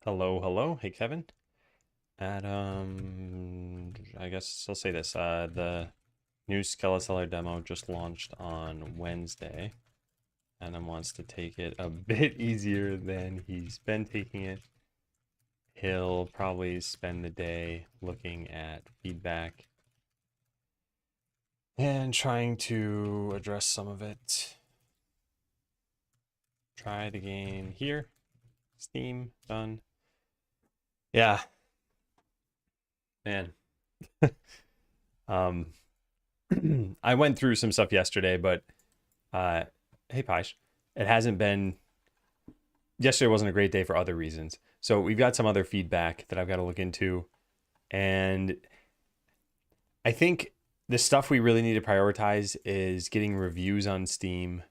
Hello, hello. Hey, Kevin. I guess I'll say this. The new Skeleseller demo just launched on Wednesday. Adam wants to take it a bit easier than he's been taking it. He'll probably spend the day looking at feedback and trying to address some of it. Try the game here. Steam, done. Yeah, man. Um, I went through some stuff yesterday, but uh, hey, Paish, it hasn't been. Yesterday wasn't a great day for other reasons. So we've got some other feedback that I've got to look into, and I think the stuff we really need to prioritize is getting reviews on Steam,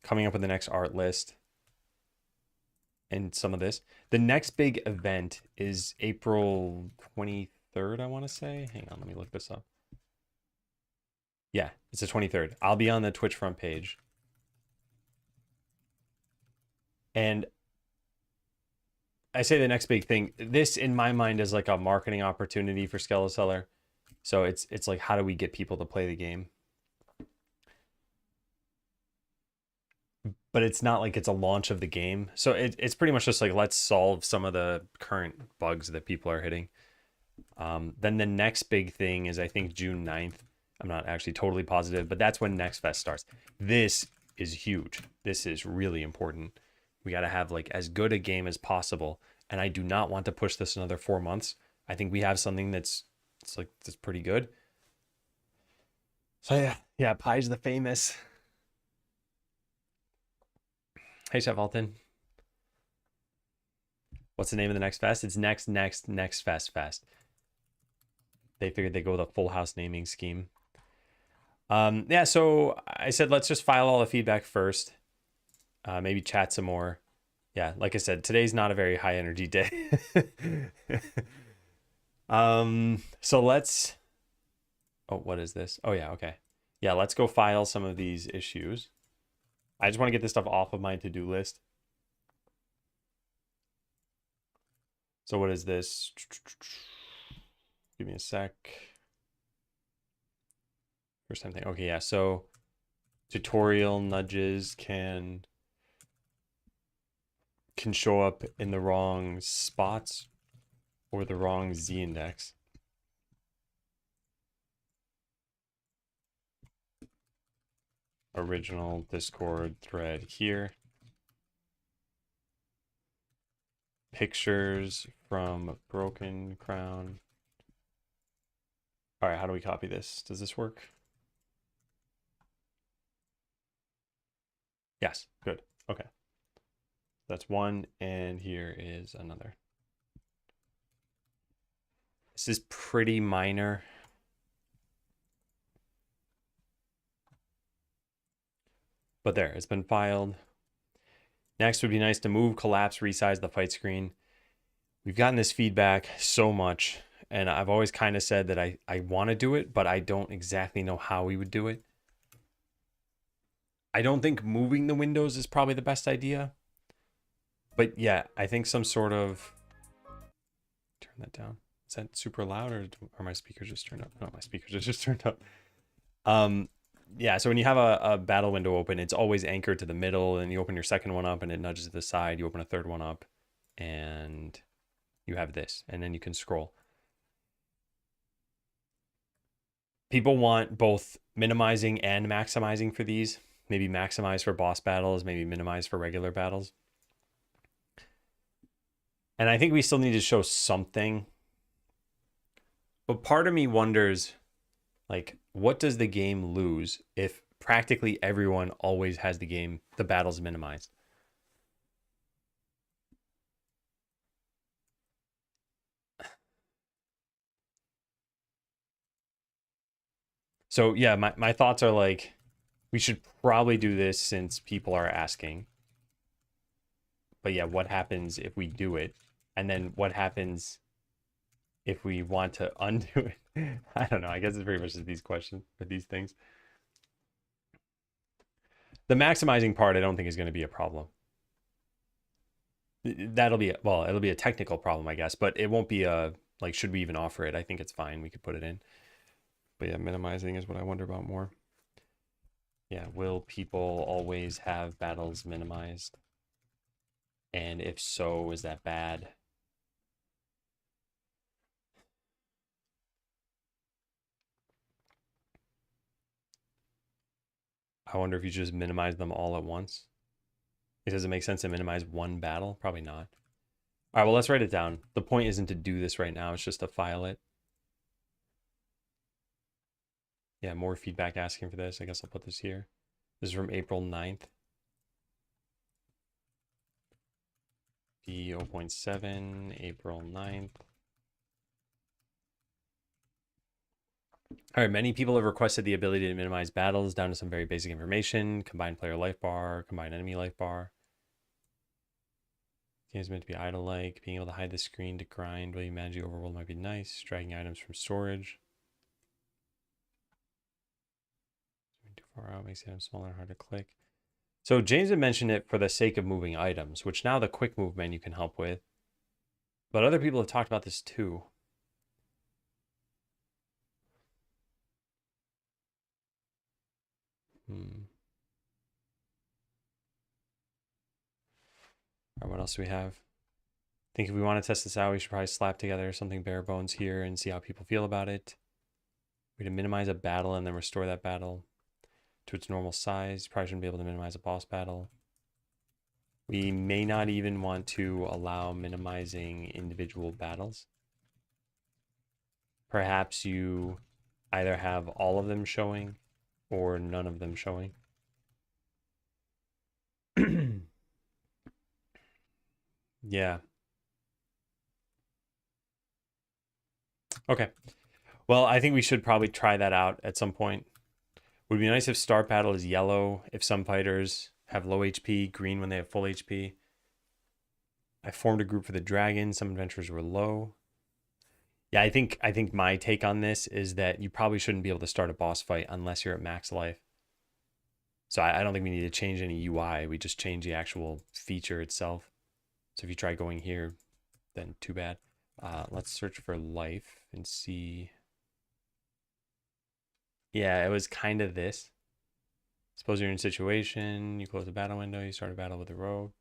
coming up with the next art list, and some of this. The next big event is April 23rd, I want to say. Hang on, let me look this up. Yeah, it's the 23rd. I'll be on the Twitch front page. And I say the next big thing. This, in my mind, is like a marketing opportunity for Skeleseller. So it's like, how do we get people to play the game? But it's not like it's a launch of the game. So it's pretty much just like, let's solve some of the current bugs that people are hitting. Then the next big thing is, I think, June 9th. I'm not actually totally positive, but that's when Next Fest starts. This is huge. This is really important. We got to have like as good a game as possible. And I do not want to push this another 4 months. I think we have something that's pretty good. So yeah, Pie's the famous. Hey, Chef Alton. What's the name of the next fest? It's next fest. They figured they'd go with a full house naming scheme. Yeah, so I said let's just file all the feedback first. Maybe chat some more. Yeah, like I said, today's not a very high energy day. So let's. Oh, what is this? Oh yeah, okay. Yeah, let's go file some of these issues. I just want to get this stuff off of my to-do list. So what is this? Give me a sec. First time thing. Okay, yeah. So tutorial nudges can show up in the wrong spots or the wrong Z index. Original Discord thread here. Pictures from Broken Crown. All right, how do we copy this? Does this work? Yes, good. Okay. That's one, and here is another. This is pretty minor. But there, it's been filed. Next would be nice to move, collapse, resize the fight screen. We've gotten this feedback so much, and I've always kind of said that I want to do it, but I don't exactly know how we would do it. I don't think moving the windows is probably the best idea. But yeah, I think some sort of... Turn that down. Is that super loud, or are my speakers just turned up? No, my speakers are just turned up. Yeah, so when you have a battle window open, it's always anchored to the middle, and you open your second one up and it nudges to the side. You open a third one up and you have this, and then you can scroll. People want both minimizing and maximizing for these. Maybe maximize for boss battles, maybe minimize for regular battles. And I think we still need to show something. But part of me wonders, like, what does the game lose if practically everyone always has the battles minimized? So yeah, my thoughts are like, we should probably do this since people are asking. But yeah, what happens if we do it? And then what happens if we want to undo it? I don't know. I guess it's pretty much just these questions or these things. The maximizing part, I don't think is going to be a problem. That'll be well, it'll be a technical problem, I guess, but it won't be a like. Should we even offer it? I think it's fine. We could put it in. But yeah, minimizing is what I wonder about more. Yeah, will people always have battles minimized? And if so, is that bad? I wonder if you just minimize them all at once. Does it make sense to minimize one battle? Probably not. All right, well, let's write it down. The point isn't to do this right now. It's just to file it. Yeah, more feedback asking for this. I guess I'll put this here. This is from April 9th. The 0.7, April 9th. All right, many people have requested the ability to minimize battles down to some very basic information. Combine player life bar, combine enemy life bar. Game is meant to be idle-like. Being able to hide the screen to grind while you manage the overworld might be nice. Dragging items from storage. Too far out makes the item smaller and hard to click. So James had mentioned it for the sake of moving items, which now the quick move menu can help with. But other people have talked about this too. All right, what else do we have? I think if we want to test this out, we should probably slap together something bare bones here and see how people feel about it. We can minimize a battle and then restore that battle to its normal size. Probably shouldn't be able to minimize a boss battle. We may not even want to allow minimizing individual battles. Perhaps you either have all of them showing or none of them showing. Yeah. Okay. Well, I think we should probably try that out at some point. Would be nice if start battle is yellow, if some fighters have low HP, green when they have full HP. I formed a group for the dragon. Some adventurers were low. Yeah, I think my take on this is that you probably shouldn't be able to start a boss fight unless you're at max life. So I don't think we need to change any UI. We just change the actual feature itself. So if you try going here, then too bad. Let's search for life and see. Yeah, it was kind of this. Suppose you're in a situation, you close the battle window, you start a battle with a rogue.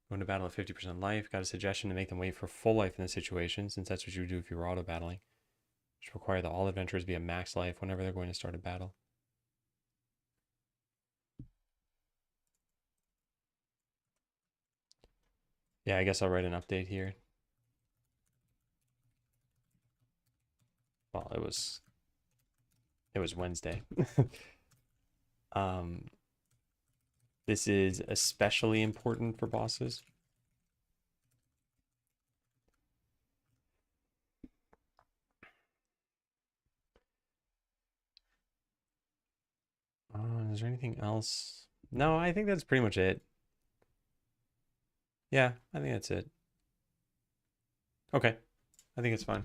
Go into battle at 50% life. Got a suggestion to make them wait for full life in this situation, since that's what you would do if you were auto battling. Which require that all adventurers be at max life whenever they're going to start a battle. Yeah, I guess I'll write an update here. Well, it was Wednesday. This is especially important for bosses. Is there anything else? No, I think that's pretty much it. Yeah, I think that's it. Okay, I think it's fine.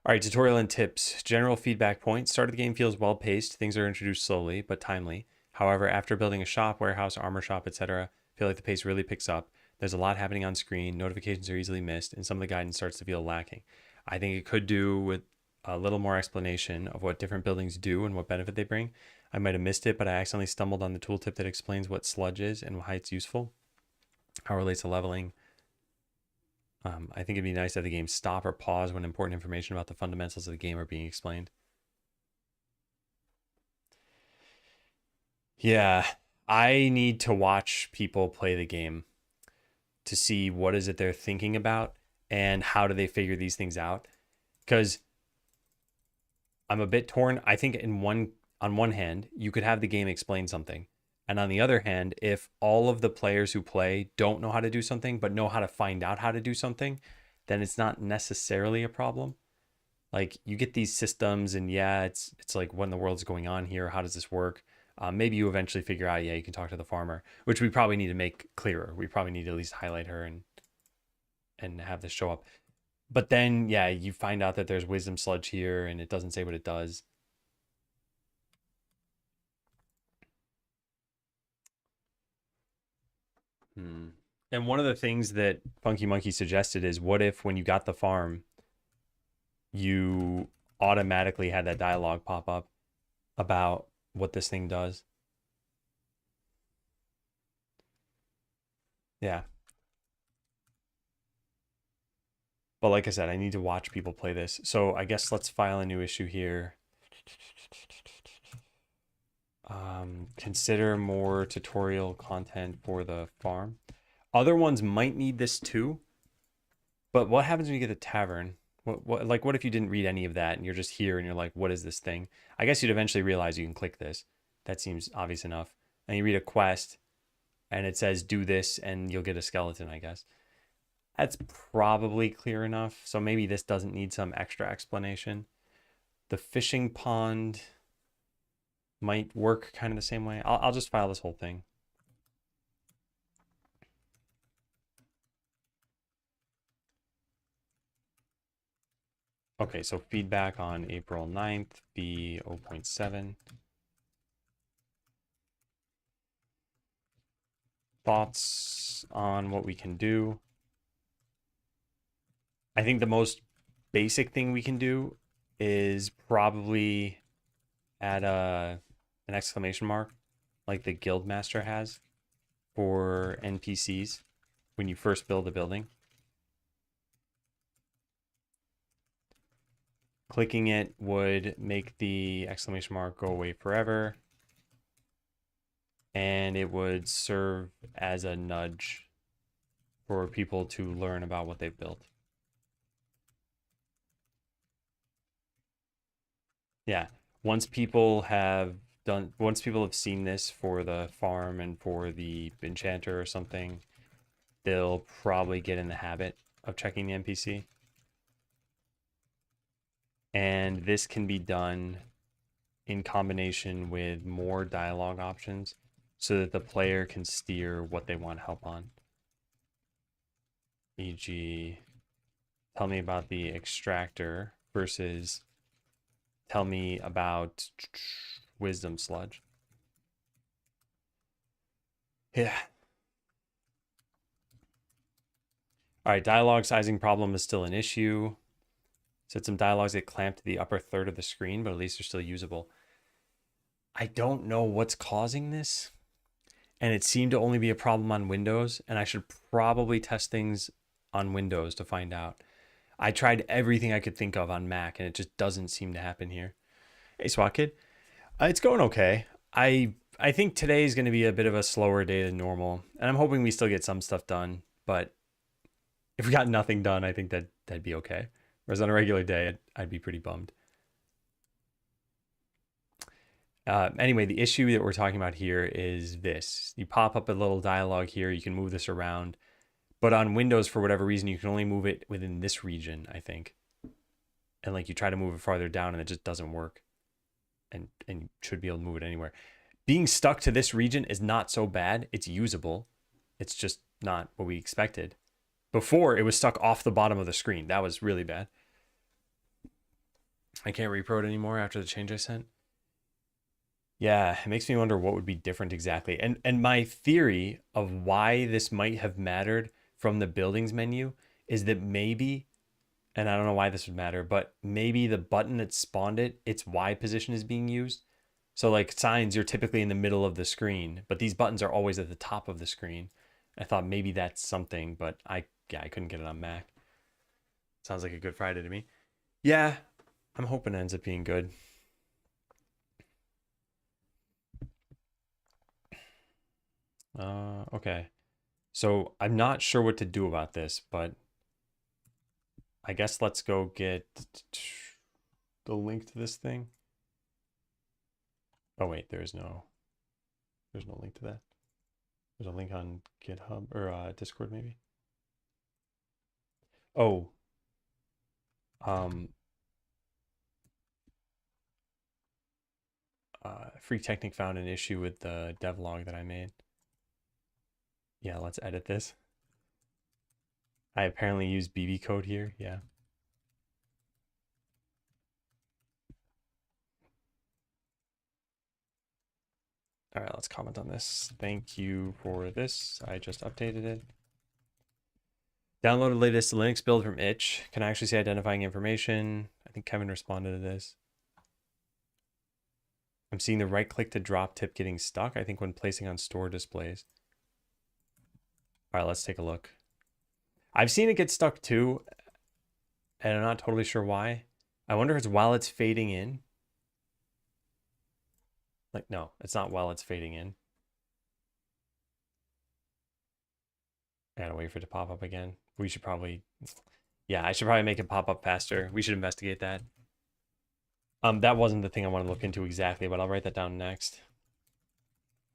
All right, tutorial and tips. General feedback points. Start of the game feels well paced. Things are introduced slowly but timely. However, after building a shop, warehouse, armor shop, etc., I feel like the pace really picks up. There's a lot happening on screen. Notifications are easily missed, and some of the guidance starts to feel lacking. I think it could do with a little more explanation of what different buildings do and what benefit they bring. I might have missed it, but I accidentally stumbled on the tooltip that explains what sludge is and why it's useful, how it relates to leveling. I think it'd be nice to have the game stop or pause when important information about the fundamentals of the game are being explained. Yeah, I need to watch people play the game to see what is it they're thinking about and how do they figure these things out. Because I'm a bit torn. I think on one hand, you could have the game explain something. And on the other hand, if all of the players who play don't know how to do something, but know how to find out how to do something, then it's not necessarily a problem. Like you get these systems and yeah, it's like what in the world's going on here? How does this work? Maybe you eventually figure out, yeah, you can talk to the farmer, which we probably need to make clearer. We probably need to at least highlight her and have this show up. But then, yeah, you find out that there's wisdom sludge here and it doesn't say what it does. And one of the things that Funky Monkey suggested is, what if when you got the farm, you automatically had that dialogue pop up about what this thing does? Yeah. But like I said, I need to watch people play this. So I guess let's file a new issue here. Consider more tutorial content for the farm. Other ones might need this too. But what happens when you get the tavern? What if you didn't read any of that and you're just here and you're like, what is this thing? I guess you'd eventually realize you can click this. That seems obvious enough. And you read a quest and it says do this and you'll get a skeleton, I guess. That's probably clear enough. So maybe this doesn't need some extra explanation. The fishing pond might work kind of the same way. I'll just file this whole thing. Okay, so feedback on April 9th, be 0.7. Thoughts on what we can do? I think the most basic thing we can do is probably add an exclamation mark like the Guildmaster has for NPCs when you first build a building. Clicking it would make the exclamation mark go away forever, and it would serve as a nudge for people to learn about what they've built. Yeah, once people have seen this for the farm and for the enchanter or something, they'll probably get in the habit of checking the NPC. And this can be done in combination with more dialogue options so that the player can steer what they want help on. E.g., tell me about the extractor versus tell me about wisdom sludge. Yeah. All right, dialogue sizing problem is still an issue. Said some dialogues get clamped to the upper third of the screen, but at least they're still usable. I don't know what's causing this, and it seemed to only be a problem on Windows, and I should probably test things on Windows to find out. I tried everything I could think of on Mac, and it just doesn't seem to happen here. Hey, SWAT Kid. It's going okay. I think today is going to be a bit of a slower day than normal, and I'm hoping we still get some stuff done. But if we got nothing done, I think that'd be okay. Whereas on a regular day, I'd be pretty bummed. Anyway, the issue that we're talking about here is this. You pop up a little dialogue here. You can move this around. But on Windows, for whatever reason, you can only move it within this region, I think. And like you try to move it farther down and it just doesn't work. And you should be able to move it anywhere. Being stuck to this region is not so bad. It's usable. It's just not what we expected. Before, it was stuck off the bottom of the screen. That was really bad. I can't repro it anymore after the change I sent. Yeah, it makes me wonder what would be different exactly. And my theory of why this might have mattered from the buildings menu is that maybe, and I don't know why this would matter, but maybe the button that spawned it, its Y position is being used. So like signs, you're typically in the middle of the screen, but these buttons are always at the top of the screen. I thought maybe that's something, but I couldn't get it on Mac. Sounds like a Good Friday to me. Yeah, I'm hoping it ends up being good. Okay. So I'm not sure what to do about this, but I guess let's go get the link to this thing. Oh wait, there's no link to that. There's a link on GitHub or Discord maybe. Oh. Free Technic found an issue with the devlog that I made. Yeah, let's edit this. I apparently use BB code here. Yeah. All right, let's comment on this. Thank you for this. I just updated it. Downloaded latest Linux build from itch. Can I actually see identifying information? I think Kevin responded to this. I'm seeing the right click to drop tip getting stuck, I think, when placing on store displays. All right, let's take a look. I've seen it get stuck too, and I'm not totally sure why. I wonder if it's while it's fading in. Like, no, it's not while it's fading in. I gotta wait for it to pop up again. We should probably, yeah, I should probably make it pop up faster. We should investigate that. That wasn't the thing I want to look into exactly, but I'll write that down next.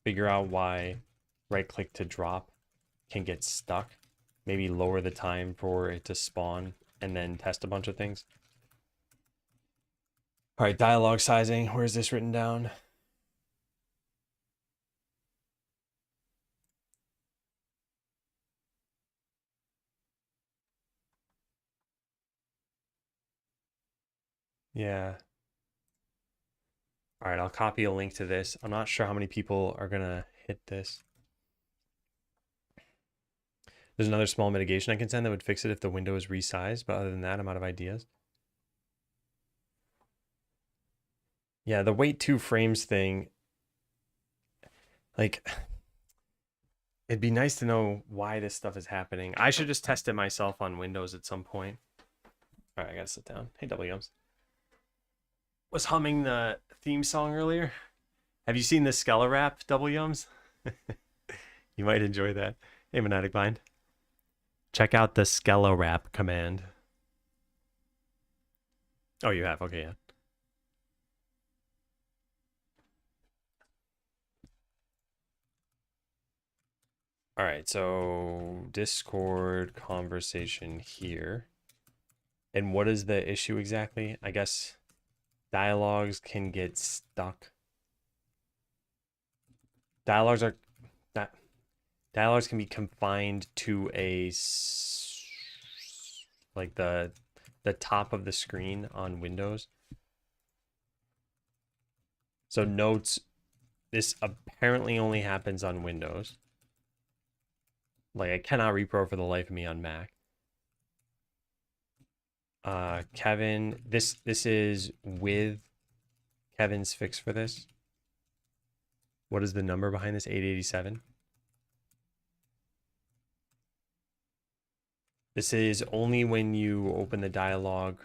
Figure out why right click to drop can get stuck. Maybe lower the time for it to spawn and then test a bunch of things. All right, dialogue sizing. Where is this written down? Yeah. All right, I'll copy a link to this. I'm not sure how many people are gonna hit this. There's another small mitigation I can send that would fix it if the window is resized, but other than that, I'm out of ideas. Yeah, the wait 2 frames thing, like, it'd be nice to know why this stuff is happening. I should just test it myself on Windows at some point. All right, I gotta sit down. Hey, WMs. Was humming the theme song earlier. Have you seen the Scala rap, WMs? You might enjoy that. Hey, Monadic Bind. Check out the Scala rap command. Oh, you have? Okay, yeah. All right, so Discord conversation here. And what is the issue exactly? I guess dialogues can get stuck. Dialogues can be confined to a like the top of the screen on Windows. So notes, this apparently only happens on Windows. Like, I cannot repro for the life of me on Mac. Kevin, this is with Kevin's fix for this. What is the number behind this? 887. This is only when you open the dialog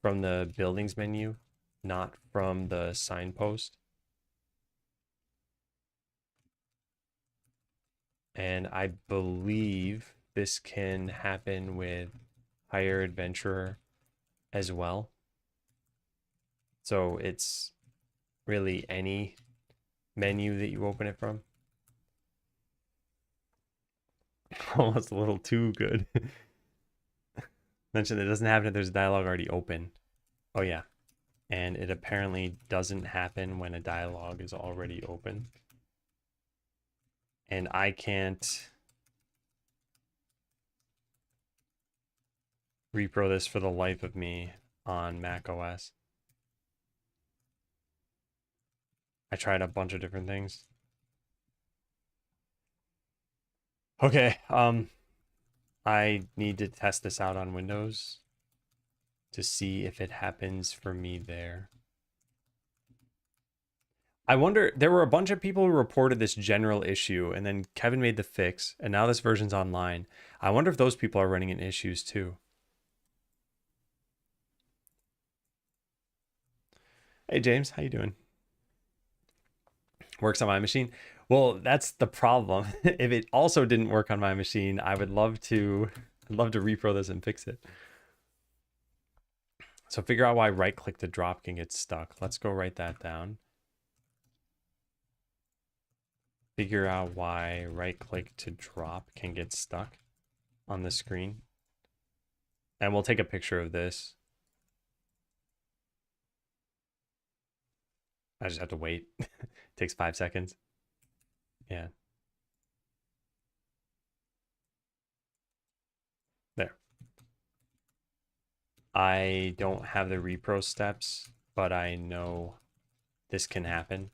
from the buildings menu, not from the signpost. And I believe this can happen with Hire Adventurer as well. So it's really any menu that you open it from. Almost a little too good. Mentioned it doesn't happen if there's a dialogue already open. Oh yeah. And it apparently doesn't happen when a dialogue is already open. And I can't repro this for the life of me on Mac OS. I tried a bunch of different things. Okay, I need to test this out on Windows to see if it happens for me there. I wonder, there were a bunch of people who reported this general issue, and then Kevin made the fix, and now this version's online. I wonder if those people are running into issues too. Hey James, how you doing? Works on my machine. Well, that's the problem. If it also didn't work on my machine, I would love to repro this and fix it. So figure out why right click to drop can get stuck. Let's go write that down. Figure out why right click to drop can get stuck on the screen. And we'll take a picture of this. I just have to wait. Takes 5 seconds. Yeah. There. I don't have the repro steps, but I know this can happen.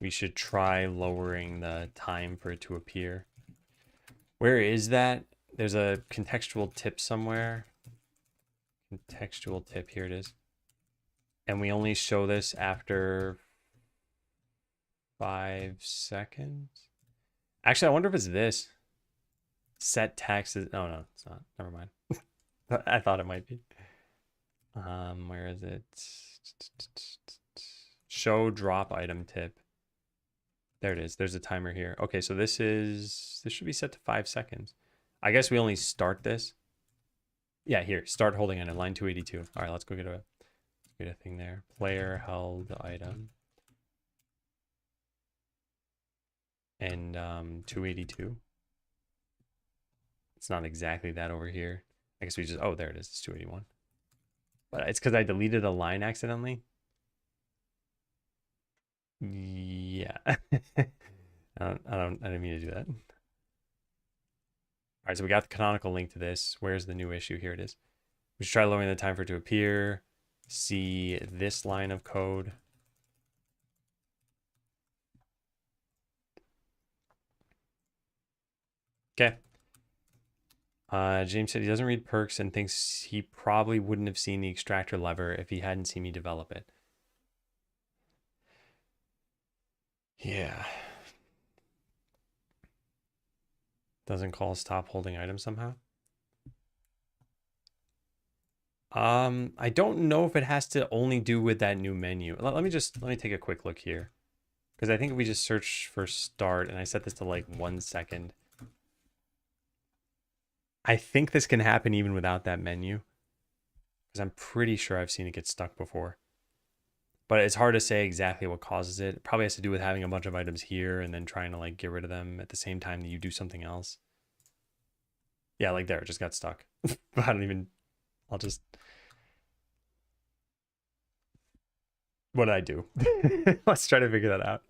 We should try lowering the time for it to appear. Where is that? there's a contextual tip somewhere. Contextual tip, here it is. And we only show this after 5 seconds. Actually, I wonder if it's this. Set text is, oh no, it's not. Never mind. I thought it might be. Where is it? Show drop item tip. There it is. There's a timer here. Okay, so this should be set to 5 seconds. I guess we only start this. Yeah, here, start holding item, line 282. All right, let's go get a thing there. Player held item. And 282. It's not exactly that over here. I guess we just, oh, there it is. It's 281. But it's because I deleted a line accidentally. Yeah. I didn't mean to do that. All right, so we got the canonical link to this. Where's the new issue? Here it is. We should try lowering the time for it to appear. See this line of code. Okay. James said he doesn't read perks and thinks he probably wouldn't have seen the extractor lever if he hadn't seen me develop it. Yeah. Doesn't call stop holding item somehow. I don't know if it has to only do with that new menu. Let me take a quick look here. Because I think if we just search for start and I set this to like 1 second. I think this can happen even without that menu. Because I'm pretty sure I've seen it get stuck before. But it's hard to say exactly what causes it. It probably has to do with having a bunch of items here and then trying to like get rid of them at the same time that you do something else. Yeah, like there, it just got stuck. I'll just... What did I do? Let's try to figure that out.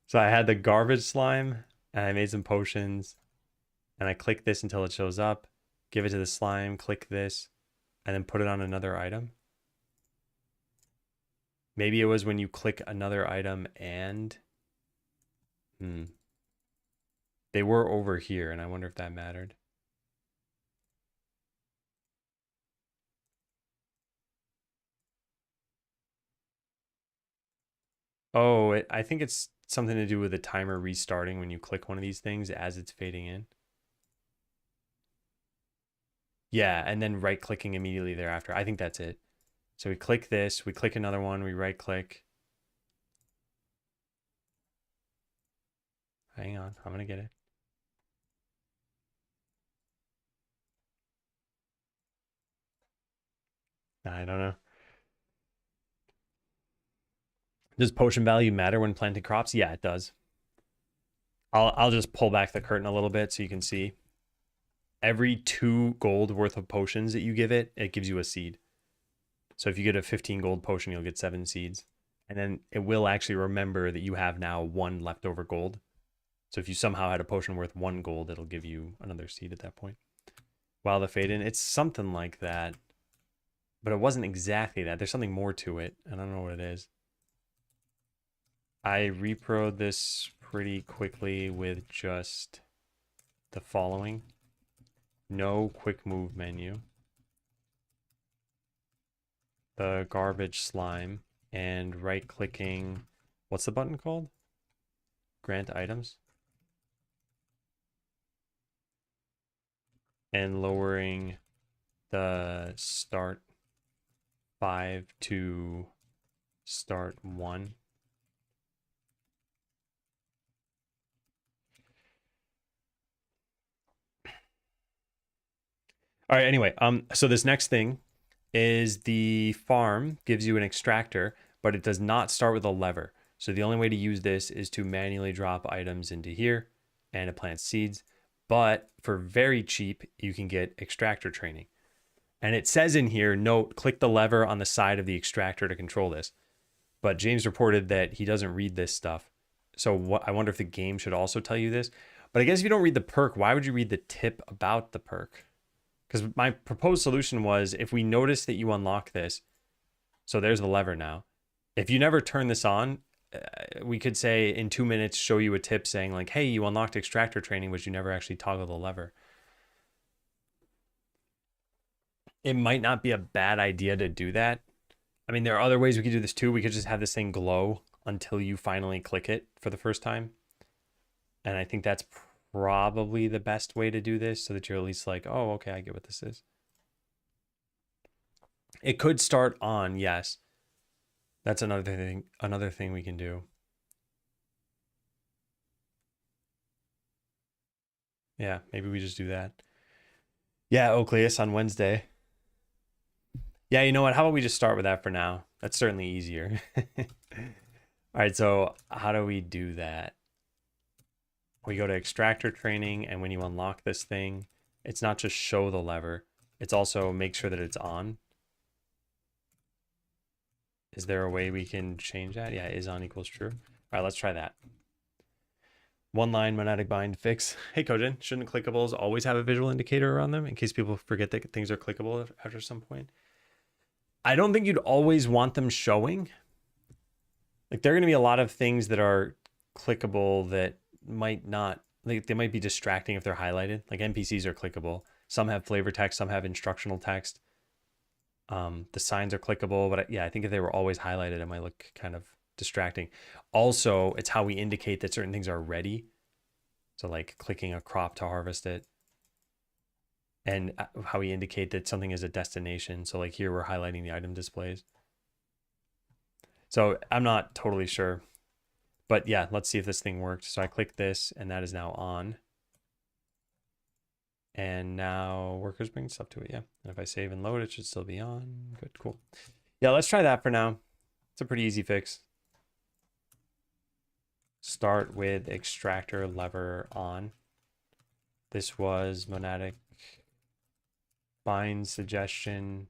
So I had the garbage slime and I made some potions and I click this until it shows up, give it to the slime, click this, and then put it on another item. Maybe it was when you click another item and... They were over here and I wonder if that mattered. Oh, I think it's something to do with the timer restarting when you click one of these things as it's fading in. Yeah, and then right-clicking immediately thereafter. I think that's it. So we click this, we click another one, we right-click. Hang on, I'm gonna get it. I don't know. Does potion value matter when planting crops? Yeah, it does. I'll just pull back the curtain a little bit so you can see. Every 2 gold worth of potions that you give it, it gives you a seed. So if you get a 15 gold potion, you'll get 7 seeds. And then it will actually remember that you have now 1 leftover gold. So if you somehow had a potion worth 1 gold, it'll give you another seed at that point. While the fade in, it's something like that. But it wasn't exactly that. There's something more to it. I don't know what it is. I repro'd this pretty quickly with just the following. No quick move menu. The garbage slime. And right-clicking... What's the button called? Grant items. And lowering the start 5 to start 1. All right, anyway, so this next thing is the farm gives you an extractor, but it does not start with a lever. So the only way to use this is to manually drop items into here and it plants seeds. But for very cheap, you can get extractor training. And it says in here, note, click the lever on the side of the extractor to control this. But James reported that he doesn't read this stuff. So I wonder if the game should also tell you this. But I guess if you don't read the perk, why would you read the tip about the perk? Because my proposed solution was if we notice that you unlock this, so there's the lever now. If you never turn this on, we could say in 2 minutes, show you a tip saying like, hey, you unlocked extractor training, but you never actually toggle the lever. it might not be a bad idea to do that. I mean, there are other ways we could do this too. We could just have this thing glow until you finally click it for the first time. And I think that's probably the best way to do this so that you're at least like, oh, okay, I get what this is. It could start on, yes. That's another thing we can do. Yeah, maybe we just do that. Yeah, Oakleus on Wednesday. Yeah, you know what? How about we just start with that for now? That's certainly easier. All right, so how do we do that? We go to extractor training, and when you unlock this thing, it's not just show the lever, it's also make sure that it's on. Is there a way we can change that? Yeah, is on equals true. All right, let's try that. One line monadic bind fix. Hey, Kojin, shouldn't clickables always have a visual indicator around them in case people forget that things are clickable after some point? I don't think you'd always want them showing. Like, there are going to be a lot of things that are clickable that might not, like, they might be distracting if they're highlighted. Like, NPCs are clickable. Some have flavor text, some have instructional text. The signs are clickable, but yeah, I think if they were always highlighted, it might look kind of distracting. Also, it's how we indicate that certain things are ready. So like clicking a crop to harvest it, and how we indicate that something is a destination. So like here we're highlighting the item displays. So I'm not totally sure, but yeah, let's see if this thing worked. So I click this and that is now on. And now workers bring stuff to it. Yeah. And if I save and load, it should still be on. Good, cool. Yeah, let's try that for now. It's a pretty easy fix. Start with extractor lever on. This was monadic bind suggestion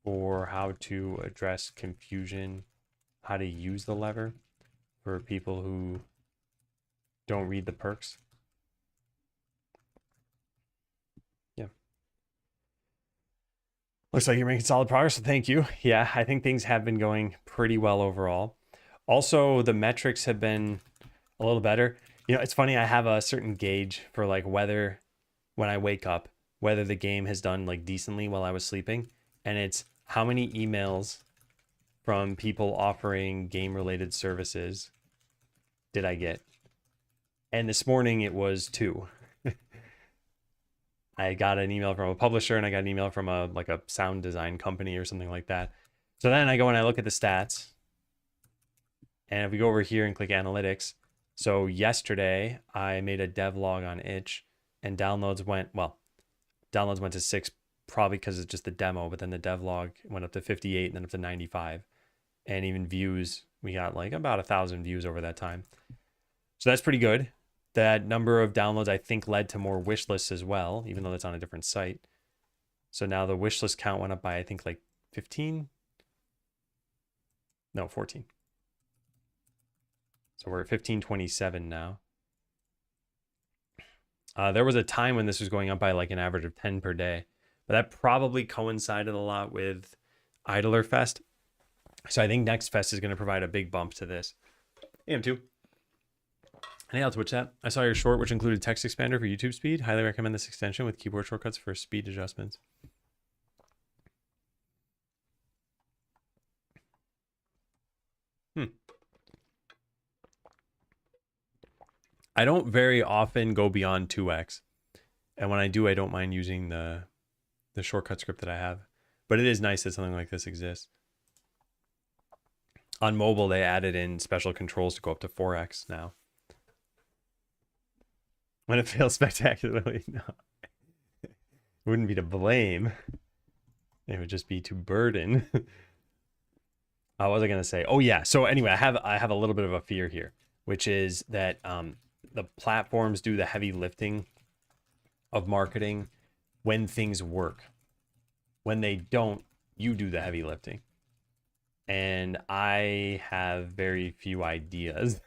for how to address confusion, how to use the lever for people who don't read the perks. Yeah. Looks like you're making solid progress, so thank you. Yeah, I think things have been going pretty well overall. Also, the metrics have been a little better. You know, it's funny, I have a certain gauge for like whether when I wake up, whether the game has done like decently while I was sleeping, and it's how many emails from people offering game related services did I get? And this morning it was 2. I got an email from a publisher and I got an email from a sound design company or something like that. So then I go and I look at the stats. And if we go over here and click analytics, so yesterday I made a devlog on itch and downloads went to 6, probably because it's just the demo, but then the devlog went up to 58 and then up to 95. And even views, we got like about 1,000 views over that time. So that's pretty good. That number of downloads, I think, led to more wish lists as well, even though that's on a different site. So now the wish list count went up by, I think, like 15. No, 14. So we're at 1527 now. There was a time when this was going up by like an average of 10 per day, but that probably coincided a lot with Idler Fest. So I think Next Fest is going to provide a big bump to this. AM2. Hey, I'll Twitch that. I saw your short, which included text expander for YouTube speed. Highly recommend this extension with keyboard shortcuts for speed adjustments. I don't very often go beyond 2x. And when I do, I don't mind using the shortcut script that I have. But it is nice that something like this exists. On mobile, they added in special controls to go up to 4x now. When it fails spectacularly, no. It wouldn't be to blame. It would just be to burden. What was I going to say? Oh, yeah. So anyway, I have a little bit of a fear here, which is that the platforms do the heavy lifting of marketing when things work. When they don't, you do the heavy lifting. And I have very few ideas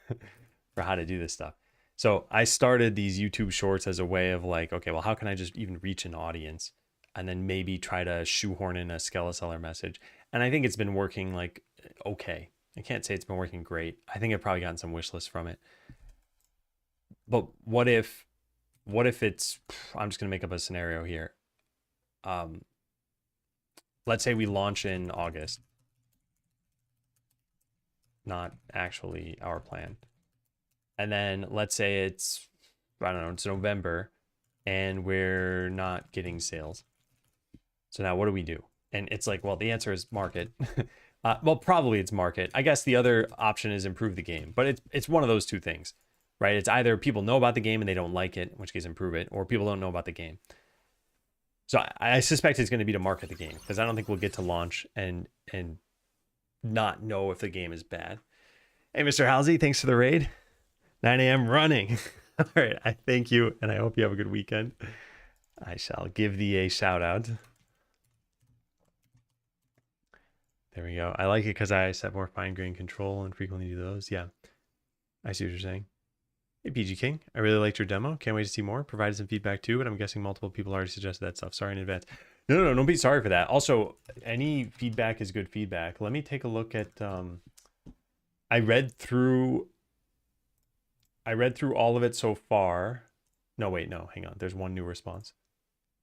for how to do this stuff. So I started these YouTube shorts as a way of like, okay, well, how can I just even reach an audience and then maybe try to shoehorn in a Skeleseller message? And I think it's been working like, okay. I can't say it's been working great. I think I've probably gotten some wish lists from it. But what if it's, I'm just going to make up a scenario here. let's say we launch in August. Not actually our plan. And then let's say it's, I don't know, it's November and we're not getting sales. So now what do we do? And it's like, well, the answer is market. Well, probably it's market. I guess the other option is improve the game, but it's one of those two things, right? It's either people know about the game and they don't like it, in which case improve it, or people don't know about the game. So I suspect it's going to be to market the game, because I don't think we'll get to launch and not know if the game is bad. Hey, Mr. Halsey, thanks for the raid. 9 a.m. running. All right, I thank you, and I hope you have a good weekend. I shall give thee a shout out. There we go. I like it because I set more fine-grained control and frequently do those. Yeah, I see what you're saying. Hey, PG King, I really liked your demo. Can't wait to see more. Provided some feedback too, but I'm guessing multiple people already suggested that stuff. Sorry in advance. No, don't be sorry for that. Also, any feedback is good feedback. Let me take a look at... I read through all of it so far. No, wait, no, hang on. There's one new response.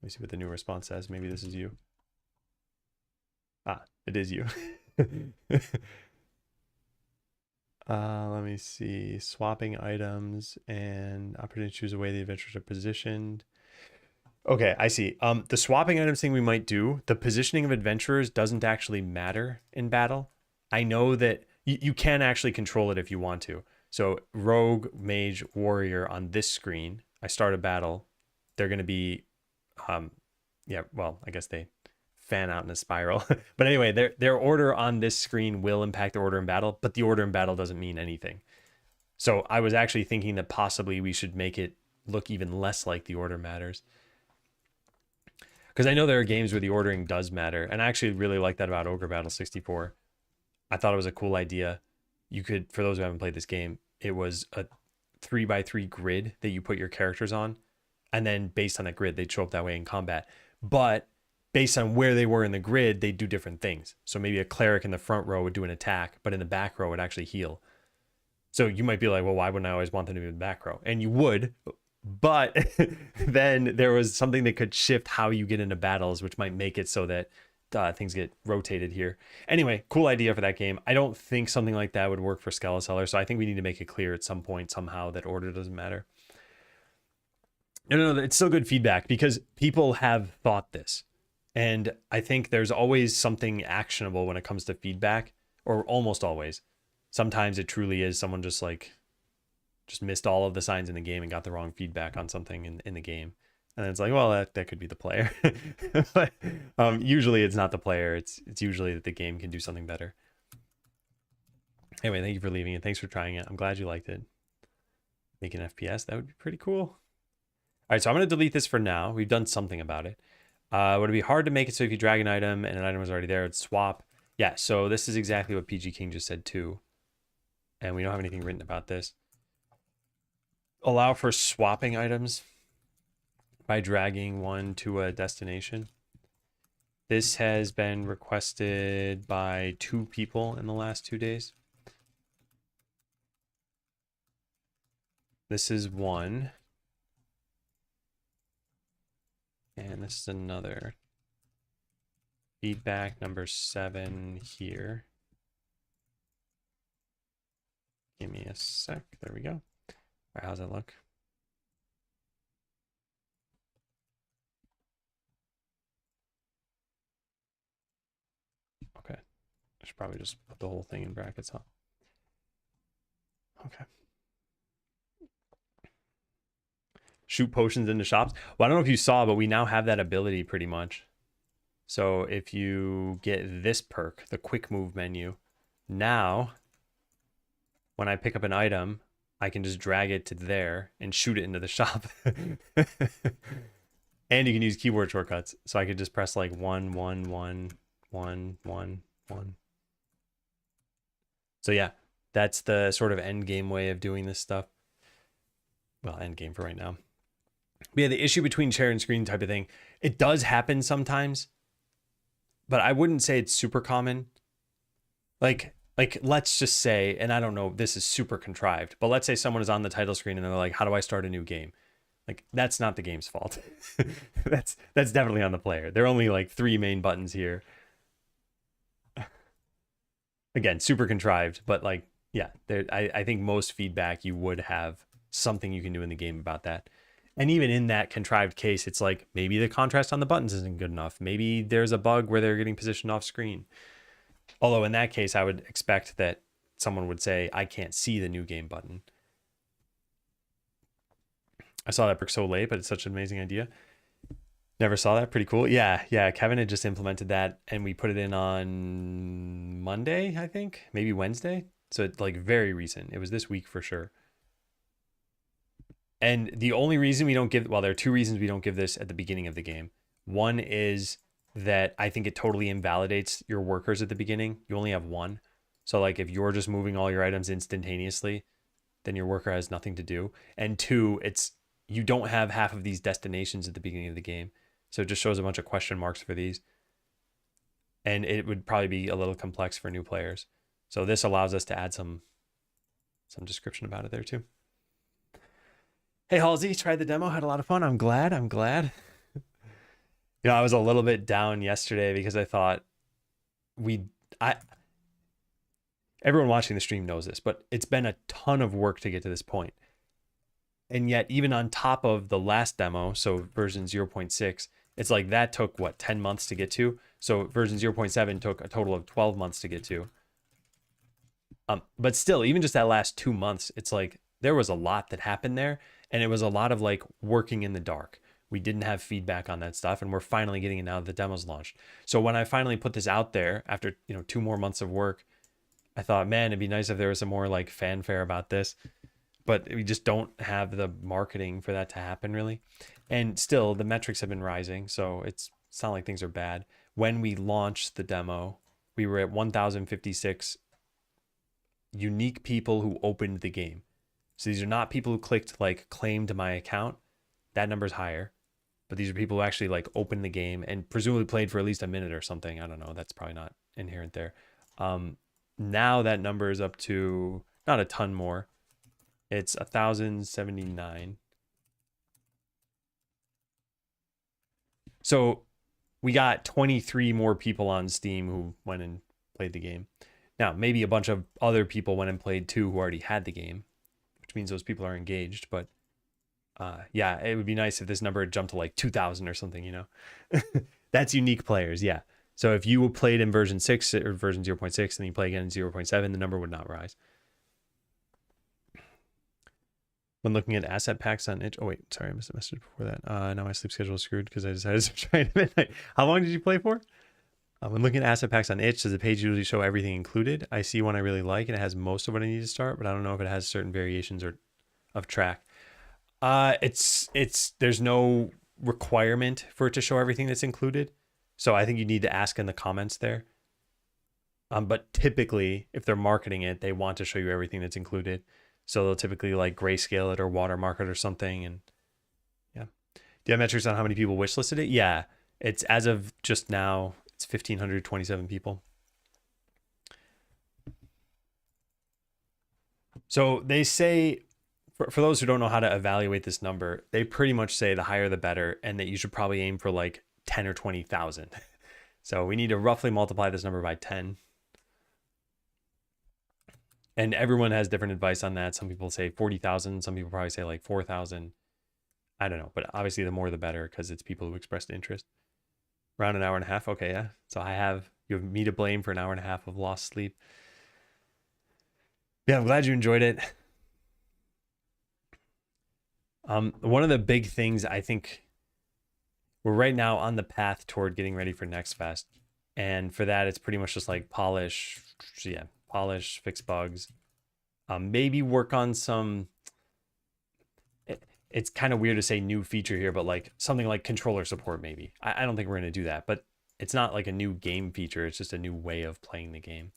Let me see what the new response says. Maybe this is you. Ah, it is you. Let me see. Swapping items and opportunity to choose the way the adventures are positioned. Okay, I see. The swapping items thing we might do, the positioning of adventurers doesn't actually matter in battle. I know that you can actually control it if you want to. So rogue, mage, warrior on this screen, I start a battle. They're going to be, yeah, well, I guess they fan out in a spiral. But anyway, their order on this screen will impact the order in battle, but the order in battle doesn't mean anything. So I was actually thinking that possibly we should make it look even less like the order matters. Because I know there are games where the ordering does matter. And I actually really like that about Ogre Battle 64. I thought it was a cool idea. You could, for those who haven't played this game, it was a 3x3 grid that you put your characters on. And then based on that grid, they'd show up that way in combat. But based on where they were in the grid, they'd do different things. So maybe a cleric in the front row would do an attack, but in the back row would actually heal. So you might be like, well, why wouldn't I always want them to be in the back row? And you would, but then there was something that could shift how you get into battles, which might make it so that things get rotated here. Anyway, cool idea for that game. I don't think something like that would work for Skeleseller, so I think we need to make it clear at some point somehow that order doesn't matter. No, it's still good feedback because people have thought this. And I think there's always something actionable when it comes to feedback, or almost always. Sometimes it truly is someone just missed all of the signs in the game and got the wrong feedback on something in the game. And it's like, well, that could be the player. But usually it's not the player. It's usually that the game can do something better. Anyway, thank you for leaving it. Thanks for trying it. I'm glad you liked it. Make an FPS. That would be pretty cool. All right, so I'm going to delete this for now. We've done something about it. Would it be hard to make it so if you drag an item and an item was already there, it'd swap? Yeah, so this is exactly what PG King just said too. And we don't have anything written about this. Allow for swapping items by dragging one to a destination. This has been requested by 2 people in the last 2 days. This is one. And this is another. Feedback number 7 here. Give me a sec. There we go. All right, how's that look? Okay. I should probably just put the whole thing in brackets, huh? Okay. Shoot potions into shops. Well, I don't know if you saw, but we now have that ability pretty much. So if you get this perk, the quick move menu, now when I pick up an item, I can just drag it to there and shoot it into the shop. And you can use keyboard shortcuts. So I could just press like 1, 1, 1, 1, 1, 1. So yeah, that's the sort of end game way of doing this stuff. Well, end game for right now. But yeah, the issue between share and screen type of thing, it does happen sometimes, but I wouldn't say it's super common. Like let's just say, and I don't know, this is super contrived, but let's say someone is on the title screen and they're like, how do I start a new game? Like, that's not the game's fault. That's definitely on the player. There are only like 3 main buttons here. Again, super contrived, but like, yeah, there, I think most feedback you would have something you can do in the game about that. And even in that contrived case, it's like maybe the contrast on the buttons isn't good enough. Maybe there's a bug where they're getting positioned off screen. Although in that case, I would expect that someone would say, I can't see the new game button. I saw that brick so late, but it's such an amazing idea. Never saw that. Pretty cool. Yeah, yeah. Kevin had just implemented that, and we put it in on Monday, I think, maybe Wednesday. So it's like very recent. It was this week for sure. And the only reason we don't give, well, there are two reasons we don't give this at the beginning of the game. One is that I think it totally invalidates your workers at the beginning. You only have one. So like if you're just moving all your items instantaneously, then your worker has nothing to do. And two, it's you don't have half of these destinations at the beginning of the game. So it just shows a bunch of question marks for these. And it would probably be a little complex for new players. So this allows us to add some description about it there too. Hey Halsey, tried the demo, had a lot of fun. I'm glad. I was a little bit down yesterday because I thought everyone watching the stream knows this, but it's been a ton of work to get to this point. And yet, even on top of the last demo, so version 0.6, it's like that took, 10 months to get to? So version 0.7 took a total of 12 months to get to. But still, even just that last 2 months, it's like there was a lot that happened there. And it was a lot of like working in the dark. We didn't have feedback on that stuff, and we're finally getting it now that the demo's launched. So when I finally put this out there after 2 more months of work, I thought, man, it'd be nice if there was some more like fanfare about this. But we just don't have the marketing for that to happen really. And still, the metrics have been rising, so it's not like things are bad. When we launched the demo, we were at 1,056 unique people who opened the game. So these are not people who clicked like claim to my account. That number's higher. But these are people who actually like opened the game and presumably played for at least a minute or something. I don't know. That's probably not inherent there. Now that number is up to not a ton more. It's 1,079. So we got 23 more people on Steam who went and played the game. Now, maybe a bunch of other people went and played too who already had the game, which means those people are engaged. But yeah, it would be nice if this number had jumped to like 2,000 or something, That's unique players, yeah. So if you played in version 6 or version 0.6 and then you play again in 0.7, the number would not rise. When looking at asset packs on itch, oh wait, sorry, I missed a message before that. Now my sleep schedule is screwed because I decided to try it at midnight. How long did you play for? When looking at asset packs on itch, does the page usually show everything included? I see one I really like and it has most of what I need to start, but I don't know if it has certain variations or of track. There's no requirement for it to show everything that's included. So I think you need to ask in the comments there. But typically if they're marketing it, they want to show you everything that's included. So they'll typically like grayscale it or watermark it or something. And yeah. Do you have metrics on how many people wishlisted it? Yeah. It's as of just now, it's 1,527 people. So they say, for those who don't know how to evaluate this number, they pretty much say the higher the better, and that you should probably aim for like 10 or 20,000. So we need to roughly multiply this number by 10. And everyone has different advice on that. Some people say 40,000. Some people probably say like 4,000. I don't know, but obviously the more the better because it's people who expressed interest. Around an hour and a half. Okay, yeah. So you have me to blame for an hour and a half of lost sleep. Yeah, I'm glad you enjoyed it. One of the big things, I think we're right now on the path toward getting ready for Next Fest. And for that, it's pretty much just like polish, fix bugs, maybe work on some, it's kind of weird to say new feature here, but like something like controller support, maybe. I don't think we're going to do that, but it's not like a new game feature. It's just a new way of playing the game.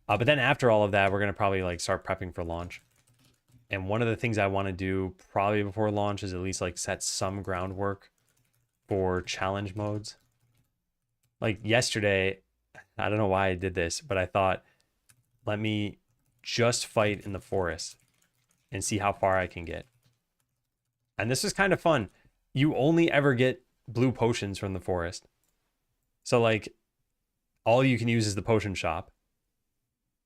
But then after all of that, we're going to probably like start prepping for launch. And one of the things I want to do probably before launch is at least like set some groundwork for challenge modes. Like yesterday, I don't know why I did this, but I thought, let me just fight in the forest and see how far I can get. And this is kind of fun. You only ever get blue potions from the forest. So like all you can use is the potion shop.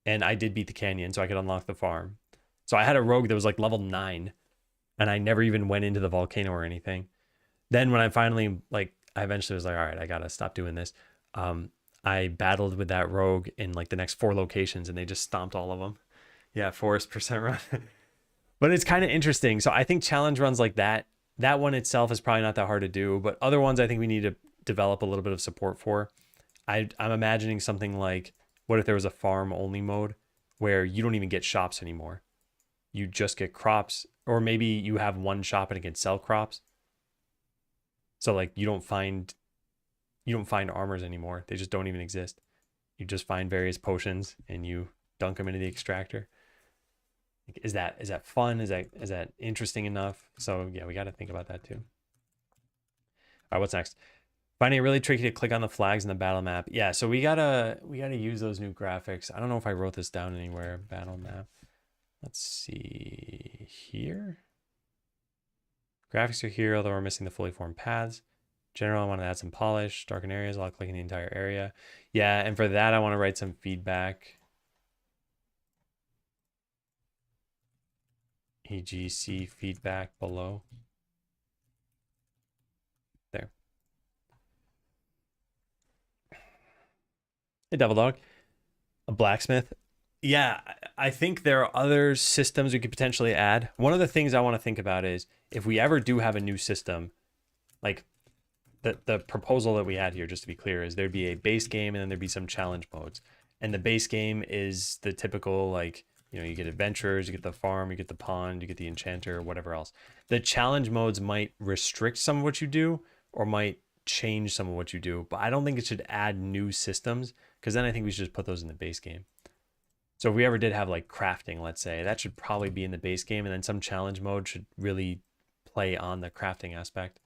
and I did beat the canyon, so I could unlock the farm. So I had a rogue that was like level 9, and I never even went into the volcano or anything. Then when I finally, like, I eventually was like, all right, I gotta stop doing this. I battled with that rogue in like the next 4 locations, and they just stomped all of them. Yeah, forest percent run. But it's kind of interesting. So I think challenge runs like that one itself is probably not that hard to do, but other ones I think we need to develop a little bit of support for. I'm imagining something like, what if there was a farm only mode where you don't even get shops anymore? You just get crops, or maybe you have one shop and it can sell crops. So like you don't find armors anymore. They just don't even exist. You just find various potions and you dunk them into the extractor. Is that fun? Is that interesting enough? So yeah, we got to think about that too. All right, what's next? Finding it really tricky to click on the flags in the battle map. Yeah, so we gotta use those new graphics. I don't know if I wrote this down anywhere. Battle map. Let's see here. Graphics are here, although we're missing the fully formed paths. General, I want to add some polish, darken areas, while clicking the entire area. Yeah, and for that, I want to write some feedback. EGC feedback below. There. Hey, Devil Dog. A blacksmith. Yeah, I think there are other systems we could potentially add. One of the things I want to think about is if we ever do have a new system, like the proposal that we had here, just to be clear, is there'd be a base game and then there'd be some challenge modes. And the base game is the typical, like, you know, you get adventurers, you get the farm, you get the pond, you get the enchanter, whatever else. The challenge modes might restrict some of what you do or might change some of what you do, but I don't think it should add new systems, because then I think we should just put those in the base game. So if we ever did have like crafting, let's say, that should probably be in the base game, and then some challenge mode should really play on the crafting aspect.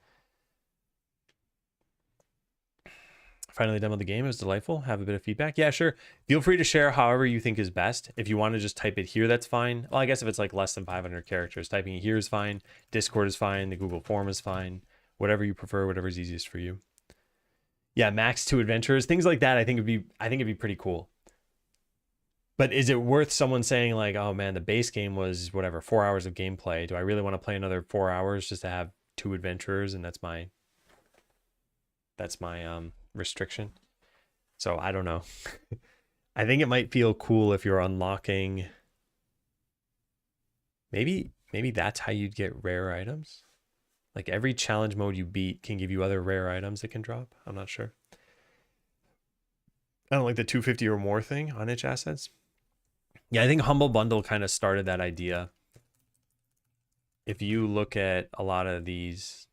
Finally demoed the game. It was delightful. Have a bit of feedback. Yeah, sure. Feel free to share however you think is best. If you want to just type it here, that's fine. Well, I guess if it's like less than 500 characters, typing it here is fine. Discord is fine. The Google form is fine. Whatever you prefer, whatever's easiest for you. Yeah, max 2 adventures, things like that. I think it'd be pretty cool. But is it worth someone saying like, oh man, the base game was whatever, 4 hours of gameplay. Do I really want to play another 4 hours just to have 2 adventurers? And that's my restriction. So I don't know. I think it might feel cool if you're unlocking. Maybe that's how you'd get rare items. Like every challenge mode you beat can give you other rare items that can drop. I'm not sure. I don't like the 250 or more thing on itch assets. Yeah, I think Humble Bundle kind of started that idea. If you look at a lot of these,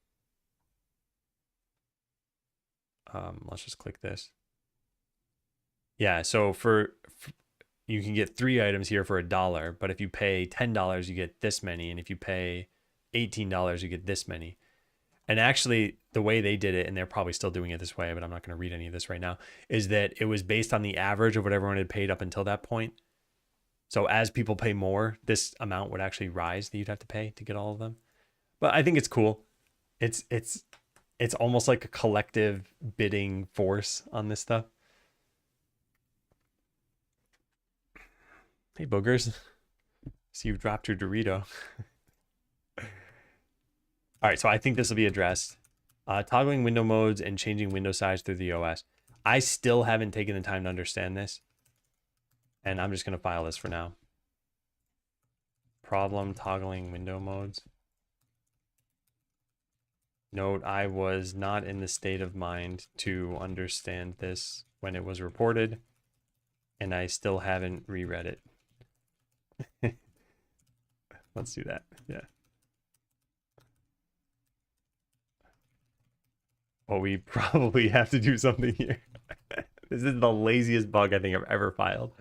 let's just click this. Yeah, so for you can get 3 items here for $1, but if you pay $10, you get this many, and if you pay $18, you get this many. And actually, the way they did it, and they're probably still doing it this way, but I'm not going to read any of this right now, is that it was based on the average of what everyone had paid up until that point. So as people pay more, this amount would actually rise that you'd have to pay to get all of them. But I think it's cool. It's almost like a collective bidding force on this stuff. Hey, boogers. So you've dropped your Dorito. All right, so I think this will be addressed. Toggling window modes and changing window size through the OS. I still haven't taken the time to understand this, and I'm just going to file this for now. Problem toggling window modes. Note, I was not in the state of mind to understand this when it was reported, and I still haven't reread it. Let's do that. Yeah. Well, we probably have to do something here. This is the laziest bug I think I've ever filed.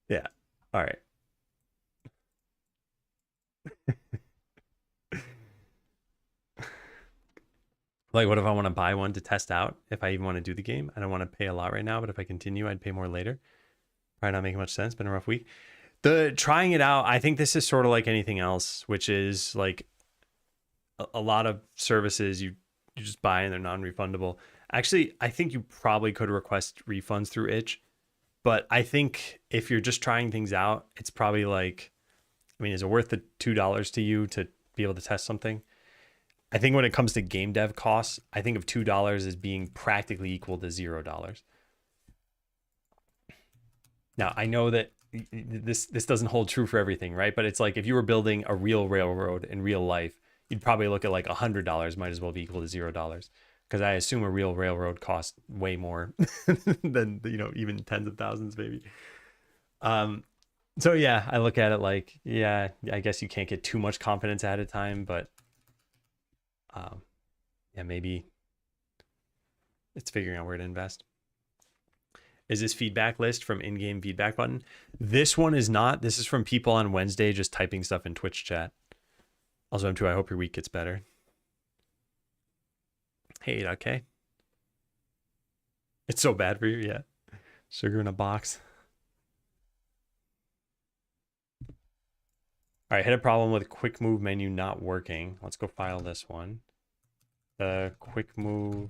Yeah. All right. Like, what if I want to buy one to test out? If I even want to do the game, I don't want to pay a lot right now, but if I continue, I'd pay more later. Probably not making much sense. Been a rough week. The trying it out, I think this is sort of like anything else, which is like a lot of services you just buy and they're non-refundable. Actually, I think you probably could request refunds through itch, But I think if you're just trying things out, it's probably like, I mean, is it worth the $2 to you to be able to test something? I think when it comes to game dev costs, I think of $2 as being practically equal to $0. Now, I know that this doesn't hold true for everything, right? But it's like if you were building a real railroad in real life, you'd probably look at like $100 might as well be equal to $0, because I assume a real railroad costs way more than, you know, even tens of thousands maybe. So yeah, I look at it like, yeah, I guess you can't get too much confidence at a time, but yeah, maybe it's figuring out where to invest. Is this feedback list from in-game feedback button? This one is not. This is from people on Wednesday just typing stuff in Twitch chat. Also, M2, I hope your week gets better. Hey, okay. It's so bad for you, yeah. Sugar in a box. All right, hit a problem with quick move menu not working. Let's go file this one. The quick move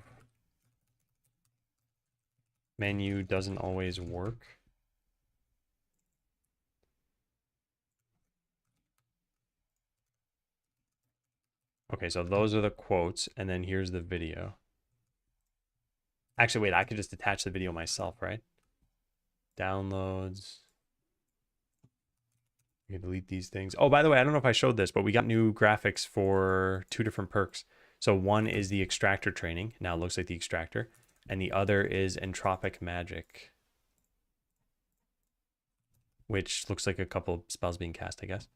menu doesn't always work. Okay, so those are the quotes, and then here's the video. Actually, wait, I could just attach the video myself, right? Downloads. You can delete these things. Oh, by the way, I don't know if I showed this, but we got new graphics for 2 different perks. So one is the extractor training. Now it looks like the extractor. And the other is entropic magic, which looks like a couple spells being cast, I guess.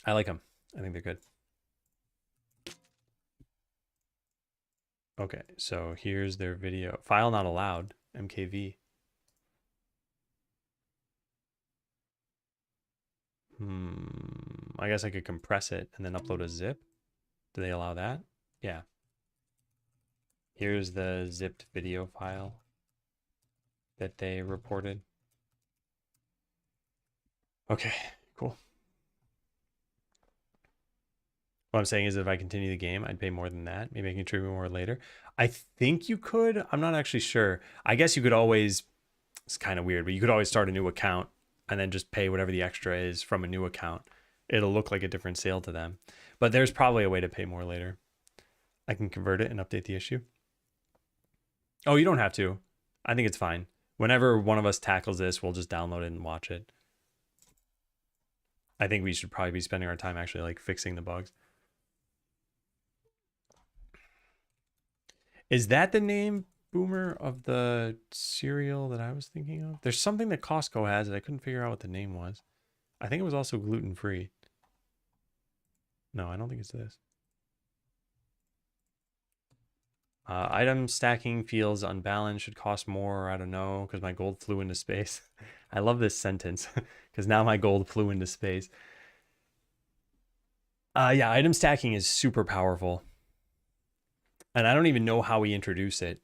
I like them. I think they're good. Okay, so here's their video. File not allowed, MKV. I guess I could compress it and then upload a zip. Do they allow that? Yeah. Here's the zipped video file that they reported. Okay, cool. What I'm saying is if I continue the game, I'd pay more than that. Maybe I can contribute more later. I think you could. I'm not actually sure. I guess you could always, it's kind of weird, but you could always start a new account and then just pay whatever the extra is from a new account. It'll look like a different sale to them. But there's probably a way to pay more later. I can convert it and update the issue. Oh, you don't have to. I think it's fine. Whenever one of us tackles this, we'll just download it and watch it. I think we should probably be spending our time actually like fixing the bugs. Is that the name, Boomer, of the cereal that I was thinking of? There's something that Costco has that I couldn't figure out what the name was. I think it was also gluten-free. No, I don't think it's this. Item stacking feels unbalanced, should cost more. I don't know, because my gold flew into space. I love this sentence, because now my gold flew into space. Yeah, item stacking is super powerful. And I don't even know how we introduce it,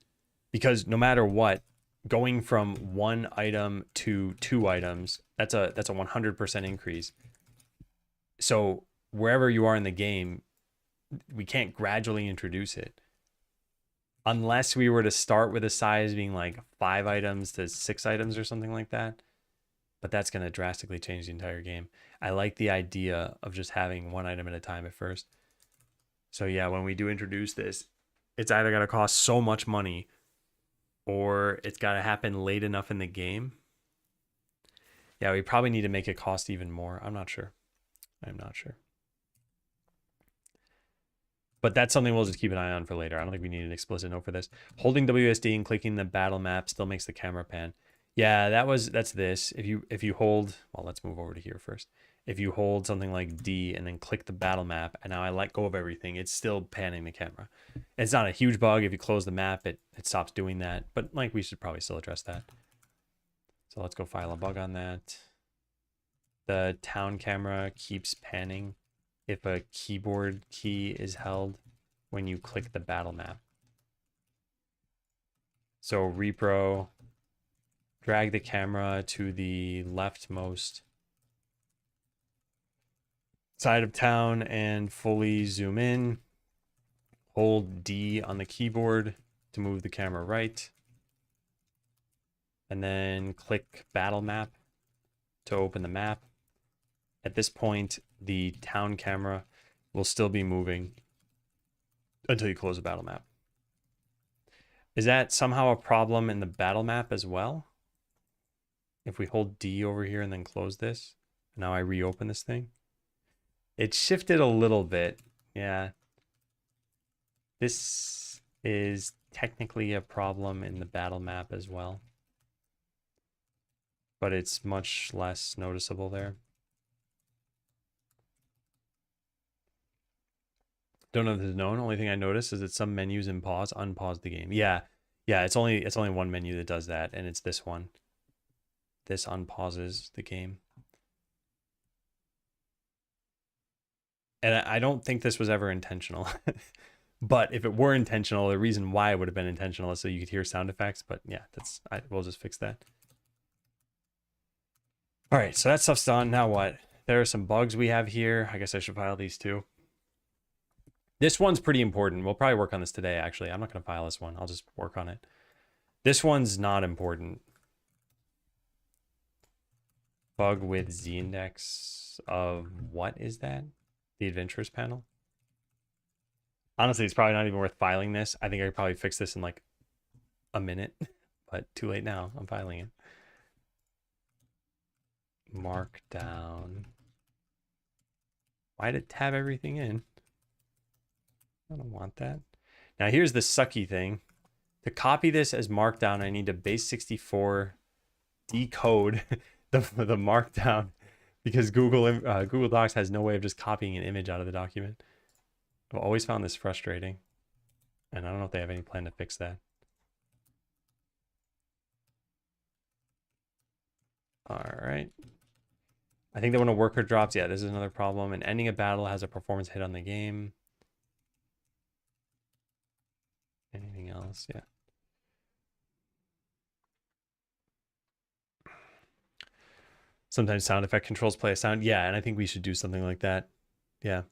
because no matter what, going from 1 item to 2 items, that's a 100% increase. So wherever you are in the game, we can't gradually introduce it. Unless we were to start with a size being like 5 items to 6 items or something like that. But that's going to drastically change the entire game. I like the idea of just having 1 item at a time at first. So yeah, when we do introduce this, it's either got to cost so much money or it's got to happen late enough in the game. Yeah, we probably need to make it cost even more. I'm not sure. I'm not sure. But that's something we'll just keep an eye on for later. I don't think we need an explicit note for this. Holding WSD and clicking the battle map still makes the camera pan. Yeah, that's this. If you hold, well, let's move over to here first. If you hold something like D and then click the battle map, and now I let go of everything, it's still panning the camera. It's not a huge bug. If you close the map, it stops doing that. But like, we should probably still address that. So let's go file a bug on that. The town camera keeps panning if a keyboard key is held when you click the battle map. So repro, drag the camera to the leftmost side of town and fully zoom in. Hold D on the keyboard to move the camera right. and then click battle map to open the map. At this point, the town camera will still be moving until you close the battle map. Is that somehow a problem in the battle map as well? If we hold D over here and then close this, now I reopen this thing. It shifted a little bit. Yeah. This is technically a problem in the battle map as well, but it's much less noticeable there. Don't know if this is known. Only thing I noticed is that some menus in pause unpause the game. Yeah, it's only one menu that does that, and it's this one. This unpauses the game. And I don't think this was ever intentional. But if it were intentional, the reason why it would have been intentional is so you could hear sound effects. But yeah, we'll just fix that. All right, so that stuff's done. Now what? There are some bugs we have here. I guess I should file these too. This one's pretty important. We'll probably work on this today, actually. I'm not going to file this one. I'll just work on it. This one's not important. Bug with z-index of what is that? The adventurers panel? Honestly, it's probably not even worth filing this. I think I could probably fix this in like a minute, but too late now. I'm filing it. Markdown. Why did it tab everything in? I don't want that. Now here's the sucky thing. To copy this as Markdown, I need to base64 decode the Markdown because Google Docs has no way of just copying an image out of the document. I've always found this frustrating, and I don't know if they have any plan to fix that. All right. I think that when a worker drops, yeah, this is another problem. And ending a battle has a performance hit on the game. Anything else? Yeah. Sometimes sound effect controls play a sound. Yeah, and I think we should do something like that. Yeah.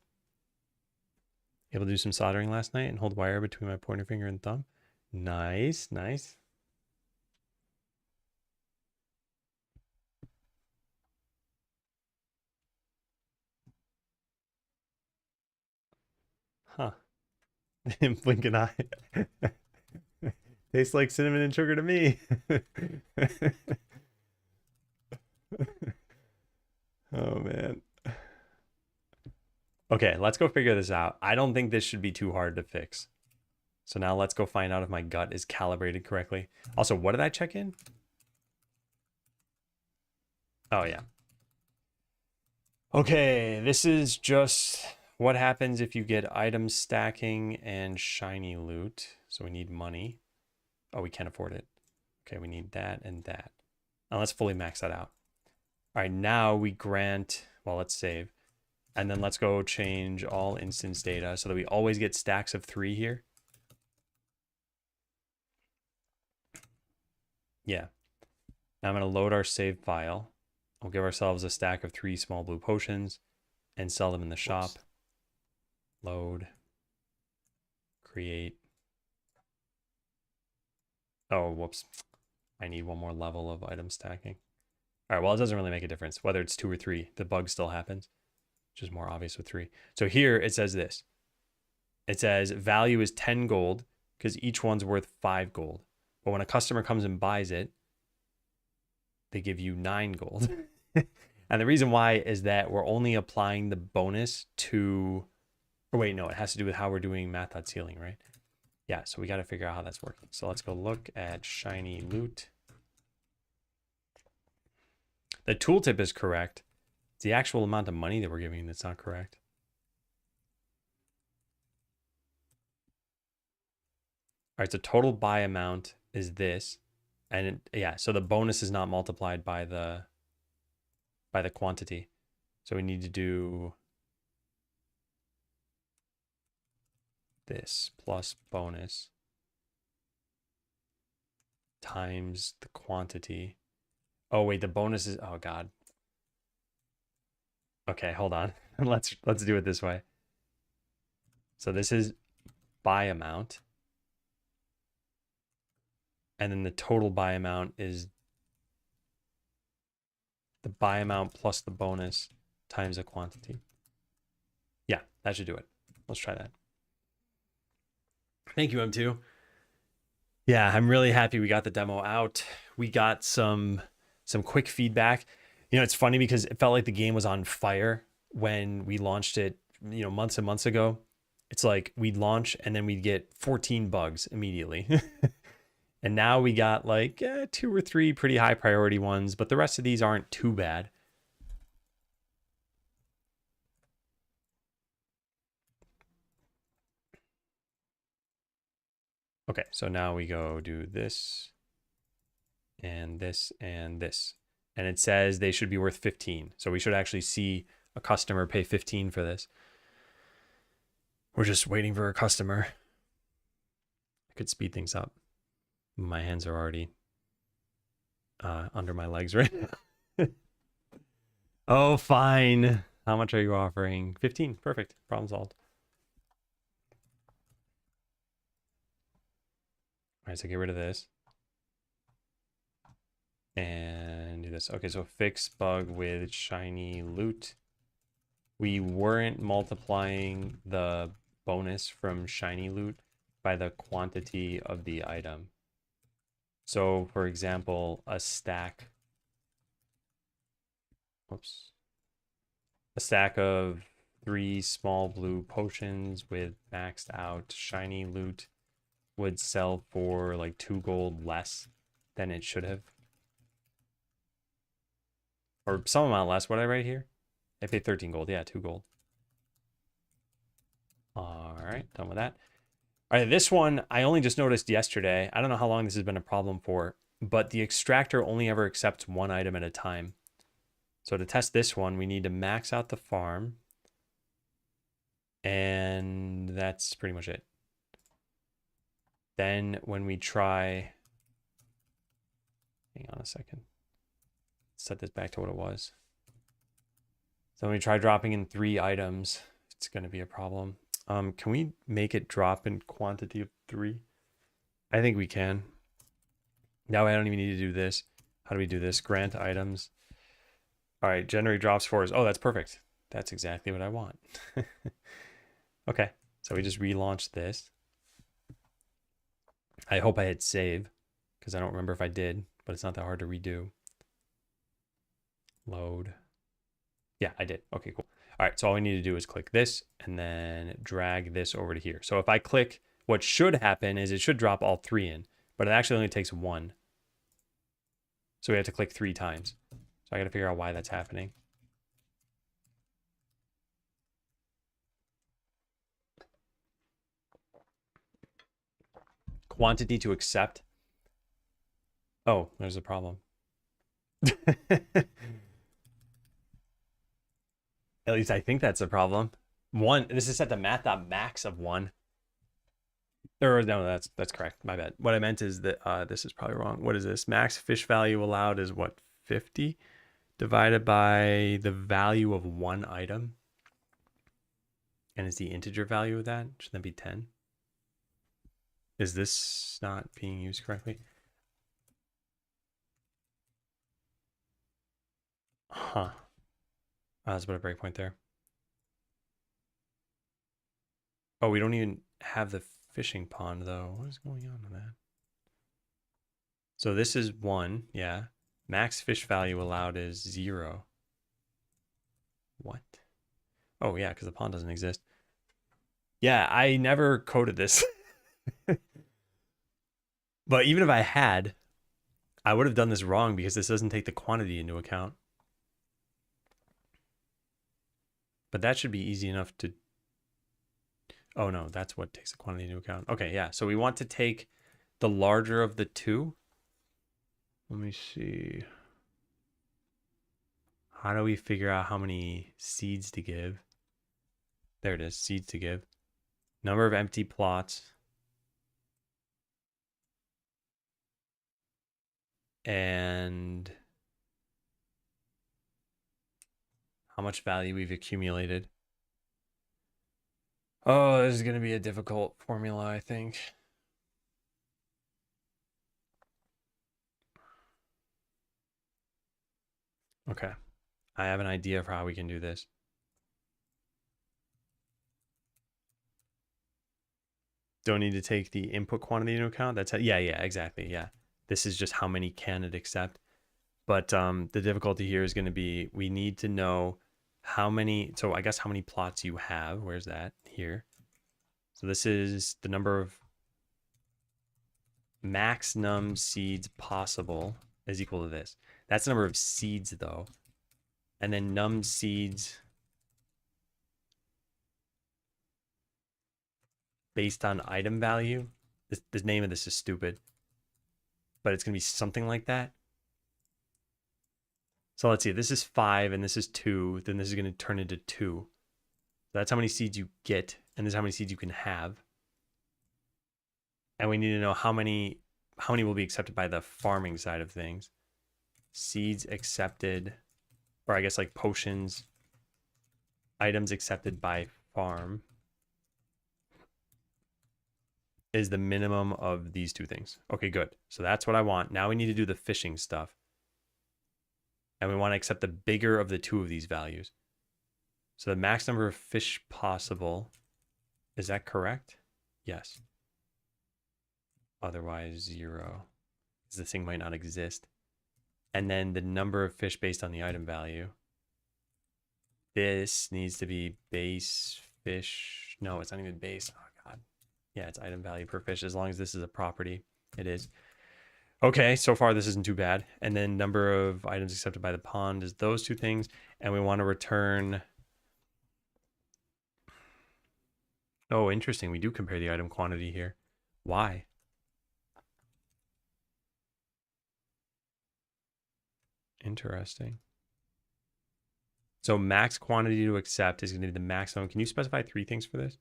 Able to do some soldering last night and hold wire between my pointer finger and thumb. Nice, nice. Huh. Blink an eye. Tastes like cinnamon and sugar to me. Oh, man. Okay, let's go figure this out. I don't think this should be too hard to fix. So now let's go find out if my gut is calibrated correctly. Also, what did I check in? Oh, yeah. Okay, this is just what happens if you get item stacking and shiny loot. So we need money. Oh, we can't afford it. Okay, we need that and that. Now let's fully max that out. All right, now we grant, well, let's save. And then let's go change all instance data so that we always get stacks of 3 here. Yeah. Now I'm going to load our save file. We'll give ourselves a stack of 3 small blue potions and sell them in the shop. Load. Create. Oh, whoops. I need one more level of item stacking. All right, well, it doesn't really make a difference whether it's 2 or 3. The bug still happens, which is more obvious with 3. So here it says this. It says value is 10 gold because each one's worth 5 gold. But when a customer comes and buys it, they give you 9 gold. And the reason why is that we're only applying the bonus to, or wait, no, it has to do with how we're doing math.ceiling, right? Yeah, so we got to figure out how that's working. So let's go look at shiny loot. The tooltip is correct. It's the actual amount of money that we're giving that's not correct. All right, so total buy amount is this. And yeah, so the bonus is not multiplied by the quantity. So we need to do this plus bonus times the quantity. Oh wait, the bonus is, oh God. Okay, hold on. Let's do it this way. So this is buy amount. And then the total buy amount is the buy amount plus the bonus times the quantity. Yeah, that should do it. Let's try that. Thank you, M2. Yeah, I'm really happy we got the demo out. We got some quick feedback. You know, it's funny because it felt like the game was on fire when we launched it, you know, months and months ago. It's like we'd launch and then we'd get 14 bugs immediately. And now we got like 2 or 3 pretty high priority ones, but the rest of these aren't too bad. Okay, so now we go do this and this and this. And it says they should be worth 15. So we should actually see a customer pay 15 for this. We're just waiting for a customer. I could speed things up. My hands are already under my legs right now. Oh, fine. How much are you offering? 15. Perfect. Problem solved. All right, so get rid of this. And do this. Okay, so fix bug with shiny loot. We weren't multiplying the bonus from shiny loot by the quantity of the item. So, for example, a stack of 3 small blue potions with maxed out shiny loot would sell for like 2 gold less than it should have. Or some amount less. What did I write here? I paid 13 gold. Yeah, 2 gold. All right, done with that. All right, this one I only just noticed yesterday. I don't know how long this has been a problem for, but the extractor only ever accepts 1 item at a time. So to test this one, we need to max out the farm. And that's pretty much it. Then when we try, hang on a second, set this back to what it was. So when we try dropping in 3 items, it's going to be a problem. Can we make it drop in quantity of 3? I think we can. Now I don't even need to do this. How do we do this? Grant items. All right, generate drops for us. Oh, that's perfect. That's exactly what I want. Okay, so we just relaunched this. I hope I hit save because I don't remember if I did, but it's not that hard to redo. Load. Yeah, I did. Okay, cool. All right, so all we need to do is click this and then drag this over to here. So if I click, what should happen is it should drop all 3 in, but it actually only takes 1. So we have to click 3 times. So I got to figure out why that's happening. Quantity to accept. Oh, there's a problem. At least I think that's a problem. 1. This is set to math.max of 1. Or no, that's correct. My bad. What I meant is that this is probably wrong. What is this? Max fish value allowed is what? 50 divided by the value of 1 item. And is the integer value of that? Should that be 10? Is this not being used correctly? Huh. That's about a breakpoint there. Oh, we don't even have the fishing pond though. What is going on with that? So this is 1, yeah. Max fish value allowed is 0. What? Oh yeah, because the pond doesn't exist. Yeah, I never coded this. But even if I had, I would have done this wrong because this doesn't take the quantity into account. But that should be easy enough to... Oh no, that's what takes the quantity into account. Okay, yeah, so we want to take the larger of the 2. Let me see. How do we figure out how many seeds to give? There it is, seeds to give. Number of empty plots. And how much value we've accumulated. Oh, this is going to be a difficult formula, I think. Okay. I have an idea for how we can do this. Don't need to take the input quantity into account. That's how, yeah, exactly. Yeah. This is just how many can it accept. But the difficulty here is going to be, we need to know how many, so I guess how many plots you have. Where's that? Here. So this is the number of max num seeds possible is equal to this. That's the number of seeds though. And then num seeds based on item value. The name of this is stupid, but it's going to be something like that. So let's see, this is 5 and this is 2. Then this is going to turn into 2. So that's how many seeds you get, and this is how many seeds you can have. And we need to know how many will be accepted by the farming side of things. Seeds accepted, or I guess like potions, items accepted by farm is the minimum of these two things. Okay, good. So that's what I want. Now we need to do the fishing stuff. And we want to accept the bigger of the two of these values. So the max number of fish possible, is that correct? Yes. Otherwise 0, because this thing might not exist. And then the number of fish based on the item value. This needs to be base fish. No, it's not even base. Oh, God. Yeah, it's item value per fish. As long as this is a property, it is. Okay, so far this isn't too bad. And then number of items accepted by the pond is those two things. And we want to return... Oh, interesting. We do compare the item quantity here. Why? Interesting. So max quantity to accept is going to be the maximum. Can you specify 3 things for this?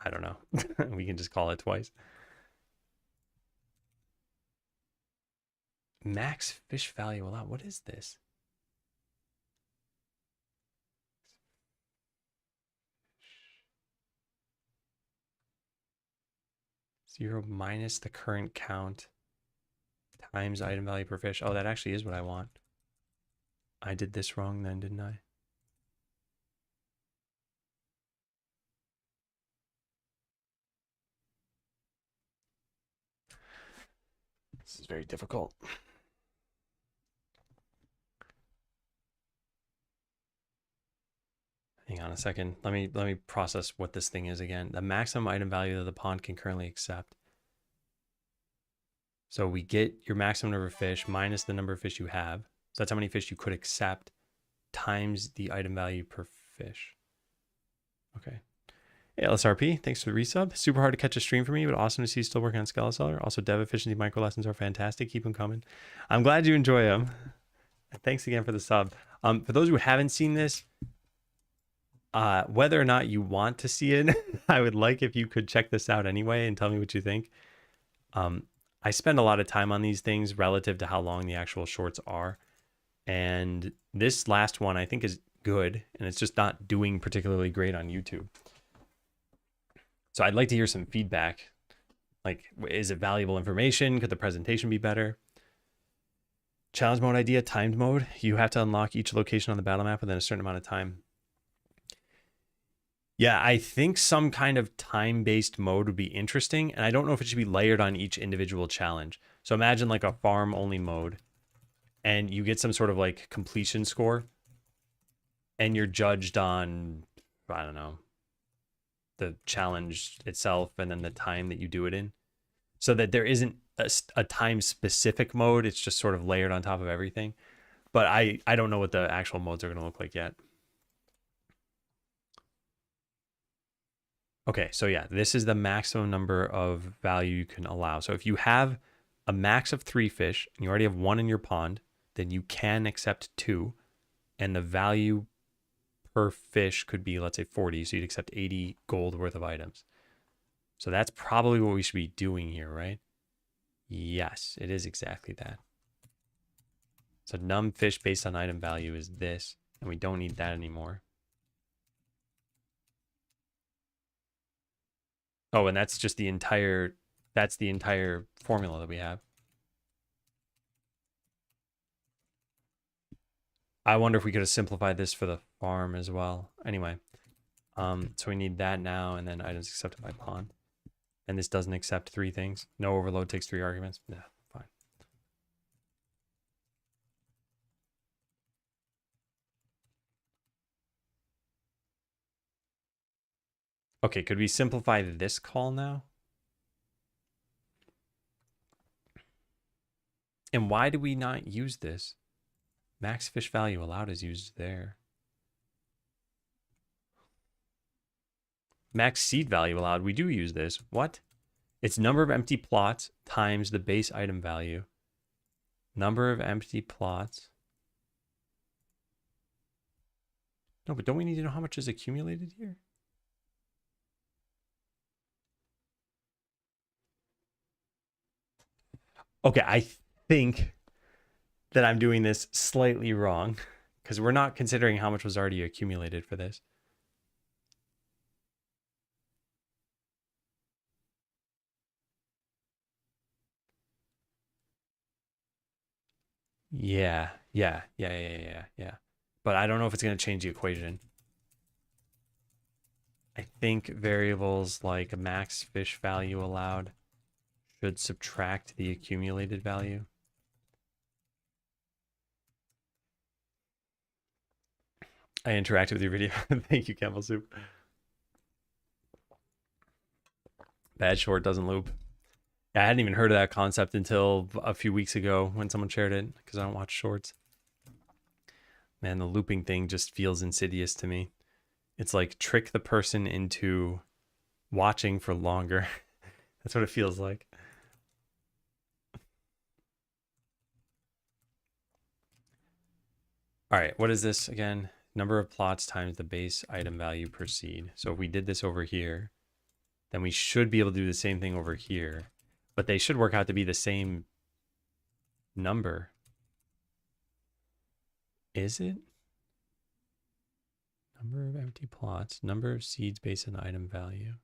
I don't know. We can just call it twice. Max fish value allowed. What is this? Zero minus the current count times item value per fish. Oh, that actually is what I want. I did this wrong then, didn't I? This is very difficult. Hang on a second. Let me process what this thing is again. The maximum item value that the pond can currently accept. So we get your maximum number of fish minus the number of fish you have. So that's how many fish you could accept times the item value per fish. Okay. Hey, LSRP, thanks for the resub. Super hard to catch a stream for me, but awesome to see you still working on Skeleseller. Also, dev efficiency micro lessons are fantastic. Keep them coming. I'm glad you enjoy them. Thanks again for the sub. For those who haven't seen this, whether or not you want to see it, I would like if you could check this out anyway and tell me what you think. I spend a lot of time on these things relative to how long the actual shorts are. And this last one I think is good, and it's just not doing particularly great on YouTube. So I'd like to hear some feedback. Like, is it valuable information? Could the presentation be better? Challenge mode idea, timed mode. You have to unlock each location on the battle map within a certain amount of time. Yeah, I think some kind of time-based mode would be interesting, and I don't know if it should be layered on each individual challenge. So imagine like a farm-only mode, and you get some sort of like completion score, and you're judged on, I don't know, the challenge itself and then the time that you do it in, so that there isn't a time-specific mode. It's just sort of layered on top of everything. But I don't know what the actual modes are going to look like yet. Okay, so yeah, this is the maximum number of value you can allow. So if you have a max of 3 fish and you already have 1 in your pond, then you can accept 2, and the value per fish could be, let's say, 40. So you'd accept 80 gold worth of items. So that's probably what we should be doing here, right? Yes, it is exactly that. So num fish based on item value is this, and we don't need that anymore. Oh, and that's just the entire, that's the entire formula that we have. I wonder if we could have simplified this for the farm as well. Anyway, so we need that now, and then items accepted by pawn. And this doesn't accept 3 things. No overload takes 3 arguments. Yeah, fine. Okay, could we simplify this call now? And why do we not use this? Max fish value allowed is used there. Max seed value allowed. We do use this. What? It's number of empty plots times the base item value. Number of empty plots. No, but don't we need to know how much is accumulated here? Okay, I think that I'm doing this slightly wrong because we're not considering how much was already accumulated for this. Yeah. But I don't know if it's going to change the equation. I think variables like max fish value allowed should subtract the accumulated value. I interacted with your video. Thank you, Campbell Soup. Bad short doesn't loop. Yeah, I hadn't even heard of that concept until a few weeks ago when someone shared it because I don't watch shorts. Man, the looping thing just feels insidious to me. It's like trick the person into watching for longer. That's what it feels like. All right, what is this again? Number of plots times the base item value per seed. So if we did this over here, then we should be able to do the same thing over here. But they should work out to be the same number. Is it? Number of empty plots, number of seeds based on item value.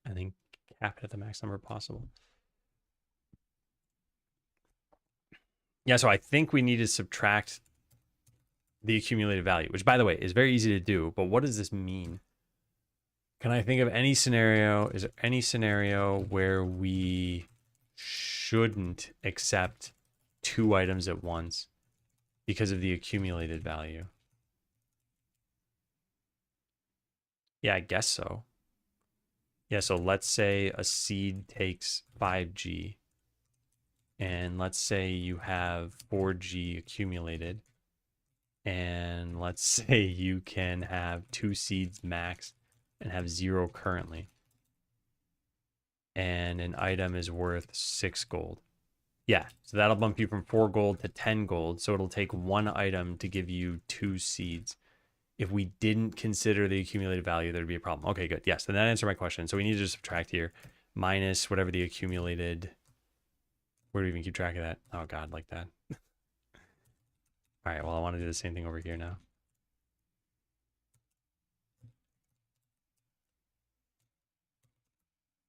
I think cap it at the max number possible. Yeah, so I think we need to subtract the accumulated value, which, by the way, is very easy to do. But what does this mean? Can I think of any scenario? Is there any scenario where we shouldn't accept 2 items at once because of the accumulated value? Yeah, I guess so. Yeah, so let's say a seed takes 5G. And let's say you have 4G accumulated. And let's say you can have 2 seeds max and have 0 currently. And an item is worth 6 gold. Yeah, so that'll bump you from 4 gold to 10 gold. So it'll take 1 item to give you 2 seeds. If we didn't consider the accumulated value, there'd be a problem. Okay, good. Yes, then that answered my question. So we need to just subtract here. Minus whatever the accumulated... Where do we even keep track of that? Oh, God, like that. All right, well, I want to do the same thing over here now.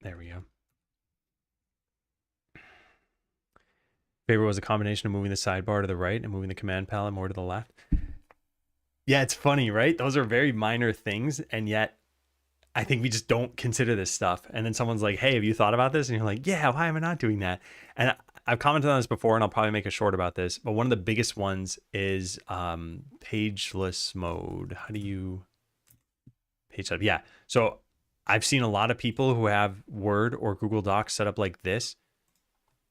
There we go. Favorite was a combination of moving the sidebar to the right and moving the command palette more to the left. Yeah, it's funny, right? Those are very minor things, and yet I think we just don't consider this stuff. And then someone's like, hey, have you thought about this? And you're like, yeah, why am I not doing that? And I've commented on this before, and I'll probably make a short about this, but one of the biggest ones is pageless mode. How do you page setup? Yeah, so I've seen a lot of people who have Word or Google Docs set up like this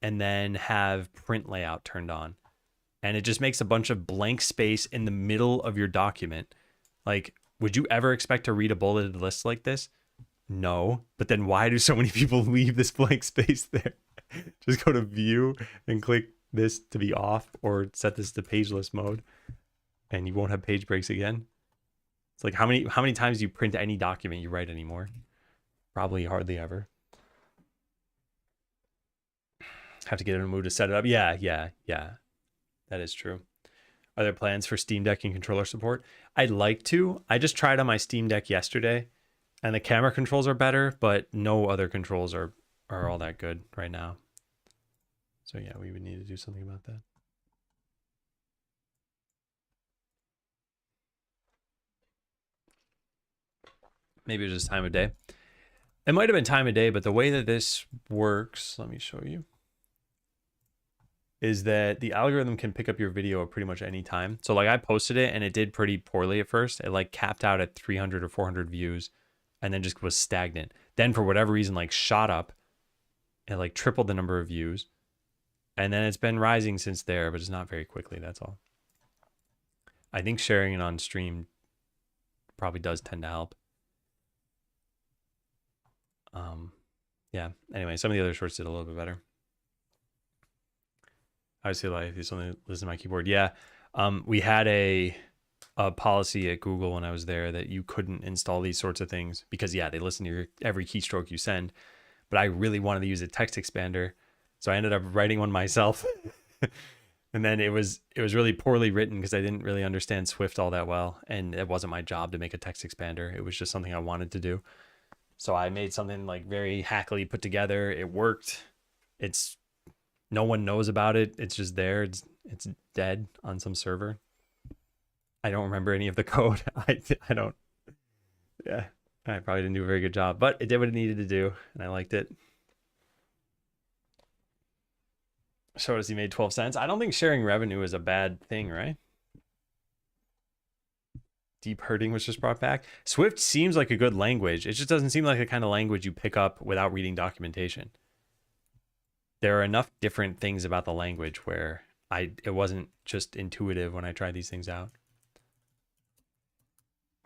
and then have print layout turned on. And it just makes a bunch of blank space in the middle of your document. Like, would you ever expect to read a bulleted list like this? No. But then why do so many people leave this blank space there? Just go to view and click this to be off or set this to pageless mode and you won't have page breaks again. It's like how many times do you print any document you write anymore? Probably hardly ever. Have to get in a mood to set it up. Yeah. That is true. Are there plans for Steam Deck and controller support? I'd like to. I just tried on my Steam Deck yesterday and the camera controls are better, but no other controls are all that good right now. So yeah, we would need to do something about that. Maybe it was just time of day. It might have been time of day, but the way that this works, let me show you, is that the algorithm can pick up your video at pretty much any time. So like I posted it and it did pretty poorly at first. It like capped out at 300 or 400 views and then just was stagnant. Then for whatever reason, like shot up. It like tripled the number of views. And then it's been rising since there, but it's not very quickly. That's all. I think sharing it on stream probably does tend to help. Yeah. Anyway, some of the other shorts did a little bit better. Obviously, like this only listen to my keyboard. Yeah. We had a policy at Google when I was there that you couldn't install these sorts of things because yeah, they listen to your every keystroke you send. But I really wanted to use a text expander, so I ended up writing one myself. And then it was really poorly written because I didn't really understand Swift all that well, and it wasn't my job to make a text expander. It was just something I wanted to do. So I made something like very hackily put together. It worked. It's no one knows about it. It's just there. It's dead on some server. I don't remember any of the code. I don't. Yeah, I probably didn't do a very good job, but it did what it needed to do, and I liked it. Showed us he made 12 cents. I don't think sharing revenue is a bad thing, right? Deep herding was just brought back. Swift seems like a good language. It just doesn't seem like the kind of language you pick up without reading documentation. There are enough different things about the language where it wasn't just intuitive when I tried these things out.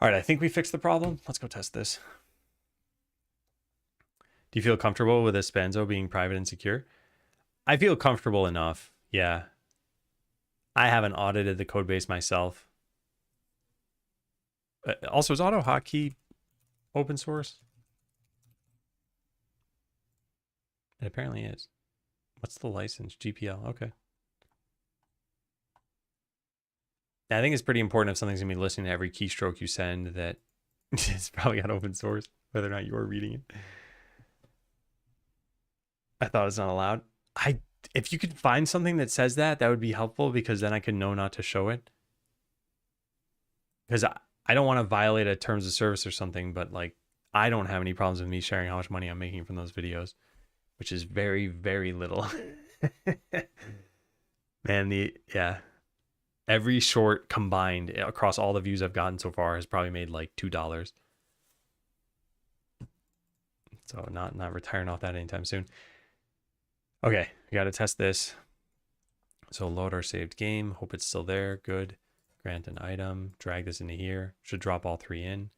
All right, I think we fixed the problem. Let's go test this. Do you feel comfortable with a Spanzo being private and secure? I feel comfortable enough. Yeah. I haven't audited the code base myself. Also, is AutoHotkey open source? It apparently is. What's the license? GPL. Okay. I think it's pretty important if something's going to be listening to every keystroke you send that it's probably on open source, whether or not you're reading it. I thought it's not allowed. If you could find something that says that would be helpful because then I can know not to show it. Because I don't want to violate a terms of service or something, but like I don't have any problems with me sharing how much money I'm making from those videos, which is very, very little. Man, every short combined across all the views I've gotten so far has probably made like $2. So not retiring off that anytime soon. Okay, we got to test this. So load our saved game. Hope it's still there. Good. Grant an item. Drag this into here. Should drop all 3 in.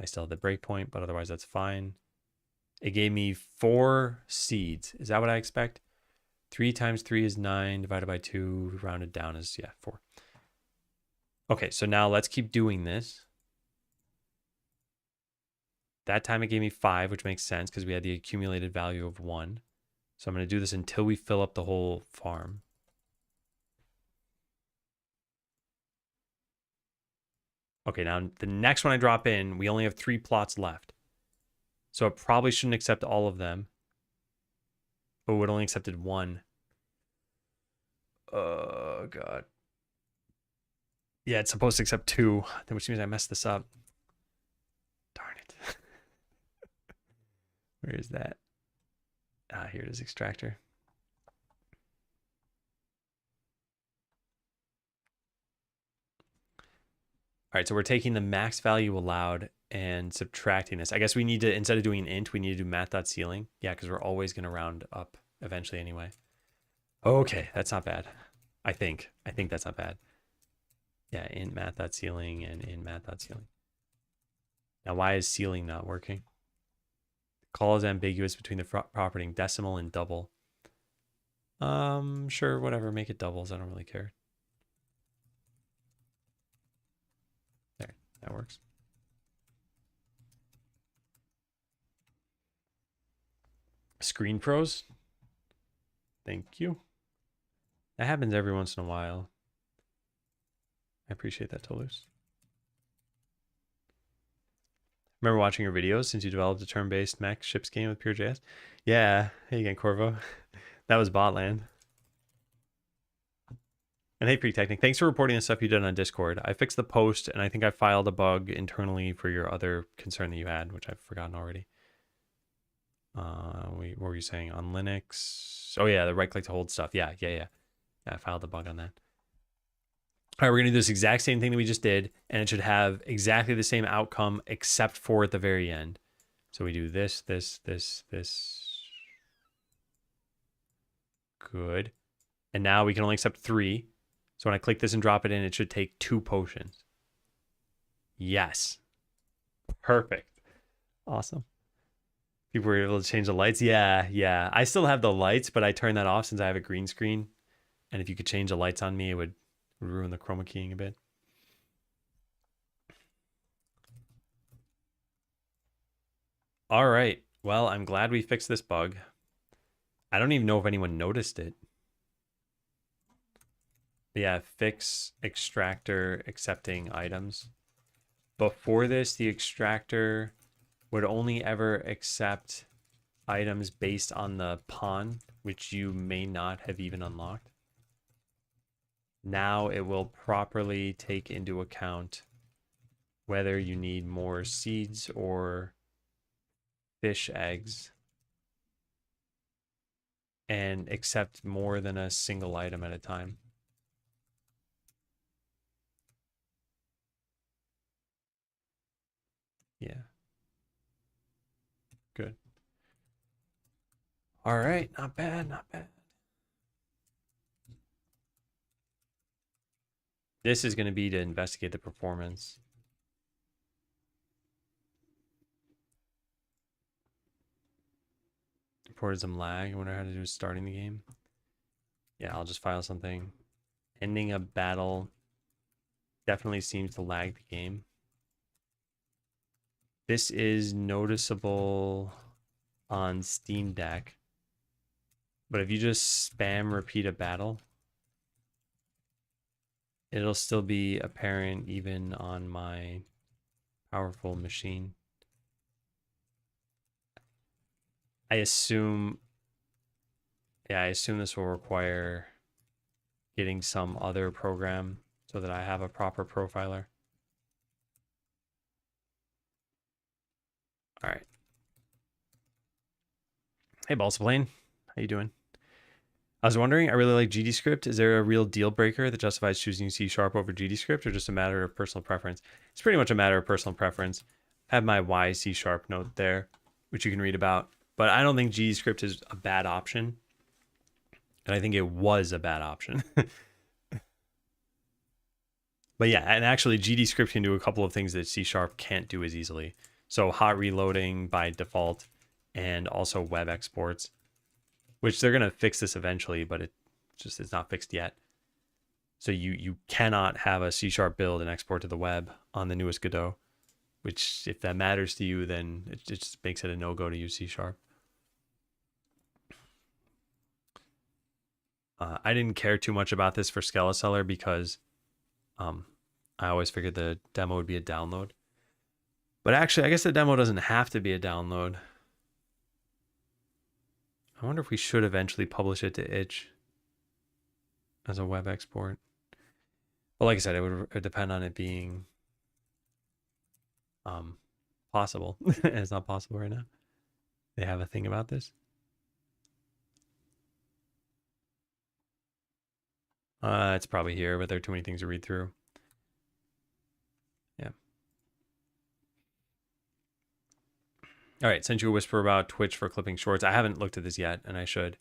I still have the breakpoint, but otherwise that's fine. It gave me 4 seeds. Is that what I expect? 3 times 3 is 9. Divided by 2, rounded down is, 4. Okay, so now let's keep doing this. That time it gave me 5, which makes sense because we had the accumulated value of 1. So I'm going to do this until we fill up the whole farm. Okay, now the next one I drop in, we only have 3 plots left. So it probably shouldn't accept all of them. But it only accepted 1. Oh, God. Yeah, it's supposed to accept 2, which means I messed this up. Darn it. Where is that? Ah, here it is, extractor. All right, so we're taking the max value allowed and subtracting this. I guess we need to, instead of doing an int, we need to do math.ceiling. Yeah, because we're always going to round up eventually anyway. Okay, that's not bad. I think that's not bad. Yeah, int math.ceiling and int math.ceiling. Now, why is ceiling not working? Call is ambiguous between the property decimal and double. Sure, whatever. Make it doubles. I don't really care. There, that works. Screen pros. Thank you. That happens every once in a while. I appreciate that, Toulouse. Remember watching your videos since you developed a turn-based mech ships game with Pure.js? Yeah. Hey again, Corvo. That was Botland. And hey, Pretechnic, thanks for reporting the stuff you did on Discord. I fixed the post, and I think I filed a bug internally for your other concern that you had, which I've forgotten already. What were you saying on Linux? Oh yeah, the right click to hold stuff. Yeah. I filed a bug on that. All right, we're gonna do this exact same thing that we just did, and it should have exactly the same outcome except for at the very end. So we do this. Good. And now we can only accept 3. So when I click this and drop it in, it should take 2 potions. Yes. Perfect. Awesome. People were able to change the lights. Yeah. I still have the lights, but I turned that off since I have a green screen. And if you could change the lights on me, it would ruin the chroma keying a bit. All right. Well, I'm glad we fixed this bug. I don't even know if anyone noticed it. But yeah, fix extractor accepting items. Before this, the extractor would only ever accept items based on the pawn, which you may not have even unlocked. Now it will properly take into account whether you need more seeds or fish eggs and accept more than a single item at a time. Yeah. Good. All right, not bad. This is going to be to investigate the performance. Reported some lag. I wonder how to do starting the game. Yeah, I'll just file something. Ending a battle definitely seems to lag the game. This is noticeable on Steam Deck. But if you just spam repeat a battle, it'll still be apparent even on my powerful machine. I assume this will require getting some other program so that I have a proper profiler. All right. Hey, Balsaplane. How you doing? I was wondering, I really like GDScript. Is there a real deal breaker that justifies choosing C# over GDScript, or just a matter of personal preference? It's pretty much a matter of personal preference. I have my why C# note there, which you can read about. But I don't think GDScript is a bad option. And I think it was a bad option. But yeah, and actually GDScript can do a couple of things that C# can't do as easily. So hot reloading by default, and also web exports, which they're going to fix this eventually, but it's not fixed yet. So you cannot have a C# build and export to the web on the newest Godot, which if that matters to you, then it just makes it a no-go to use C#. I didn't care too much about this for Skeleseller because I always figured the demo would be a download. But actually, I guess the demo doesn't have to be a download. I wonder if we should eventually publish it to itch as a web export. Well, like I said, it would depend on it being possible. And it's not possible right now. They have a thing about this. It's probably here, but there are too many things to read through. Yeah. All right, sent you a whisper about Twitch for clipping shorts. I haven't looked at this yet, and I should.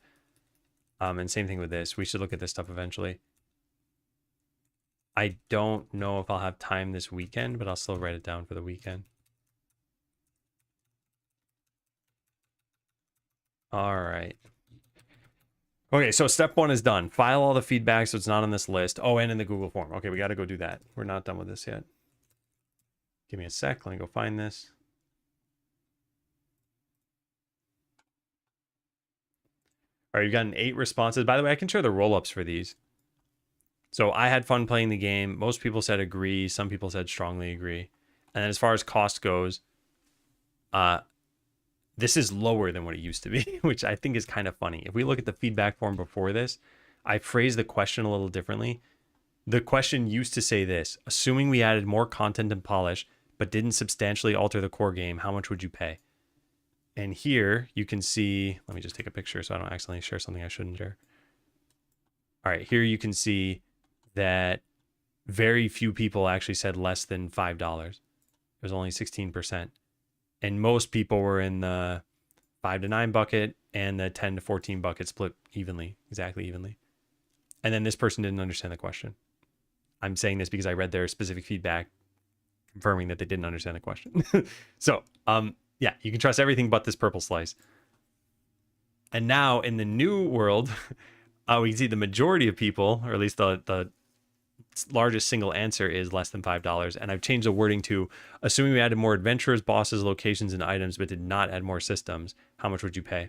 And same thing with this. We should look at this stuff eventually. I don't know if I'll have time this weekend, but I'll still write it down for the weekend. All right. Okay, so step 1 is done. File all the feedback so it's not on this list. Oh, and in the Google form. Okay, we got to go do that. We're not done with this yet. Give me a sec. Let me go find this. All right, you've gotten 8 responses. By the way, I can share the roll-ups for these. So I had fun playing the game. Most people said agree. Some people said strongly agree. And then as far as cost goes, this is lower than what it used to be, which I think is kind of funny. If we look at the feedback form before this, I phrased the question a little differently. The question used to say this: assuming we added more content and polish, but didn't substantially alter the core game, how much would you pay? And here you can see, let me just take a picture so I don't accidentally share something I shouldn't share. All right, here you can see that very few people actually said less than $5. It was only 16%. And most people were in the 5 to 9 bucket and the 10 to 14 bucket, split evenly, exactly evenly. And then this person didn't understand the question. I'm saying this because I read their specific feedback confirming that they didn't understand the question. So, yeah, you can trust everything but this purple slice. And now in the new world, we can see the majority of people, or at least the largest single answer, is less than $5. And I've changed the wording to, assuming we added more adventurers, bosses, locations, and items, but did not add more systems, how much would you pay?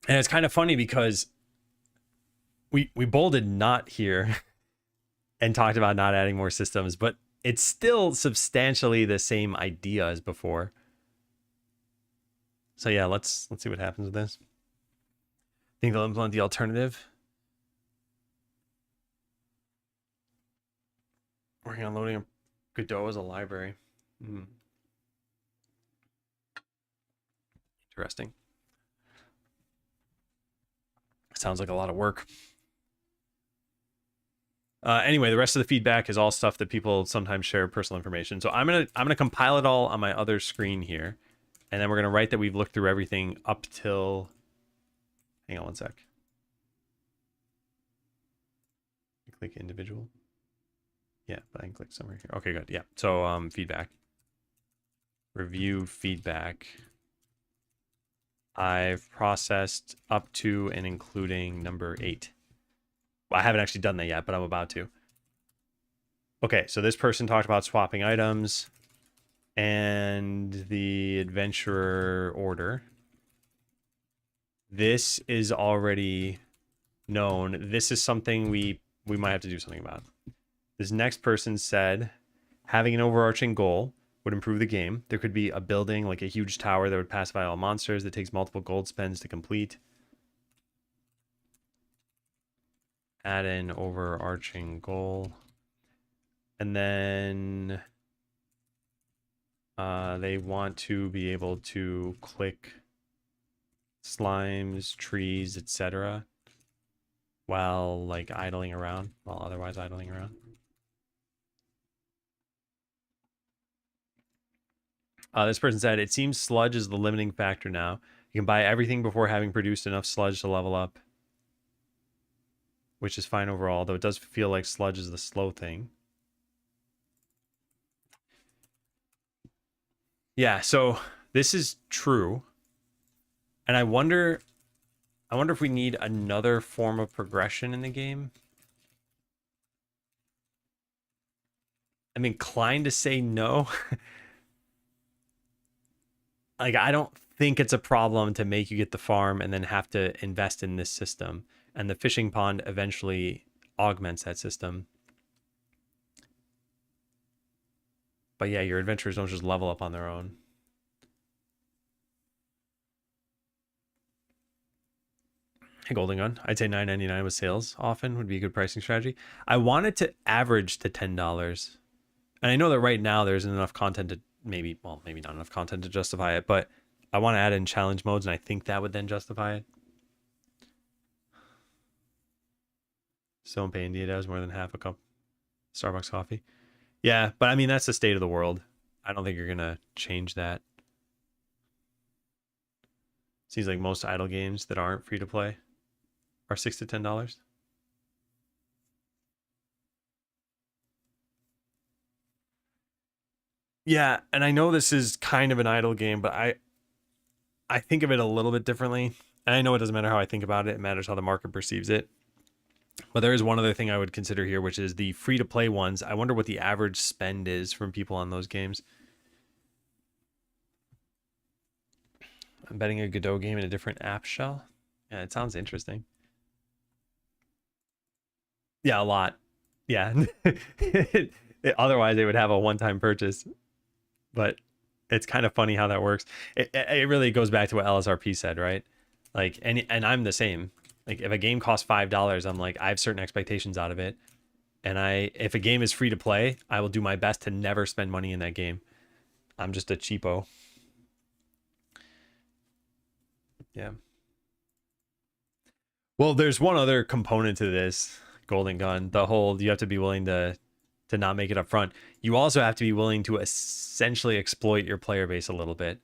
And it's kind of funny because we bolded not here and talked about not adding more systems, but it's still substantially the same idea as before. So yeah, let's see what happens with this. Think they'll implement the alternative? Working on loading Godot as a library. Interesting. Sounds like a lot of work. Anyway, the rest of the feedback is all stuff that people sometimes share personal information. So I'm gonna compile it all on my other screen here, and then we're gonna write that we've looked through everything up till. Hang on one sec. Click individual. Yeah, but I can click summary here. Okay, good. Yeah. So feedback. Review feedback. I've processed up to and including number 8. Well, I haven't actually done that yet, but I'm about to. Okay, so this person talked about swapping items and the adventurer order. This is already known. This is something we might have to do something about. This next person said having an overarching goal would improve the game. There could be a building, like a huge tower that would pacify all monsters that takes multiple gold spends to complete. Add an overarching goal. And then they want to be able to click slimes, trees, etc. while like idling around, while otherwise idling around. This person said, it seems sludge is the limiting factor now. You can buy everything before having produced enough sludge to level up, which is fine overall, though it does feel like sludge is the slow thing. Yeah, so this is true. And I wonder if we need another form of progression in the game. I'm inclined to say no. Like, I don't think it's a problem to make you get the farm and then have to invest in this system. And the fishing pond eventually augments that system. But yeah, your adventurers don't just level up on their own. Hey, Golden Gun, I'd say $9.99 with sales often would be a good pricing strategy. I wanted to average to $10. And I know that right now there isn't enough content to maybe not enough content to justify it, but I want to add in challenge modes, and I think that would then justify it. Still pay India does more than half a cup Starbucks coffee. Yeah, but I mean, that's the state of the world. I don't think you're going to change that. Seems like most idle games that aren't free to play are $6 to $10. Yeah, and I know this is kind of an idle game, but I think of it a little bit differently. And I know it doesn't matter how I think about it. It matters how the market perceives it. But there is one other thing I would consider here, which is the free-to-play ones. I wonder what the average spend is from people on those games. I'm betting a Godot game in a different app shell. Yeah, it sounds interesting. Yeah, a lot. Yeah. Otherwise, they would have a one-time purchase. But it's kind of funny how that works. It really goes back to what LSRP said, right? Like, and I'm the same. Like if a game costs $5, I'm like, I have certain expectations out of it. And if a game is free to play, I will do my best to never spend money in that game. I'm just a cheapo. Yeah. Well, there's one other component to this Golden Gun. The whole, you have to be willing to not make it up front. You also have to be willing to essentially exploit your player base a little bit.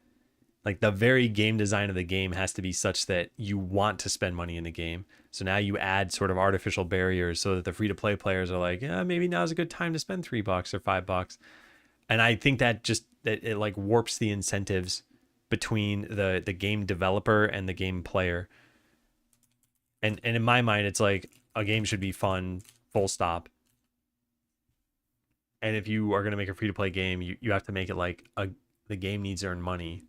Like the very game design of the game has to be such that you want to spend money in the game. So now you add sort of artificial barriers so that the free to play players are like, yeah, maybe now's a good time to spend $3 or $5. And I think that it like warps the incentives between the game developer and the game player. And in my mind, it's like a game should be fun, full stop. And if you are going to make a free to play game, you have to make it like the game needs to earn money,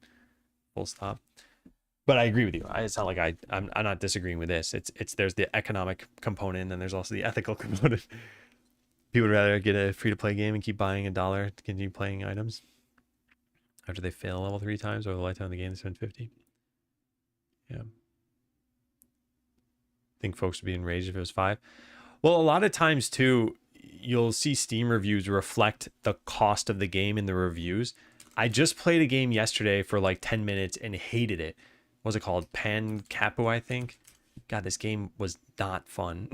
full stop. But I agree with you. It's not like I'm not disagreeing with this. It's there's the economic component and there's also the ethical component. People would rather get a free to play game and keep buying $1 to continue playing items after they fail level 3 times over the lifetime of the game. They spend 50. Yeah. I think folks would be enraged if it was 5. Well, a lot of times too, you'll see Steam reviews reflect the cost of the game in the reviews. I just played a game yesterday for like 10 minutes and hated it. What was it called? Pan Capo, I think. God, this game was not fun.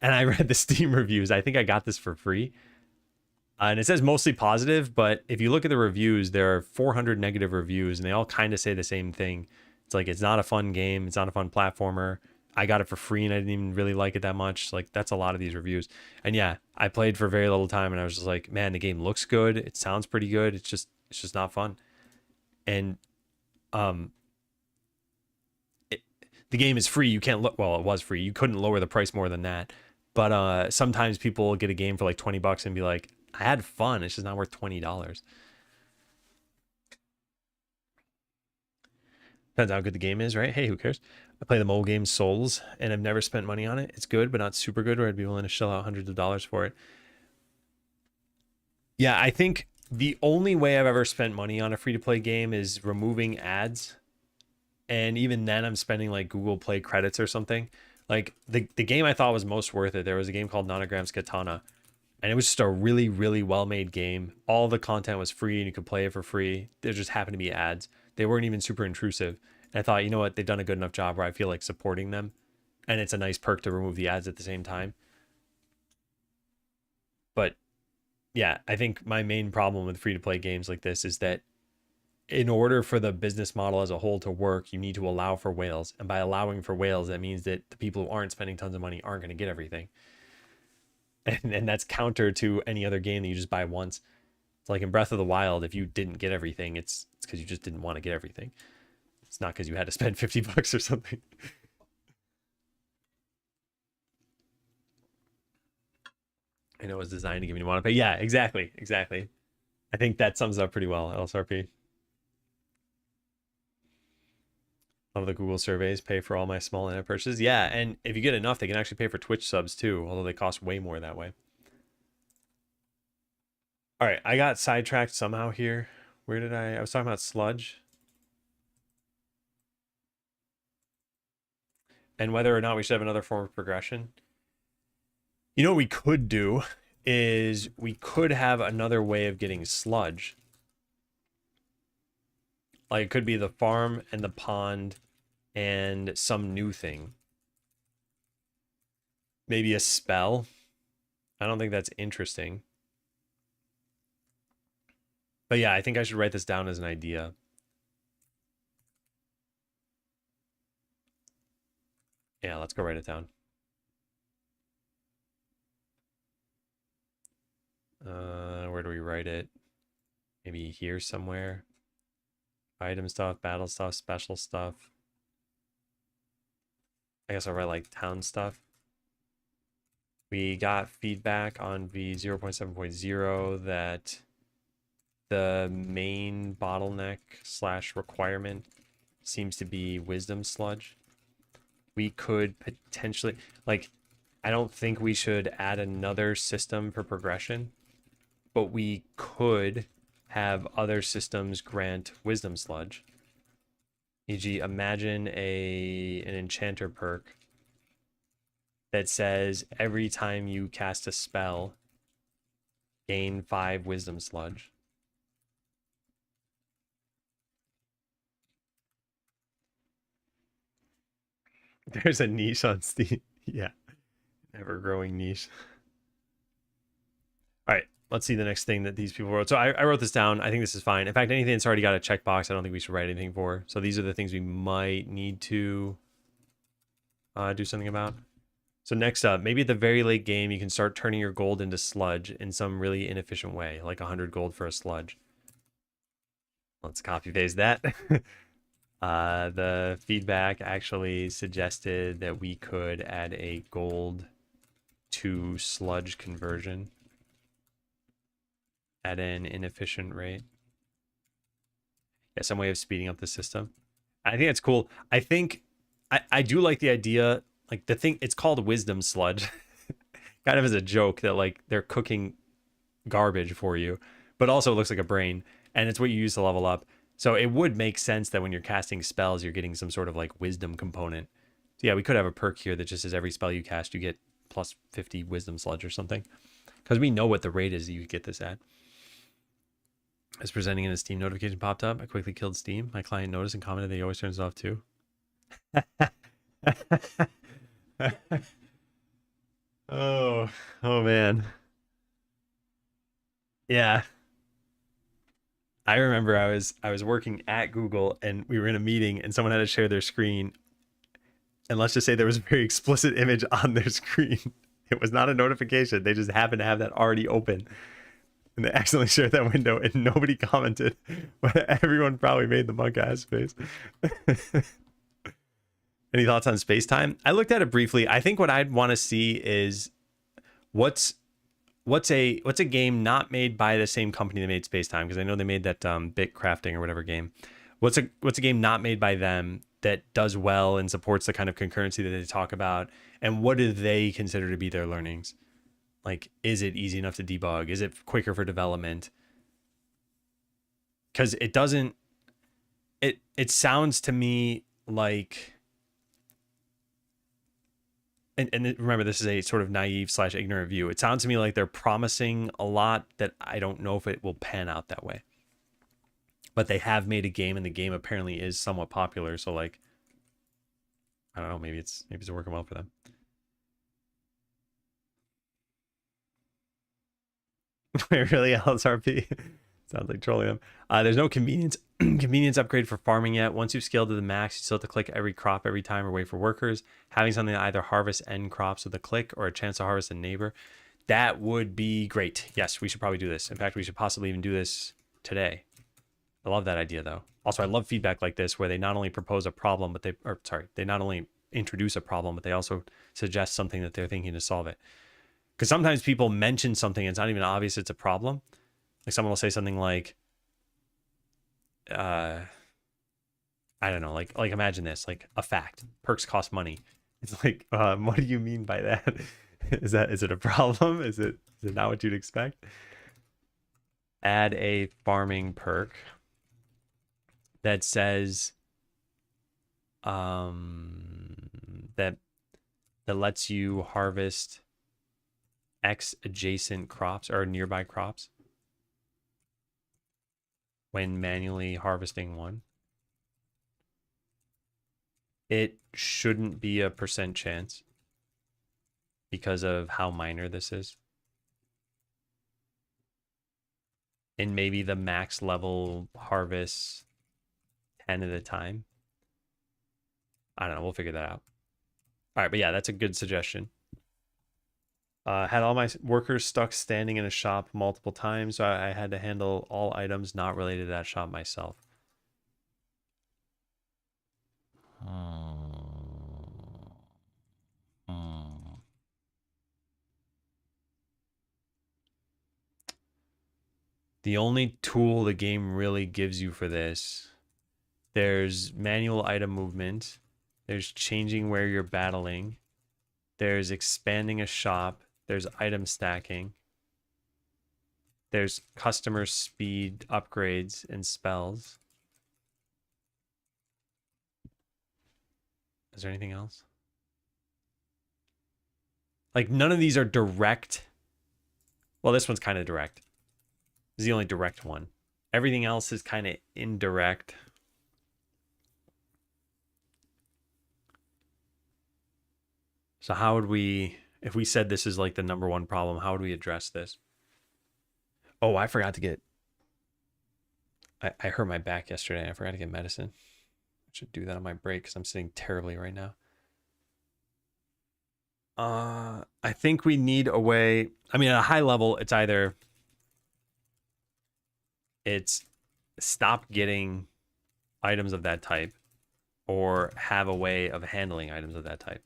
And I read the Steam reviews. I think I got this for free. And it says mostly positive, but if you look at the reviews, there are 400 negative reviews, and they all kind of say the same thing. It's like, it's not a fun game. It's not a fun platformer. I got it for free, and I didn't even really like it that much. Like, that's a lot of these reviews. And yeah, I played for very little time, and I was just like, man, the game looks good. It sounds pretty good. It's just not fun. And the game is free. You can't look. Well, it was free. You couldn't lower the price more than that. But sometimes people get a game for like $20 and be like, I had fun. It's just not worth $20. Depends how good the game is, right? Hey, who cares? I play the mobile game Souls, and I've never spent money on it. It's good, but not super good, where I'd be willing to shell out hundreds of dollars for it. Yeah, I think the only way I've ever spent money on a free-to-play game is removing ads. And even then, I'm spending like Google Play credits or something. Like the game I thought was most worth it, there was a game called Nanogram's Katana. And it was just a really, really well-made game. All the content was free and you could play it for free. There just happened to be ads. They weren't even super intrusive. And I thought, you know what? They've done a good enough job where I feel like supporting them. And it's a nice perk to remove the ads at the same time. But yeah, I think my main problem with free-to-play games like this is that in order for the business model as a whole to work, you need to allow for whales. And by allowing for whales, that means that the people who aren't spending tons of money aren't going to get everything. And that's counter to any other game that you just buy once. It's like in Breath of the Wild, if you didn't get everything, it's because you just didn't want to get everything. It's not because you had to spend $50 or something. I know it was designed to give you want to pay. Yeah, exactly. I think that sums it up pretty well, LSRP. Of the Google surveys pay for all my small in-app purchases. Yeah, and if you get enough, they can actually pay for Twitch subs too, although they cost way more that way. All right, I got sidetracked somehow here. Where did I was talking about sludge. And whether or not we should have another form of progression. You know what we could do is we could have another way of getting sludge. Like it could be the farm and the pond and some new thing. Maybe a spell. I don't think that's interesting. But yeah, I think I should write this down as an idea. Yeah, let's go write it down. Where do we write it? Maybe here somewhere. Item stuff, battle stuff, special stuff. I guess I'll write like town stuff. We got feedback on v0.7.0 that the main bottleneck / requirement seems to be wisdom sludge. We could potentially, like, I don't think we should add another system for progression, but we could have other systems grant wisdom sludge. E.g., imagine an enchanter perk that says every time you cast a spell, gain 5 wisdom sludge. There's a niche on Steam. Yeah. Ever growing niche. All right. Let's see the next thing that these people wrote. So I wrote this down. I think this is fine. In fact, anything that's already got a checkbox, I don't think we should write anything for. So these are the things we might need to do something about. So next up, maybe at the very late game, you can start turning your gold into sludge in some really inefficient way, like 100 gold for a sludge. Let's copy paste that. The feedback actually suggested that we could add a gold to sludge conversion at an inefficient rate. Yeah, some way of speeding up the system. I think that's cool. I think I do like the idea, like the thing, it's called wisdom sludge, kind of as a joke that like they're cooking garbage for you, but also it looks like a brain, and it's what you use to level up. So it would make sense that when you're casting spells, you're getting some sort of like wisdom component. So yeah, we could have a perk here that just says every spell you cast, you get plus 50 wisdom sludge or something, because we know what the rate is that you get this at. As presenting in a Steam notification popped up, I quickly killed Steam. My client noticed and commented that he always turns it off too. oh man. Yeah. I remember I was working at Google and we were in a meeting and someone had to share their screen. And let's just say there was a very explicit image on their screen. It was not a notification. They just happened to have that already open. And they accidentally shared that window and nobody commented. But everyone probably made the monk ass face. Any thoughts on space time? I looked at it briefly. I think what I'd want to see is what's a game not made by the same company that made Space Time, because I know they made that Bit Crafting or whatever game. What's a game not made by them that does well and supports the kind of concurrency that they talk about, and what do they consider to be their learnings? Like, is it easy enough to debug? Is it quicker for development? Because it doesn't. It sounds to me like. And remember, this is a sort of naive / ignorant view. It sounds to me like they're promising a lot that I don't know if it will pan out that way. But they have made a game, and the game apparently is somewhat popular. So, like, I don't know. Maybe it's working well for them. Wait, really, LSRP? Sounds like trolling them. There's no convenience upgrade for farming yet. Once you've scaled to the max, you still have to click every crop every time or wait for workers. Having something to either harvest end crops with a click or a chance to harvest a neighbor, that would be great. Yes, we should probably do this. In fact, we should possibly even do this today. I love that idea, though. Also, I love feedback like this where they not only propose a problem, but they not only introduce a problem, but they also suggest something that they're thinking to solve it. Because sometimes people mention something and it's not even obvious it's a problem. Like someone will say something like, I don't know, like imagine this, like a fact, perks cost money. It's like, what do you mean by that? Is it a problem? Is it not what you'd expect? Add a farming perk that says that lets you harvest X adjacent crops or nearby crops when manually harvesting one. It shouldn't be a % chance because of how minor this is. And maybe the max level harvests 10 at a time. I don't know. We'll figure that out. All right. But yeah, that's a good suggestion. Had all my workers stuck standing in a shop multiple times, so I had to handle all items not related to that shop myself. The only tool the game really gives you for this, there's manual item movement, there's changing where you're battling, there's expanding a shop, there's item stacking, there's customer speed upgrades and spells. Is there anything else? Like none of these are direct. Well, this one's kind of direct. This is the only direct one. Everything else is kind of indirect. So how would we, if we said this is like the number one problem, how would we address this? Oh, I forgot to get, I hurt my back yesterday. I forgot to get medicine. I should do that on my break because I'm sitting terribly right now. I think we need a way. I mean, at a high level, it's either it's stop getting items of that type or have a way of handling items of that type.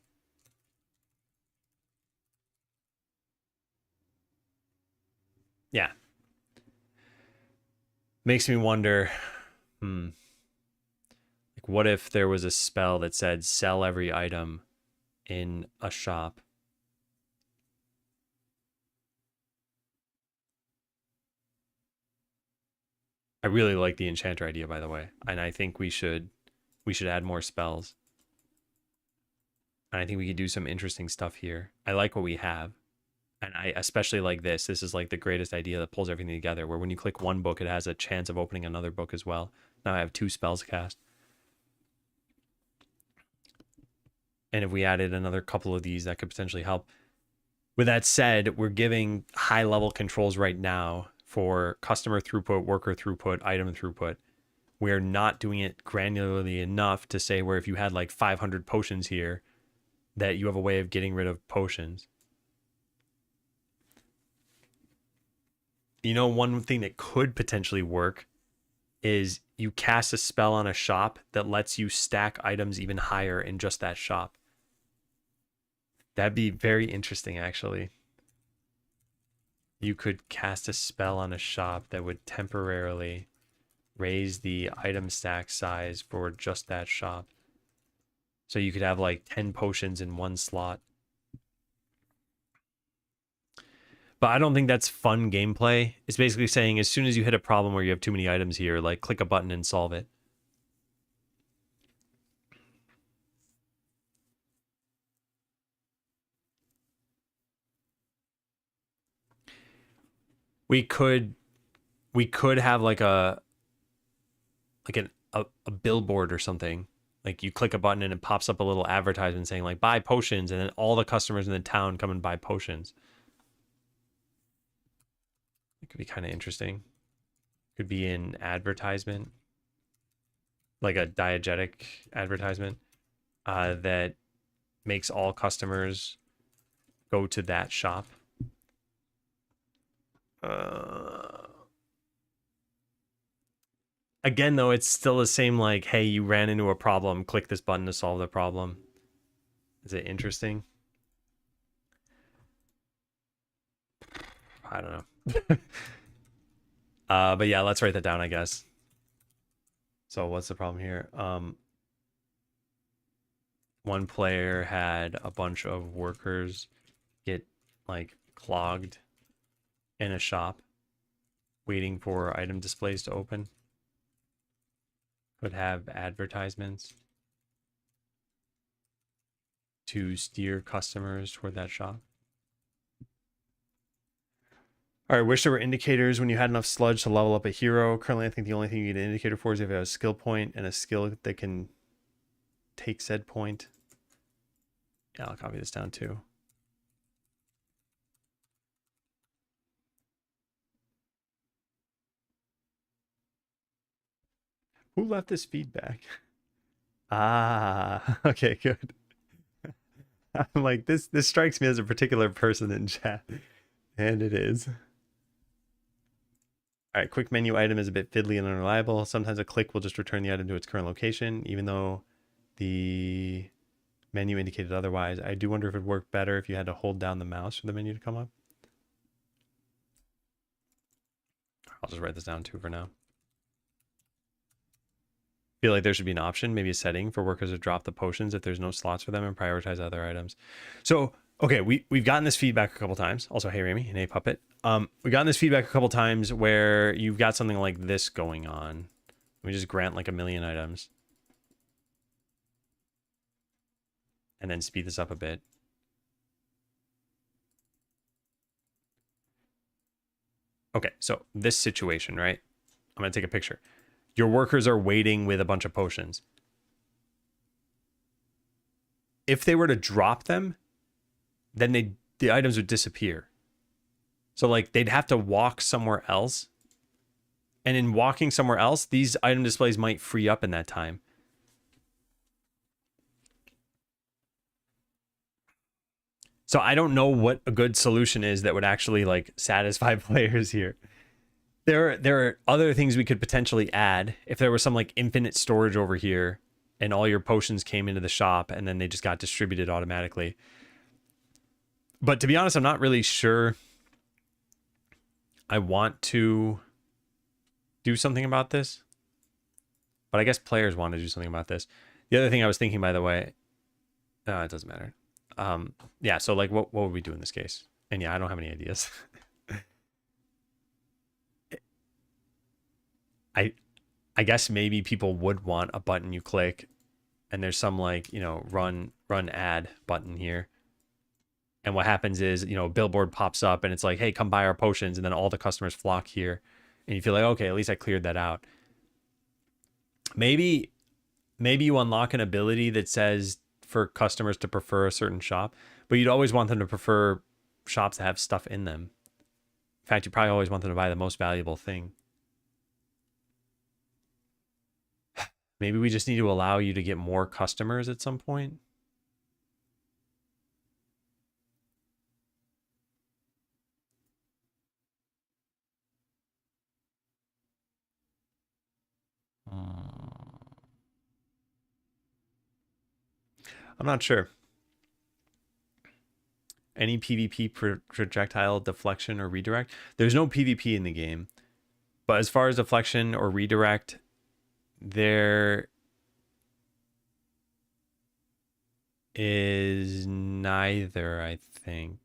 Yeah. Makes me wonder, like what if there was a spell that said sell every item in a shop? I really like the enchanter idea, by the way, and I think we should add more spells. And I think we could do some interesting stuff here. I like what we have. And I especially like this. This is like the greatest idea that pulls everything together, where when you click one book, it has a chance of opening another book as well. Now I have 2 spells cast. And if we added another couple of these, that could potentially help. With that said, we're giving high level controls right now for customer throughput, worker throughput, item throughput. We're not doing it granularly enough to say where if you had like 500 potions here, that you have a way of getting rid of potions. You know, one thing that could potentially work is you cast a spell on a shop that lets you stack items even higher in just that shop. That'd be very interesting, actually. You could cast a spell on a shop that would temporarily raise the item stack size for just that shop. So you could have like 10 potions in one slot. But I don't think that's fun gameplay. It's basically saying as soon as you hit a problem where you have too many items here, like click a button and solve it. We could have like a billboard or something. Like you click a button and it pops up a little advertisement saying like buy potions, and then all the customers in the town come and buy potions. It could be kind of interesting. Could be an advertisement, like a diegetic advertisement that makes all customers go to that shop. Again, though, it's still the same, like, hey, you ran into a problem, click this button to solve the problem. Is it interesting? I don't know. But yeah, let's write that down, I guess. So what's the problem here? One player had a bunch of workers get like clogged in a shop waiting for item displays to open. Could have advertisements to steer customers toward that shop. All right, wish there were indicators when you had enough sludge to level up a hero. Currently, I think the only thing you need an indicator for is if you have a skill point and a skill that can take said point. Yeah, I'll copy this down too. Who left this feedback? Ah, okay, good. I'm like, this strikes me as a particular person in chat. And it is. All right, quick menu item is a bit fiddly and unreliable. Sometimes a click will just return the item to its current location, even though the menu indicated otherwise. I do wonder if it would work better if you had to hold down the mouse for the menu to come up. I'll just write this down too for now. Feel like there should be an option, maybe a setting for workers to drop the potions if there's no slots for them and prioritize other items. So, okay, we've gotten this feedback a couple times. Also, hey Rami and hey Puppet. We've gotten this feedback a couple times where you've got something like this going on. Let me just grant like 1 million items. And then speed this up a bit. Okay, so this situation, right? I'm going to take a picture. Your workers are waiting with a bunch of potions. If they were to drop them, then the items would disappear. So like they'd have to walk somewhere else. And in walking somewhere else, these item displays might free up in that time. So I don't know what a good solution is that would actually like satisfy players here. There are other things we could potentially add. If there was some like infinite storage over here and all your potions came into the shop and then they just got distributed automatically. But to be honest, I'm not really sure I want to do something about this. But I guess players want to do something about this. The other thing I was thinking, by the way, it doesn't matter. Yeah, so like what would we do in this case? And yeah, I don't have any ideas. I guess maybe people would want a button you click and there's some like, you know, run ad button here. And what happens is, you know, a billboard pops up and it's like, hey, come buy our potions. And then all the customers flock here. And you feel like, okay, at least I cleared that out. Maybe you unlock an ability that says for customers to prefer a certain shop, but you'd always want them to prefer shops that have stuff in them. In fact, you probably always want them to buy the most valuable thing. Maybe we just need to allow you to get more customers at some point. I'm not sure. Any PvP projectile deflection or redirect? There's no PvP in the game. But as far as deflection or redirect, there is neither, I think.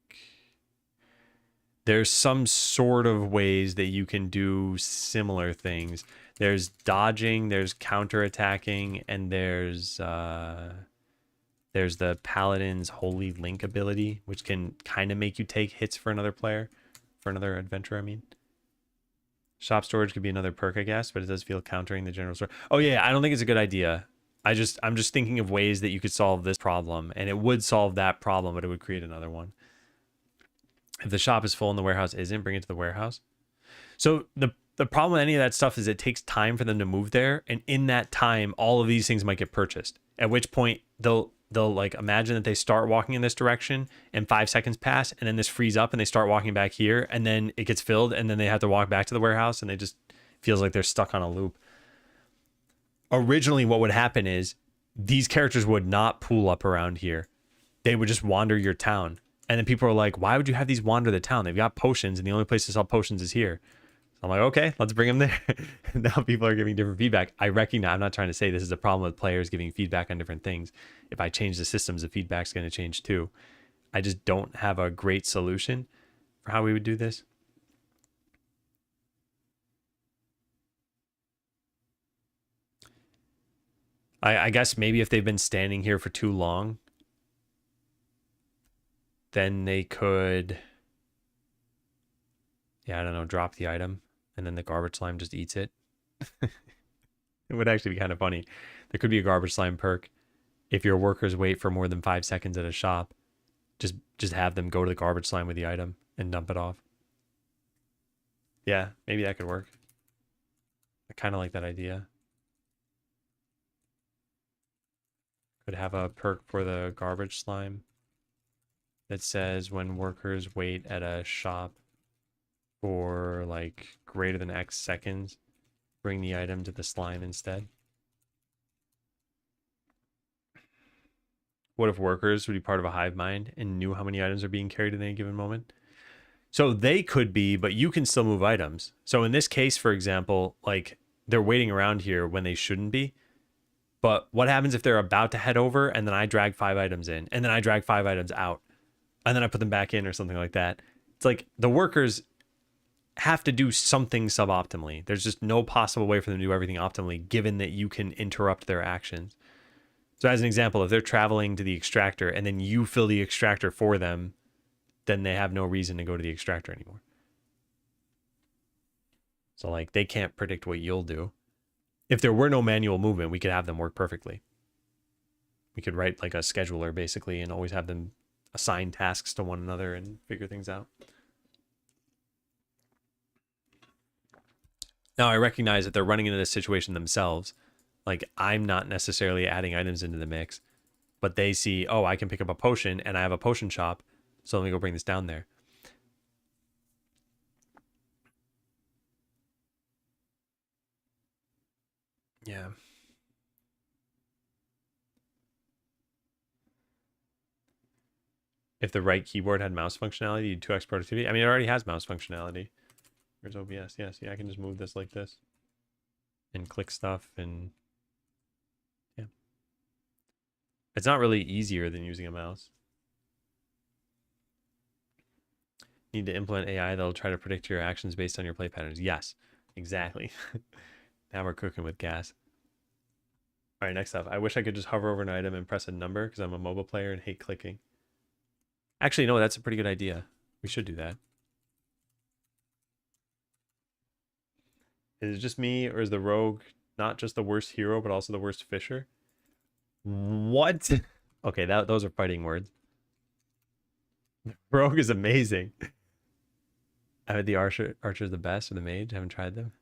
There's some sort of ways that you can do similar things. There's dodging, there's counterattacking, and there's the Paladin's Holy Link ability, which can kind of make you take hits for another player, for another adventurer, I mean. Shop storage could be another perk, I guess, but it does feel countering the general store. Oh yeah, I don't think it's a good idea. I'm just thinking of ways that you could solve this problem, and it would solve that problem, but it would create another one. If the shop is full and the warehouse isn't, bring it to the warehouse. So the problem with any of that stuff is it takes time for them to move there, and in that time, all of these things might get purchased. At which point they'll like imagine that they start walking in this direction and 5 seconds pass and then this frees up and they start walking back here and then it gets filled and then they have to walk back to the warehouse and they just feels like they're stuck on a loop. Originally what would happen is these characters would not pool up around here. They would just wander your town. And then people are like, why would you have these wander the town? They've got potions and the only place to sell potions is here. I'm like, okay, let's bring them there. Now people are giving different feedback. I recognize, I'm not trying to say this is a problem with players giving feedback on different things. If I change the systems, the feedback's going to change too. I just don't have a great solution for how we would do this. I guess maybe if they've been standing here for too long, then they could, yeah, I don't know, drop the item. And then the garbage slime just eats it. It would actually be kind of funny. There could be a garbage slime perk. If your workers wait for more than 5 seconds at a shop, just have them go to the garbage slime with the item and dump it off. Yeah, maybe that could work. I kind of like that idea. Could have a perk for the garbage slime that says when workers wait at a shop for like greater than X seconds, bring the item to the slime instead. What if workers would be part of a hive mind and knew how many items are being carried at any given moment? So they could be, but you can still move items. So in this case, for example, like they're waiting around here when they shouldn't be. But what happens if they're about to head over and then I drag 5 items in and then I drag 5 items out and then I put them back in or something like that? It's like the workers have to do something suboptimally. There's just no possible way for them to do everything optimally, given that you can interrupt their actions. So as an example, if they're traveling to the extractor and then you fill the extractor for them, then they have no reason to go to the extractor anymore. So like they can't predict what you'll do. If there were no manual movement, we could have them work perfectly. We could write like a scheduler basically and always have them assign tasks to one another and figure things out. Now I recognize that they're running into this situation themselves. Like I'm not necessarily adding items into the mix, but they see, oh, I can pick up a potion and I have a potion shop. So let me go bring this down there. Yeah. If the right keyboard had mouse functionality, you'd 2x productivity. I mean, it already has mouse functionality. Where's OBS? Yes, yeah, I can just move this like this and click stuff and yeah. It's not really easier than using a mouse. Need to implement AI that'll try to predict your actions based on your play patterns. Yes, exactly. Now we're cooking with gas. All right, next up. I wish I could just hover over an item and press a number because I'm a mobile player and hate clicking. Actually, no, that's a pretty good idea. We should do that. Is it just me, or is the rogue not just the worst hero, but also the worst fisher? What? Okay, those are fighting words. Rogue is amazing. I had the archer's the best, or the mage. I haven't tried them.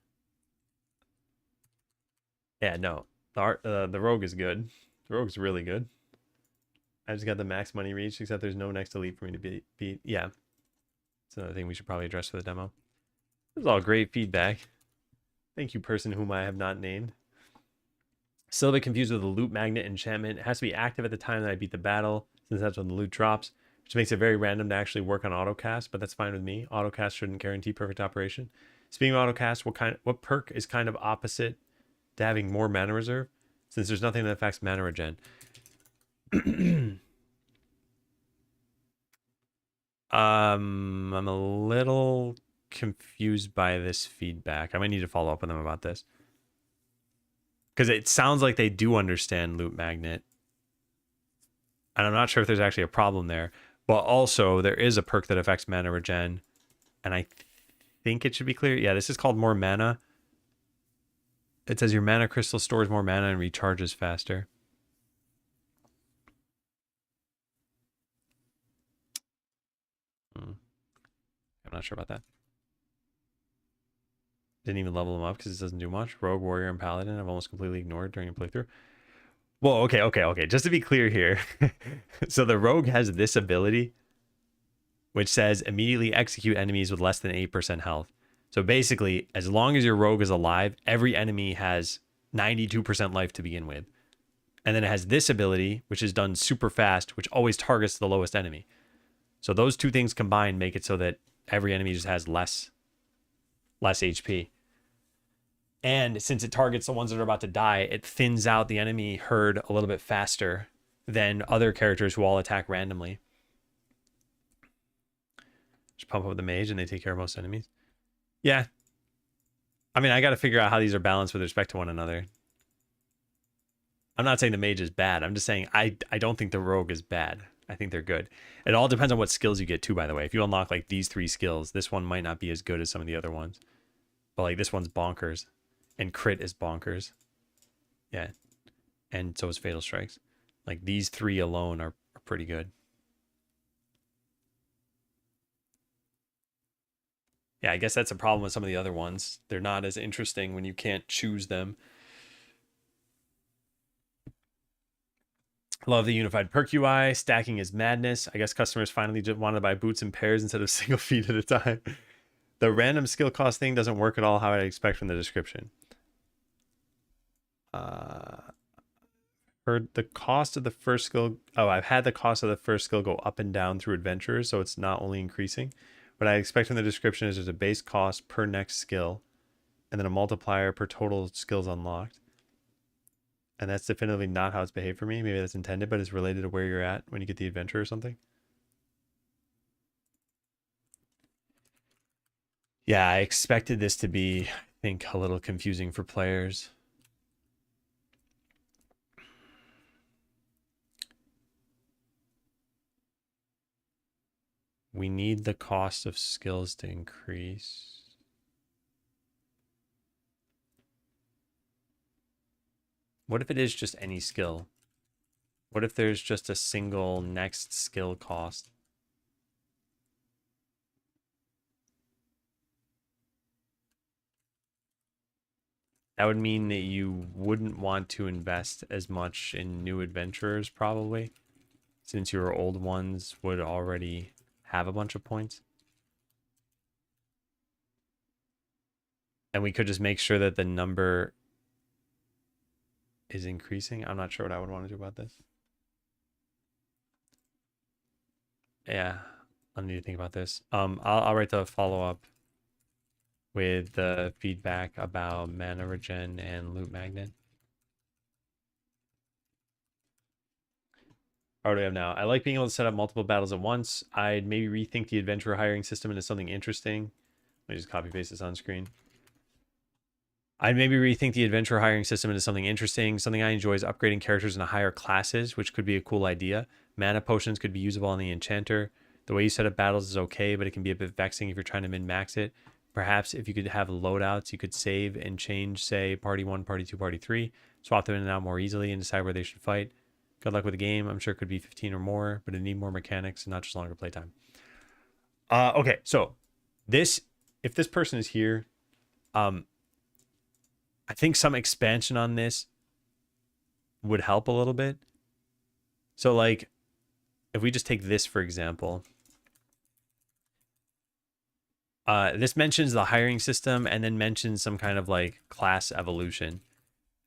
Yeah, no. The rogue is good. The rogue's really good. I just got the max money reach, except there's no next elite for me to beat. Yeah. It's another thing we should probably address for the demo. This is all great feedback. Thank you, person whom I have not named. Still a bit confused with the loot magnet enchantment. It has to be active at the time that I beat the battle, since that's when the loot drops, which makes it very random to actually work on autocast, but that's fine with me. Autocast shouldn't guarantee perfect operation. Speaking of autocast, what perk is kind of opposite to having more mana reserve, since there's nothing that affects mana regen? I'm a little confused by this feedback. I might need to follow up with them about this. Because it sounds like they do understand loot magnet. And I'm not sure if there's actually a problem there. But also, there is a perk that affects mana regen. And I think it should be clear. Yeah, this is called more mana. It says your mana crystal stores more mana and recharges faster. I'm not sure about that. Didn't even level them up because it doesn't do much. Rogue, Warrior, and Paladin I've almost completely ignored during a playthrough. Well, okay. Just to be clear here. So the Rogue has this ability, which says immediately execute enemies with less than 8% health. So basically, as long as your Rogue is alive, every enemy has 92% life to begin with. And then it has this ability, which is done super fast, which always targets the lowest enemy. So those two things combined make it so that every enemy just has less HP. And since it targets the ones that are about to die, it thins out the enemy herd a little bit faster than other characters who all attack randomly. Just pump up the mage and they take care of most enemies. Yeah. I mean, I got to figure out how these are balanced with respect to one another. I'm not saying the mage is bad. I'm just saying I don't think the rogue is bad. I think they're good. It all depends on what skills you get too, by the way. If you unlock like these 3 skills, this one might not be as good as some of the other ones. But like this one's bonkers. And crit is bonkers. Yeah. And so is Fatal Strikes. Like these 3 alone are pretty good. Yeah, I guess that's a problem with some of the other ones. They're not as interesting when you can't choose them. Love the unified perk UI. Stacking is madness. I guess customers finally just wanted to buy boots in pairs instead of single feet at a time. The random skill cost thing doesn't work at all how I'd expect from the description. Heard the cost of the first skill. Oh, I've had the cost of the first skill go up and down through adventures, so it's not only increasing. What I expect from the description is there's a base cost per next skill, and then a multiplier per total skills unlocked. And that's definitively not how it's behaved for me. Maybe that's intended, but it's related to where you're at when you get the adventure or something. Yeah, I expected this to be, I think, a little confusing for players. We need the cost of skills to increase. What if it is just any skill? What if there's just a single next skill cost? That would mean that you wouldn't want to invest as much in new adventurers, probably, since your old ones would already have a bunch of points. And we could just make sure that the number is increasing. I'm not sure what I would want to do about this. Yeah, I'll need to think about this. I'll write the follow-up with the feedback about mana regen and loot magnet. What do we have now? I like being able to set up multiple battles at once. I'd maybe rethink the adventurer hiring system into something interesting. Let me just copy paste this on screen. I'd maybe rethink the adventurer hiring system into something interesting. Something I enjoy is upgrading characters into higher classes, which could be a cool idea. Mana potions could be usable on the enchanter. The way you set up battles is okay, but it can be a bit vexing if you're trying to min-max it. Perhaps if you could have loadouts, you could save and change, say, party 1, party 2, party 3. Swap them in and out more easily and decide where they should fight. Good luck with the game. I'm sure it could be 15 or more, but it need more mechanics and not just longer playtime. Okay, so if this person is here, I think some expansion on this would help a little bit. So like, if we just take this, for example, this mentions the hiring system and then mentions some kind of like class evolution.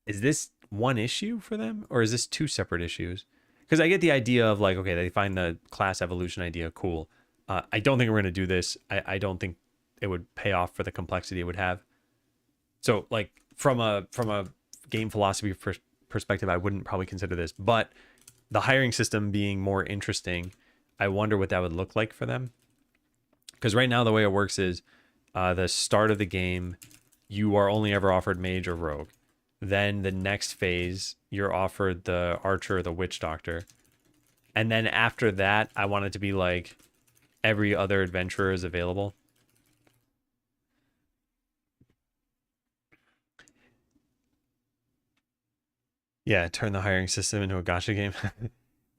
Is this one issue for them, or is this two separate issues? Because I get the idea of like, okay, they find the class evolution idea cool. I don't think we're going to do this. I don't think it would pay off for the complexity it would have. So like from a game philosophy perspective, I wouldn't probably consider this, but the hiring system being more interesting, I wonder what that would look like for them. Because right now the way it works is the start of the game, you are only ever offered mage or rogue. Then the next phase, you're offered the archer or the witch doctor. And then after that, I want it to be like every other adventurer is available. Yeah, turn the hiring system into a gacha game.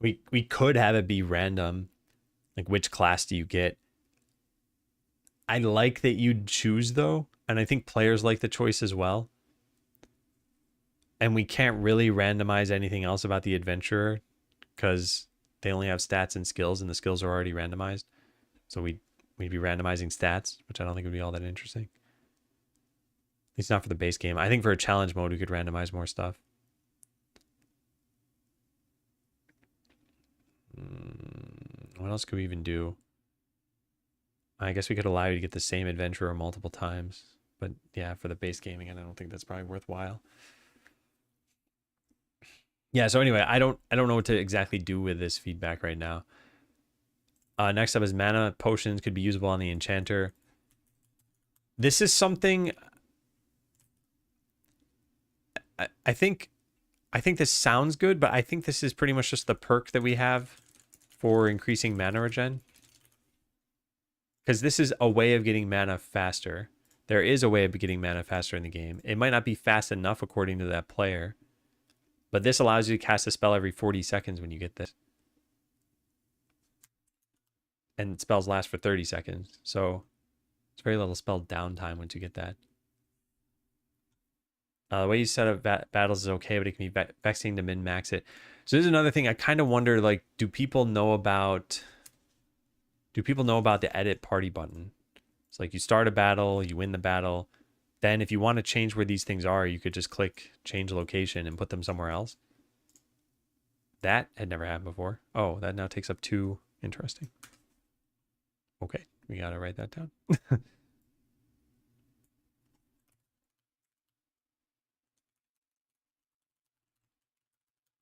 we could have it be random. Like, which class do you get? I like that you'd choose, though. And I think players like the choice as well. And we can't really randomize anything else about the adventurer because they only have stats and skills, and the skills are already randomized. So we'd be randomizing stats, which I don't think would be all that interesting. At least not for the base game. I think for a challenge mode, we could randomize more stuff. What else could we even do? I guess we could allow you to get the same adventurer multiple times. But yeah, for the base gaming, I don't think that's probably worthwhile. Yeah, so anyway, I don't know what to exactly do with this feedback right now. Next up is mana potions could be usable on the enchanter. This is something I think this sounds good, but I think this is pretty much just the perk that we have for increasing mana regen. Because this is a way of getting mana faster. There is a way of getting mana faster in the game. It might not be fast enough according to that player, but this allows you to cast a spell every 40 seconds when you get this. And spells last for 30 seconds. So it's very little spell downtime once you get that. The way you set up battles is okay, but it can be vexing to min-max it. So this is another thing I kind of wonder, like, do people know about the edit party button? It's like you start a battle, you win the battle. Then if you want to change where these things are, you could just click change location and put them somewhere else. That had never happened before. Oh, that now takes up 2. Interesting. Okay, we got to write that down.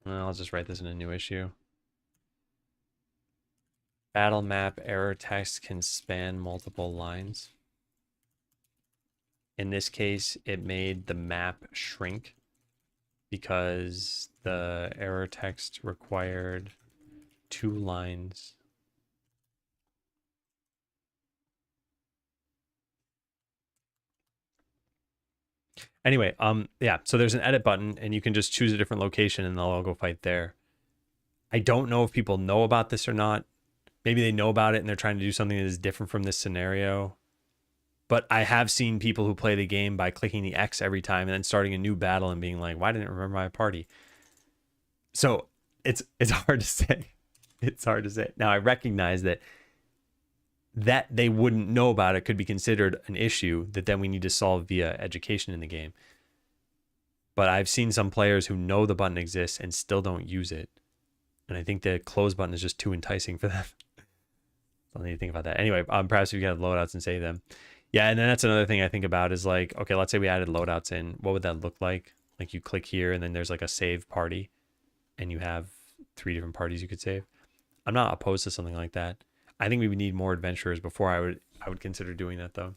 I'll just write this in a new issue. Battle map error text can span multiple lines. In this case, it made the map shrink because the error text required 2 lines. Anyway, yeah, so there's an edit button and you can just choose a different location and they'll all go fight there. I don't know if people know about this or not. Maybe they know about it and they're trying to do something that is different from this scenario. But I have seen people who play the game by clicking the X every time and then starting a new battle and being like, why didn't it remember my party? So it's hard to say. It's hard to say. Now I recognize that they wouldn't know about it could be considered an issue that then we need to solve via education in the game. But I've seen some players who know the button exists and still don't use it. And I think the close button is just too enticing for them. I need to think about that. Anyway, perhaps we could have loadouts and save them. Yeah, and then that's another thing I think about is like, okay, let's say we added loadouts in. What would that look like? Like you click here and then there's like a save party and you have 3 different parties you could save. I'm not opposed to something like that. I think we would need more adventurers before I would consider doing that though.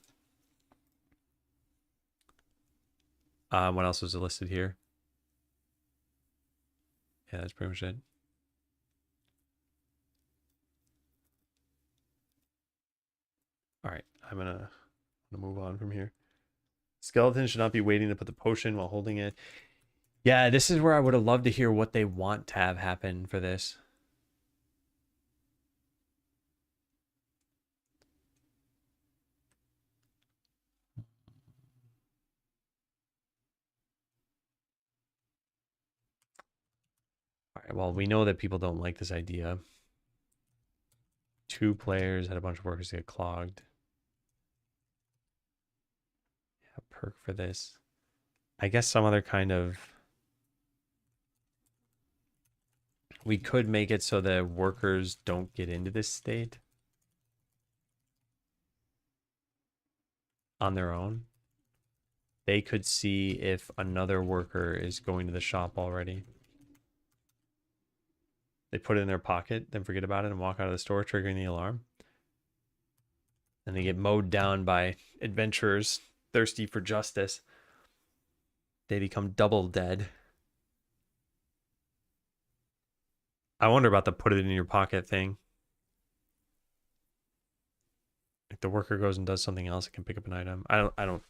What else was listed here? Yeah, that's pretty much it. All right, I'm gonna move on from here. Skeletons should not be waiting to put the potion while holding it. Yeah, this is where I would have loved to hear what they want to have happen for this. All right, well, we know that people don't like this idea. 2 players had a bunch of workers get clogged. Yeah, perk for this. I guess some other kind of... We could make it so that workers don't get into this state on their own. They could see if another worker is going to the shop already. They put it in their pocket, then forget about it and walk out of the store, triggering the alarm. And they get mowed down by adventurers thirsty for justice. They become double dead. I wonder about the put it in your pocket thing. If the worker goes and does something else, it can pick up an item. I don't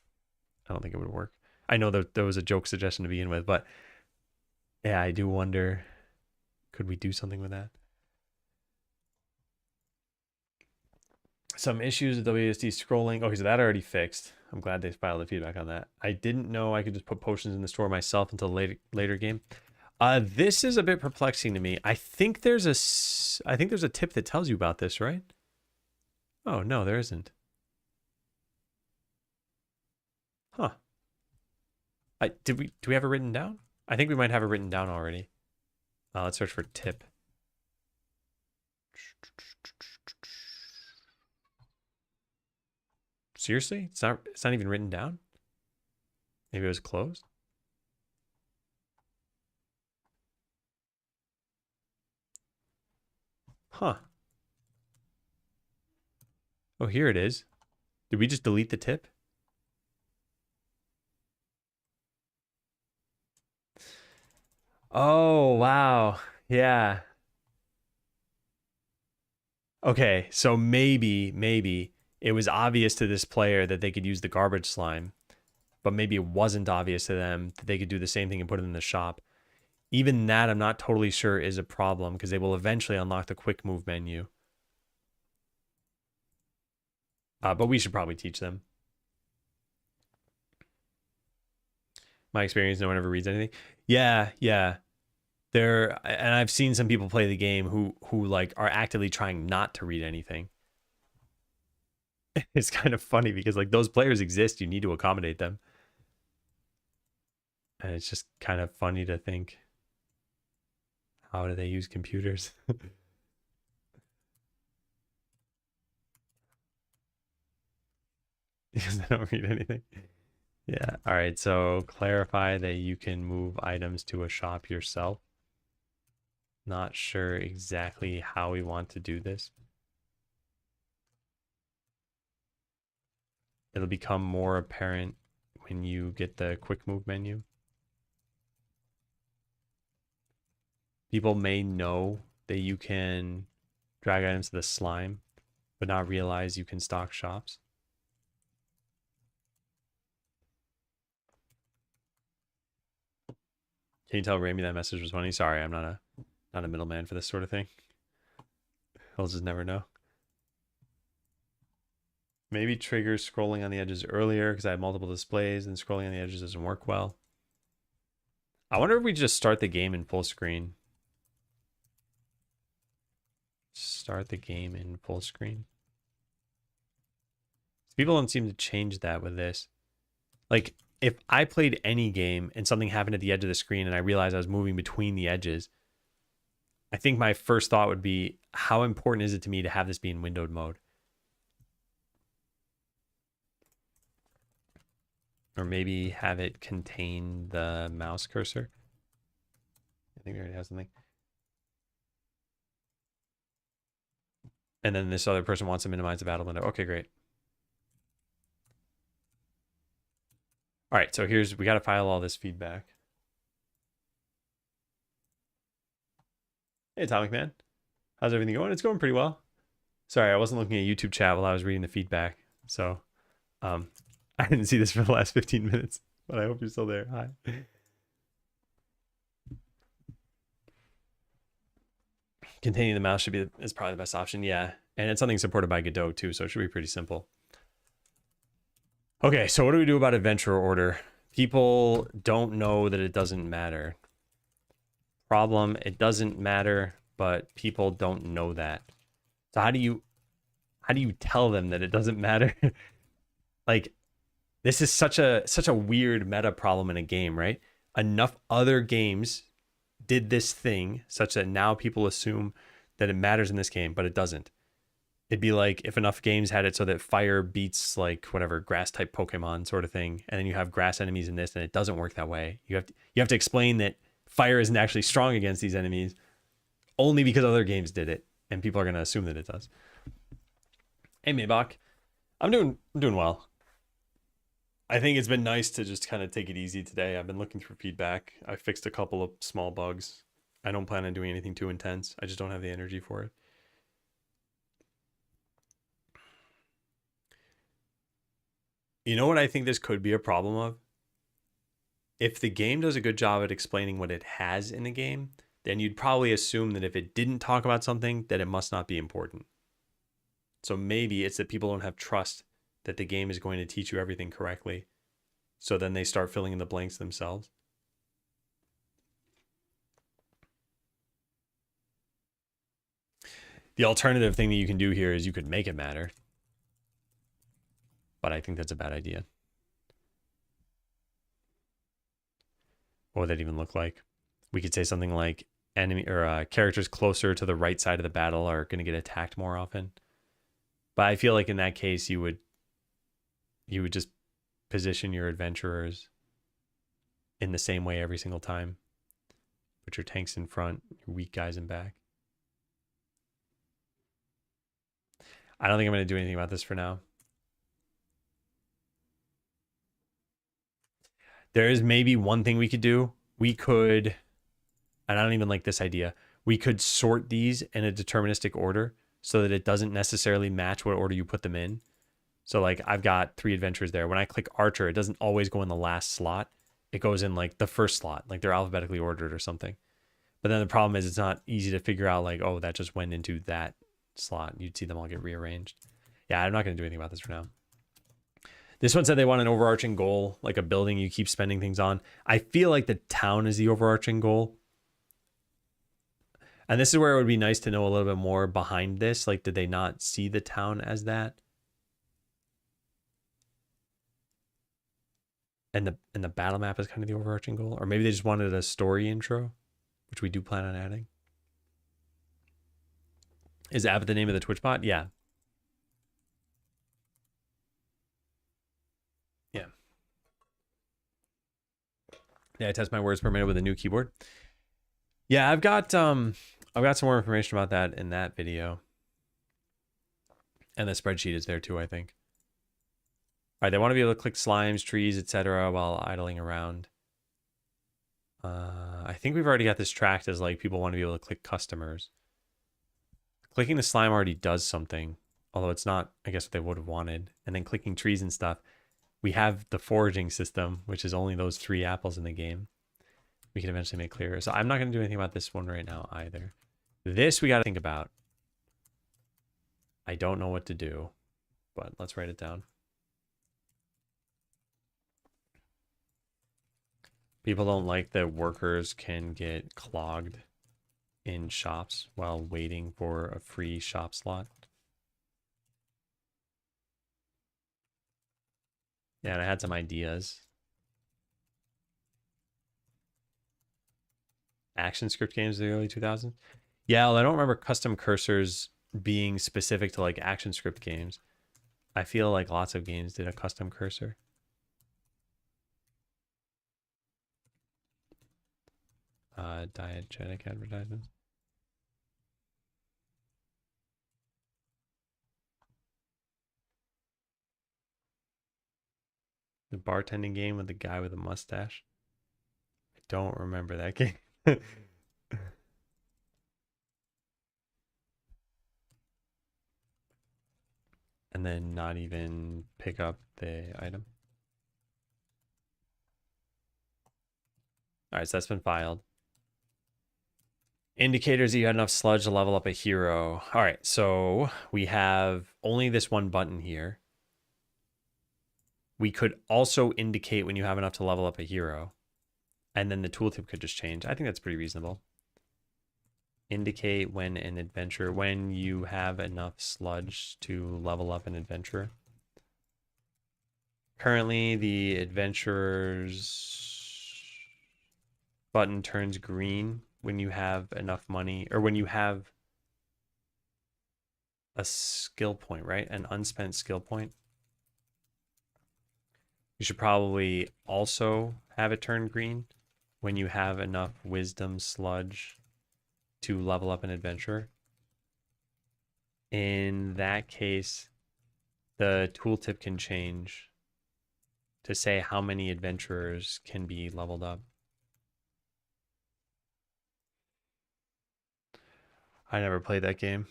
think it would work. I know that there was a joke suggestion to begin with, but yeah, I do wonder, could we do something with that? Some issues with WSD scrolling. Okay, so that already fixed. I'm glad they filed the feedback on that. I didn't know I could just put potions in the store myself until later game. This is a bit perplexing to me. I think there's a tip that tells you about this, right? Oh, no, there isn't. Huh. Do we have it written down? I think we might have it written down already. Let's search for tip. Seriously? It's not even written down? Maybe it was closed? Huh. Oh, here it is. Did we just delete the tip? Oh, wow. Yeah. Okay, so maybe it was obvious to this player that they could use the garbage slime, but maybe it wasn't obvious to them that they could do the same thing and put it in the shop. Even that, I'm not totally sure is a problem because they will eventually unlock the quick move menu. But we should probably teach them. My experience, no one ever reads anything. Yeah. And I've seen some people play the game who like are actively trying not to read anything. It's kind of funny because like those players exist, you need to accommodate them. And it's just kind of funny to think, how do they use computers? Because they don't read anything. Yeah. All right. So clarify that you can move items to a shop yourself. Not sure exactly how we want to do this. It'll become more apparent when you get the quick move menu. People may know that you can drag items to the slime, but not realize you can stock shops. Can you tell Ramy that message was funny? Sorry, I'm not a middleman for this sort of thing. He'll just never know. Maybe trigger scrolling on the edges earlier because I have multiple displays and scrolling on the edges doesn't work well. I wonder if we just start the game in full screen. Start the game in full screen. People don't seem to change that with this. Like, if I played any game and something happened at the edge of the screen and I realized I was moving between the edges, I think my first thought would be, how important is it to me to have this be in windowed mode? Or maybe have it contain the mouse cursor. I think we already have something. And then this other person wants to minimize the battle window. Okay, great. All right, so we got to file all this feedback. Hey, Atomic Man. How's everything going? It's going pretty well. Sorry, I wasn't looking at YouTube chat while I was reading the feedback. So, I didn't see this for the last 15 minutes, but I hope you're still there. Hi. Containing the mouse is probably the best option. Yeah, and it's something supported by Godot too, so it should be pretty simple. Okay, so what do we do about adventurer order? People don't know that it doesn't matter. Problem, it doesn't matter, but people don't know that. So how do you tell them that it doesn't matter? Like, this is such a weird meta problem in a game, right? Enough other games did this thing such that now people assume that it matters in this game, but it doesn't. It'd be like if enough games had it so that fire beats like whatever grass type Pokemon sort of thing, and then you have grass enemies in this, and it doesn't work that way. You have to explain that fire isn't actually strong against these enemies only because other games did it, and people are going to assume that it does. Hey Maybach, I'm doing well. I think it's been nice to just kind of take it easy today. I've been looking through feedback. I fixed a couple of small bugs. I don't plan on doing anything too intense. I just don't have the energy for it. You know what I think this could be a problem of? If the game does a good job at explaining what it has in the game, then you'd probably assume that if it didn't talk about something, that it must not be important. So maybe it's that people don't have trust that the game is going to teach you everything correctly. So then they start filling in the blanks themselves. The alternative thing that you can do here is you could make it matter. But I think that's a bad idea. What would that even look like? We could say something like enemy or characters closer to the right side of the battle are going to get attacked more often. But I feel like in that case, you would just position your adventurers in the same way every single time. Put your tanks in front, your weak guys in back. I don't think I'm going to do anything about this for now. There is maybe one thing we could do. We could, and I don't even like this idea, we could sort these in a deterministic order so that it doesn't necessarily match what order you put them in. So like I've got 3 adventurers there. When I click Archer, it doesn't always go in the last slot. It goes in like the first slot, like they're alphabetically ordered or something. But then the problem is it's not easy to figure out like, oh, that just went into that slot. You'd see them all get rearranged. Yeah, I'm not going to do anything about this for now. This one said they want an overarching goal, like a building you keep spending things on. I feel like the town is the overarching goal. And this is where it would be nice to know a little bit more behind this. Like, did they not see the town as that? And the battle map is kind of the overarching goal. Or maybe they just wanted a story intro, which we do plan on adding. Is Abbott the name of the Twitch bot? Yeah. Yeah. Yeah, I test my words per minute with a new keyboard. Yeah, I've got some more information about that in that video. And the spreadsheet is there too, I think. All right, they want to be able to click slimes, trees, etc. while idling around. I think we've already got this tracked as like people want to be able to click customers. Clicking the slime already does something, although it's not, I guess, what they would have wanted. And then clicking trees and stuff. We have the foraging system, which is only those 3 apples in the game. we can eventually make clearer. So I'm not going to do anything about this one right now either. This we got to think about. I don't know what to do, but let's write it down. People don't like that workers can get clogged in shops while waiting for a free shop slot. Yeah, and I had some ideas. ActionScript games of the early 2000s. Yeah, well, I don't remember custom cursors being specific to like ActionScript games. I feel like lots of games did a custom cursor. Diegetic advertisements. The bartending game with the guy with a mustache. I don't remember that game. And then not even pick up the item. All right, so that's been filed. Indicators that you had enough sludge to level up a hero. All right, so we have only this one button here. We could also indicate when you have enough to level up a hero. And then the tooltip could just change. I think that's pretty reasonable. Indicate when an adventure, when you have enough sludge to level up an adventurer. Currently, the adventurer's button turns green when you have enough money, or when you have a skill point, right? An unspent skill point. You should probably also have it turn green when you have enough wisdom sludge to level up an adventurer. In that case, the tooltip can change to say how many adventurers can be leveled up. I never played that game.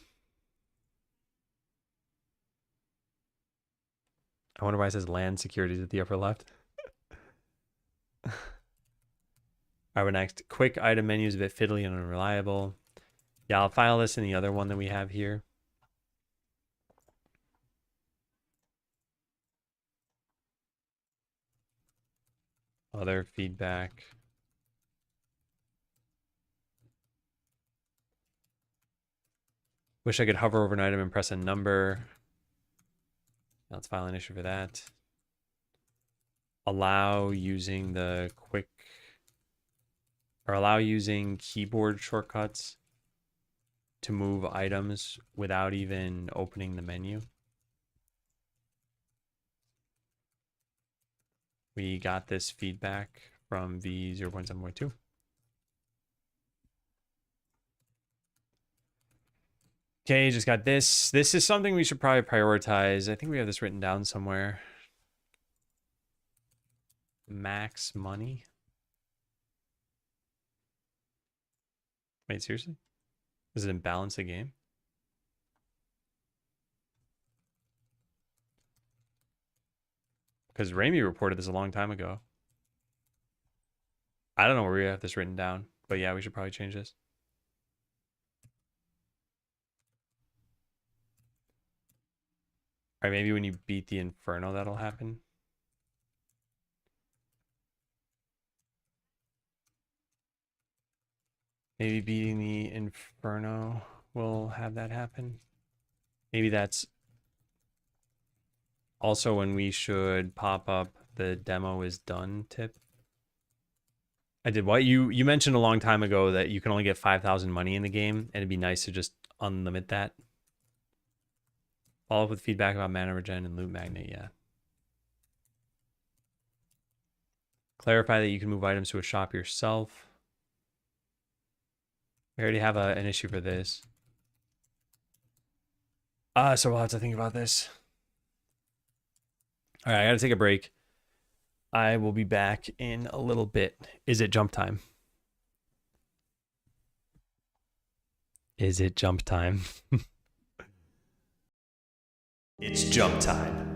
I wonder why it says land securities at the upper left. All right, we're next. Quick item menu is a bit fiddly and unreliable. Yeah, I'll file this in the other one that we have here. Other feedback. Wish I could hover over an item and press a number. Let's file an issue for that. Allow using the quick, or allow using keyboard shortcuts to move items without even opening the menu. We got this feedback from V0.7.2. Okay, just got this. This is something we should probably prioritize. I think we have this written down somewhere. Max money. Wait, seriously? Does it imbalance the game? Because Raimi reported this a long time ago. I don't know where we have this written down, but yeah, we should probably change this. All right, maybe when you beat the Inferno, that'll happen. Maybe beating the Inferno will have that happen. Maybe that's also when we should pop up the demo is done tip. I did what? You mentioned a long time ago that you can only get 5,000 money in the game, and it'd be nice to just unlimit that. Follow up with feedback about mana regen and loot magnet, yeah. Clarify that you can move items to a shop yourself. We already have an issue for this. So we'll have to think about this. All right, I gotta take a break. I will be back in a little bit. Is it jump time? Is it jump time? It's jump time.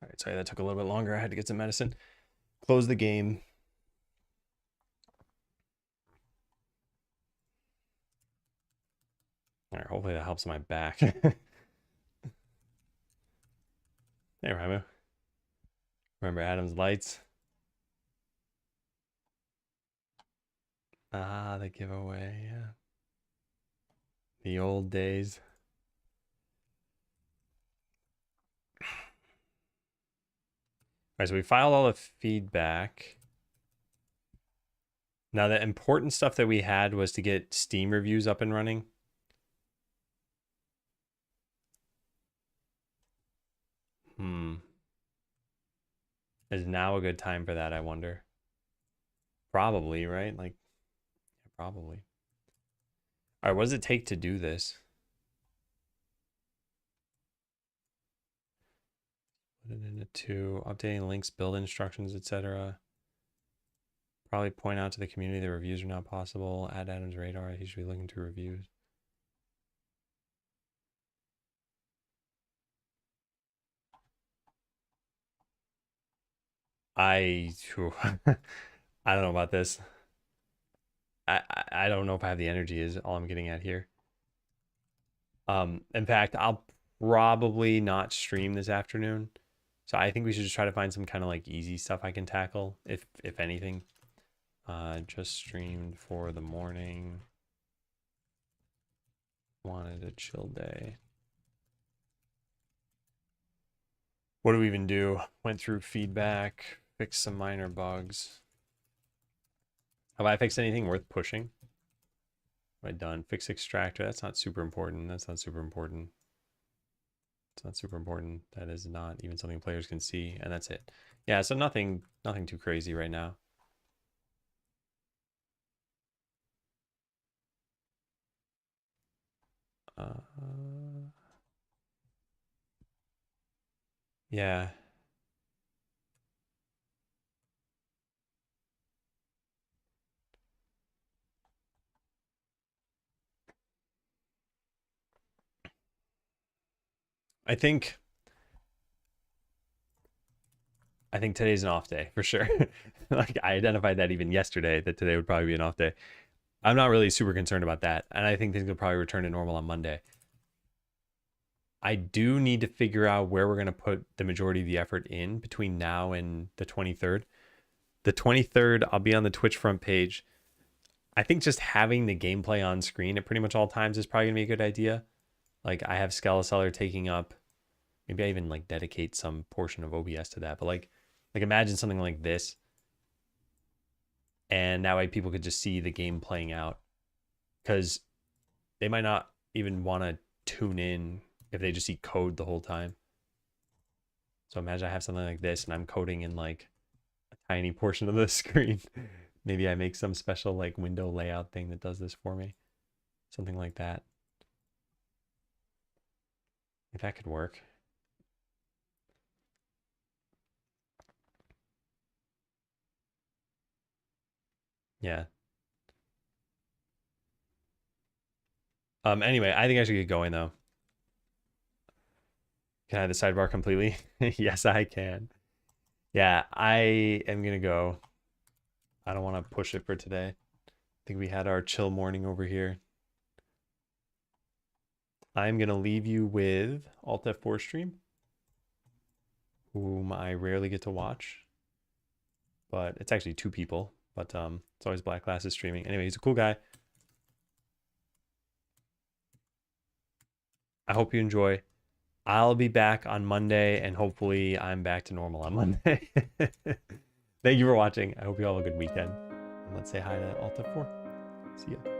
All right, sorry that took a little bit longer. I had to get some medicine. Close the game. All right, hopefully that helps my back. Hey, Ramu. Remember Adam's lights? Ah, the giveaway, yeah. The old days. All right, so we filed all the feedback. Now, the important stuff that we had was to get Steam reviews up and running. Is now a good time for that, I wonder? Probably, right? Like, yeah, probably. All right, what does it take to do this? Put it into 2, updating links, build instructions, etc. Probably point out to the community that reviews are not possible. Add Adam's radar. He should be looking to reviews. I I don't know about this. I don't know if I have the energy is all I'm getting at here. In fact, I'll probably not stream this afternoon. So I think we should just try to find some kind of like easy stuff I can tackle, if anything. Just streamed for the morning. Wanted a chill day. What do we even do? Went through feedback, fixed some minor bugs. Have I fixed anything worth pushing? Have I done? Fix extractor. That's not super important. That's not super important. It's not super important. That is not even something players can see, and that's it. Yeah, so nothing too crazy right now. Yeah. I think today's an off day for sure. Like I identified that even yesterday that today would probably be an off day. I'm not really super concerned about that, and I think things will probably return to normal on Monday. I do need to figure out where we're going to put the majority of the effort in between now and the 23rd. The 23rd, I'll be on the Twitch front page. I think just having the gameplay on screen at pretty much all times is probably going to be a good idea. Like I have Skeleseller taking up, maybe I even like dedicate some portion of OBS to that. But like imagine something like this, and that way people could just see the game playing out, because they might not even want to tune in if they just see code the whole time. So imagine I have something like this and I'm coding in like a tiny portion of the screen. Maybe I make some special like window layout thing that does this for me. Something like that. If that could work. Yeah. Anyway, I think I should get going though. Can I have the sidebar completely? Yes, I can. Yeah, I am gonna go. I don't want to push it for today. I think we had our chill morning over here. I'm gonna leave you with Alt F4 stream, whom I rarely get to watch, but it's actually two people. But it's always Black Glasses streaming. Anyway, he's a cool guy. I hope you enjoy. I'll be back on Monday, and hopefully I'm back to normal on Monday. Thank you for watching. I hope you all have a good weekend. And let's say hi to Alt F4. See ya.